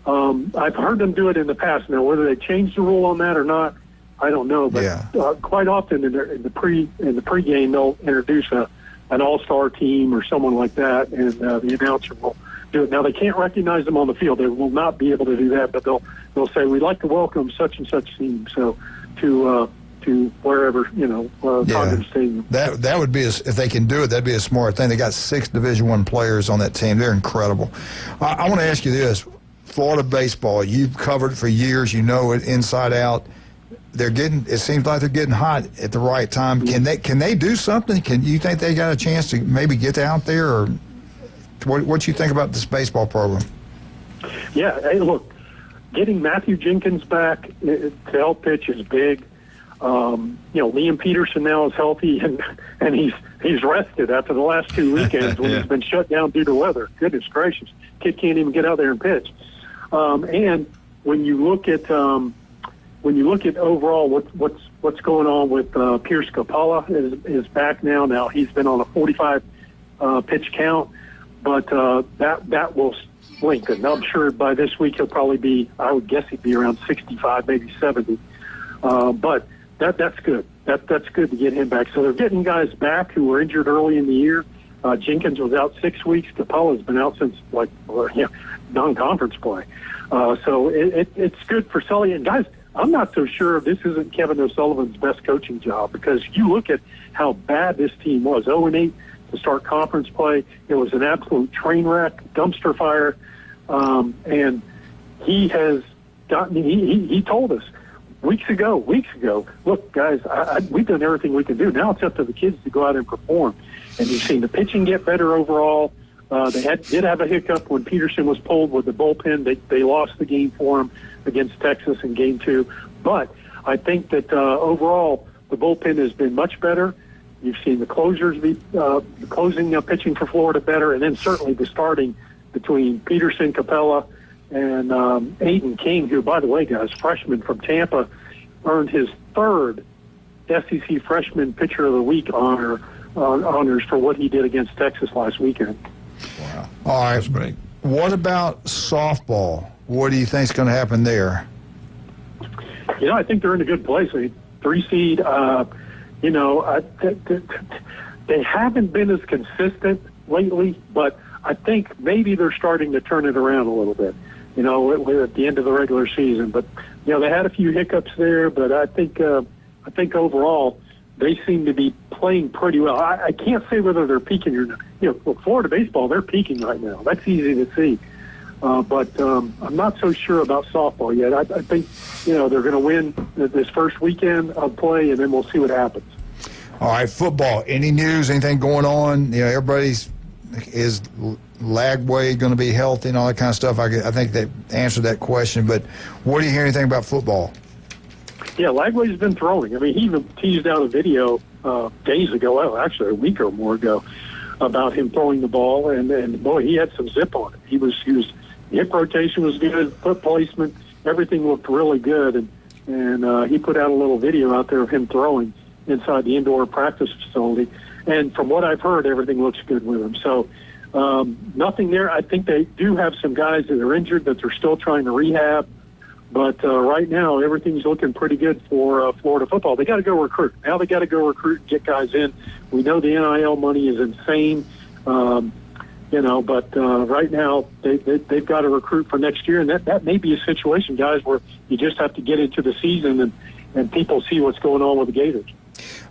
I've heard them do it in the past. Now, whether they changed the rule on that or not, I don't know. But quite often in the pregame they'll introduce an all-star team or someone like that, and the announcer will do it. Now they can't recognize them on the field; they will not be able to do that. But they'll say, "We'd like to welcome such and such team." So to wherever Condon Stadium. That would be if they can do it. That'd be a smart thing. They got 6 Division I players on that team. They're incredible. I want to ask you this: Florida baseball. You've covered it for years. You know it inside out. it seems like they're getting hot at the right time. Can they do something? Can you think they got a chance to maybe get out there, or what you think about this baseball program? Yeah, hey, look, getting Matthew Jenkins back to help pitch is big. Liam Peterson now is healthy and he's rested after the last 2 weekends when he's been shut down due to weather. Goodness gracious, kid can't even get out there and pitch. And when you look at overall what's going on with Pierce Capella is back now. Now he's been on a 45 pitch count, but that will lengthen. I'm sure by this week he'll probably be, I would guess he'd be around 65, maybe 70. But that's good. That's good to get him back. So they're getting guys back who were injured early in the year. Jenkins was out 6 weeks. Capella's been out since non-conference play. So it's good for Sully. And guys, I'm not so sure this isn't Kevin O'Sullivan's best coaching job, because you look at how bad this team was. 0-8 to start conference play. It was an absolute train wreck, dumpster fire. And he has gotten, he told us weeks ago, look, guys, we've done everything we can do. Now it's up to the kids to go out and perform. And you've seen the pitching get better overall. They did have a hiccup when Peterson was pulled with the bullpen. They lost the game for him against Texas in Game 2. But I think that overall the bullpen has been much better. You've seen the closers be closing pitching for Florida better, and then certainly the starting between Peterson, Capella, and Aiden King, who, by the way, guys, freshman from Tampa, earned his third SEC Freshman Pitcher of the Week honors for what he did against Texas last weekend. Wow. All right. That's great. What about softball? What do you think is going to happen there? I think they're in a good place. 3 seed, they haven't been as consistent lately, but I think maybe they're starting to turn it around a little bit, we're at the end of the regular season. But, they had a few hiccups there, but I think overall they seem to be playing pretty well. I can't say whether they're peaking or not. Florida baseball, they're peaking right now. That's easy to see. But I'm not so sure about softball yet. I think, they're going to win this first weekend of play, and then we'll see what happens. All right, football. Any news, anything going on? Is Lagway going to be healthy and all that kind of stuff? I think they answered that question, but what do you hear anything about football? Yeah, Lagway's been throwing. He even teased out a video days ago, actually a week or more ago, about him throwing the ball, and boy, he had some zip on it. He was hip rotation was good, foot placement, everything looked really good, and he put out a little video out there of him throwing inside the indoor practice facility. And from what I've heard, everything looks good with him. So nothing there. I think they do have some guys that are injured that they're still trying to rehab. But right now, everything's looking pretty good for Florida football. They got to go recruit. Now they got to go recruit and get guys in. We know the NIL money is insane, but right now they've got to recruit for next year. And that may be a situation, guys, where you just have to get into the season and people see what's going on with the Gators.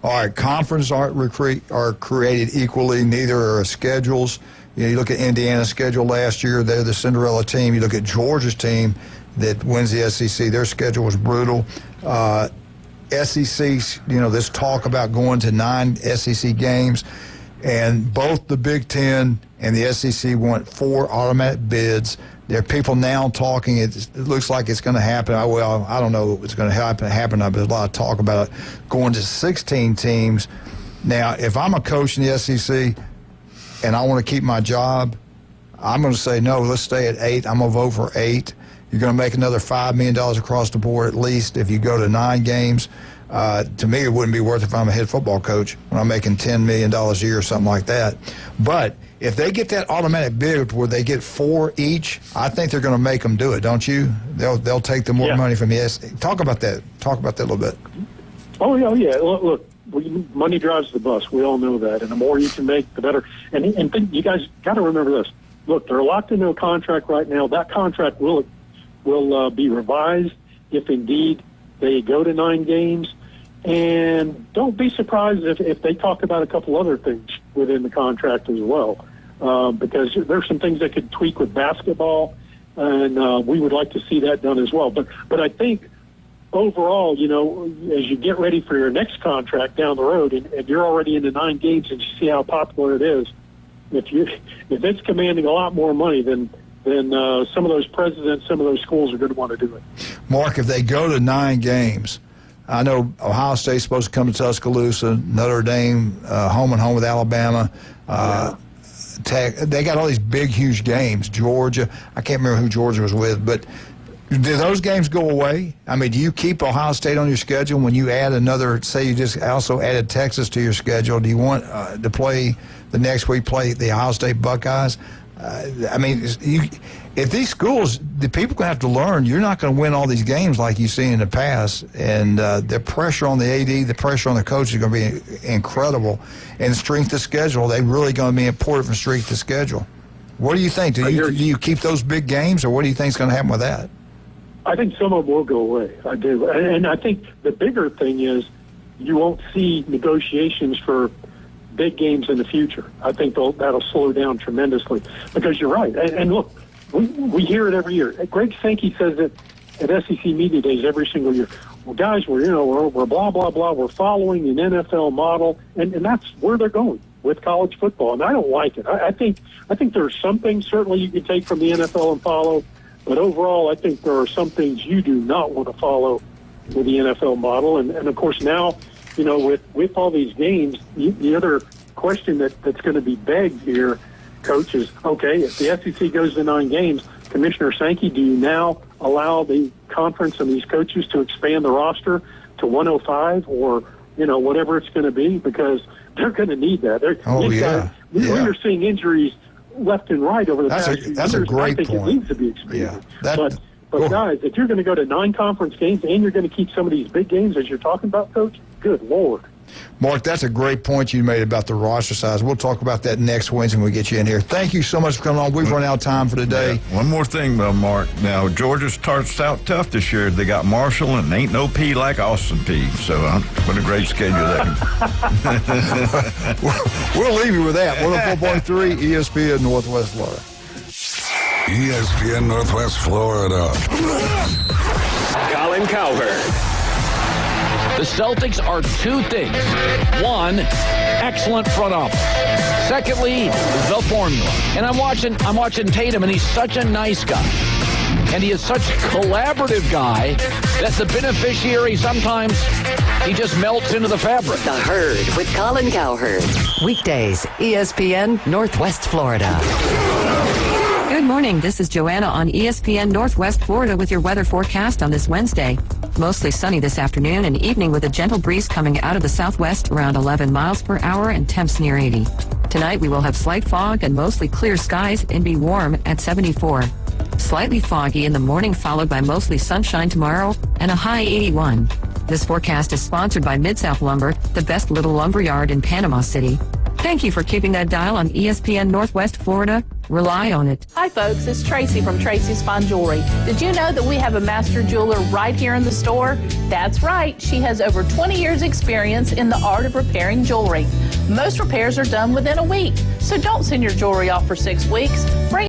All right, conferences are created equally. Neither are schedules. You look at Indiana's schedule last year; they're the Cinderella team. You look at Georgia's team that wins the SEC. Their schedule was brutal. SEC, this talk about going to 9 SEC games, and both the Big Ten and the SEC want 4 automatic bids. There are people now talking. It looks like it's going to happen. Well, I don't know if it's going to happen. There's a lot of talk about it going to 16 teams. Now, if I'm a coach in the SEC and I want to keep my job, I'm going to say no. Let's stay at 8. I'm going to vote for 8. You're going to make another $5 million across the board at least if you go to 9 games. To me, it wouldn't be worth it if I'm a head football coach when I'm making $10 million a year or something like that. But if they get that automatic bid where they get 4 each, I think they're going to make them do it, don't you? They'll take the more money from the SEC. Talk about that. Talk about that a little bit. Oh, yeah. Look, money drives the bus. We all know that. And the more you can make, the better. And you guys got to remember this. Look, they're locked into a contract right now. That contract will be revised if indeed they go to 9 games. And don't be surprised if they talk about a couple other things within the contract as well, because there's some things that could tweak with basketball, and we would like to see that done as well. But I think overall, as you get ready for your next contract down the road, and you're already into 9 games, and you see how popular it is, if it's commanding a lot more money than some of those presidents, some of those schools are going to want to do it. Mark, if they go to 9 games, I know Ohio State's supposed to come to Tuscaloosa, Notre Dame, home and home with Alabama. They got all these big, huge games. Georgia, I can't remember who Georgia was with, but do those games go away? I mean, do you keep Ohio State on your schedule when you add another, say you just also added Texas to your schedule? Do you want to play the next week, play the Ohio State Buckeyes? I mean, if these schools, the people going to have to learn, you're not going to win all these games like you've seen in the past. And the pressure on the AD, the pressure on the coach is going to be incredible. And strength of schedule, they're really going to be important for strength of schedule. What do you think? Do you keep those big games, or what do you think is going to happen with that? I think some of them will go away. I do. And I think the bigger thing is you won't see negotiations for big games in the future. I think that'll slow down tremendously, because you're right. And look, we hear it every year. Greg Sankey says it at SEC Media Days every single year. Well, guys, we're blah, blah, blah. We're following an NFL model, and that's where they're going with college football. And I don't like it. I think there are some things certainly you can take from the NFL and follow, but overall, I think there are some things you do not want to follow with the NFL model. And of course, now, with all these games, the other question that's going to be begged here, Coach, is, okay, if the SEC goes to 9 games, Commissioner Sankey, do you now allow the conference and these coaches to expand the roster to 105 or, whatever it's going to be? Because they're going to need that. We are seeing injuries left and right over the past few years. That's a great point. I think it needs to be expanded. Yeah. But guys, if you're going to go to 9 conference games and you're going to keep some of these big games as you're talking about, Coach, good Lord. Mark, that's a great point you made about the roster size. We'll talk about that next Wednesday when we get you in here. Thank you so much for coming on. We've run out of time for today. Yeah. One more thing, though, Mark. Now, Georgia starts out tough this year. They got Marshall, and ain't no P like Austin P. So, what a great schedule that. We'll leave you with that. 104.3 ESPN Northwest Florida. ESPN Northwest Florida. Colin Cowherd. The Celtics are 2 things. 1, excellent front office. Secondly, the formula. And I'm watching Tatum, and he's such a nice guy. And he is such a collaborative guy that the beneficiary sometimes he just melts into the fabric. The Herd with Colin Cowherd. Weekdays, ESPN Northwest Florida. Good morning. This is Joanna on ESPN Northwest Florida with your weather forecast on this Wednesday. Mostly sunny this afternoon and evening with a gentle breeze coming out of the southwest around 11 miles per hour and temps near 80. Tonight we will have slight fog and mostly clear skies and be warm at 74. Slightly foggy in the morning followed by mostly sunshine tomorrow and a high 81. This forecast is sponsored by Mid-South Lumber, the best little lumber yard in Panama City. Thank you for keeping that dial on ESPN Northwest Florida. Rely on it. Hi, folks. It's Tracy from Tracy's Fine Jewelry. Did you know that we have a master jeweler right here in the store? That's right. She has over 20 years experience in the art of repairing jewelry. Most repairs are done within a week. So don't send your jewelry off for 6 weeks. Bring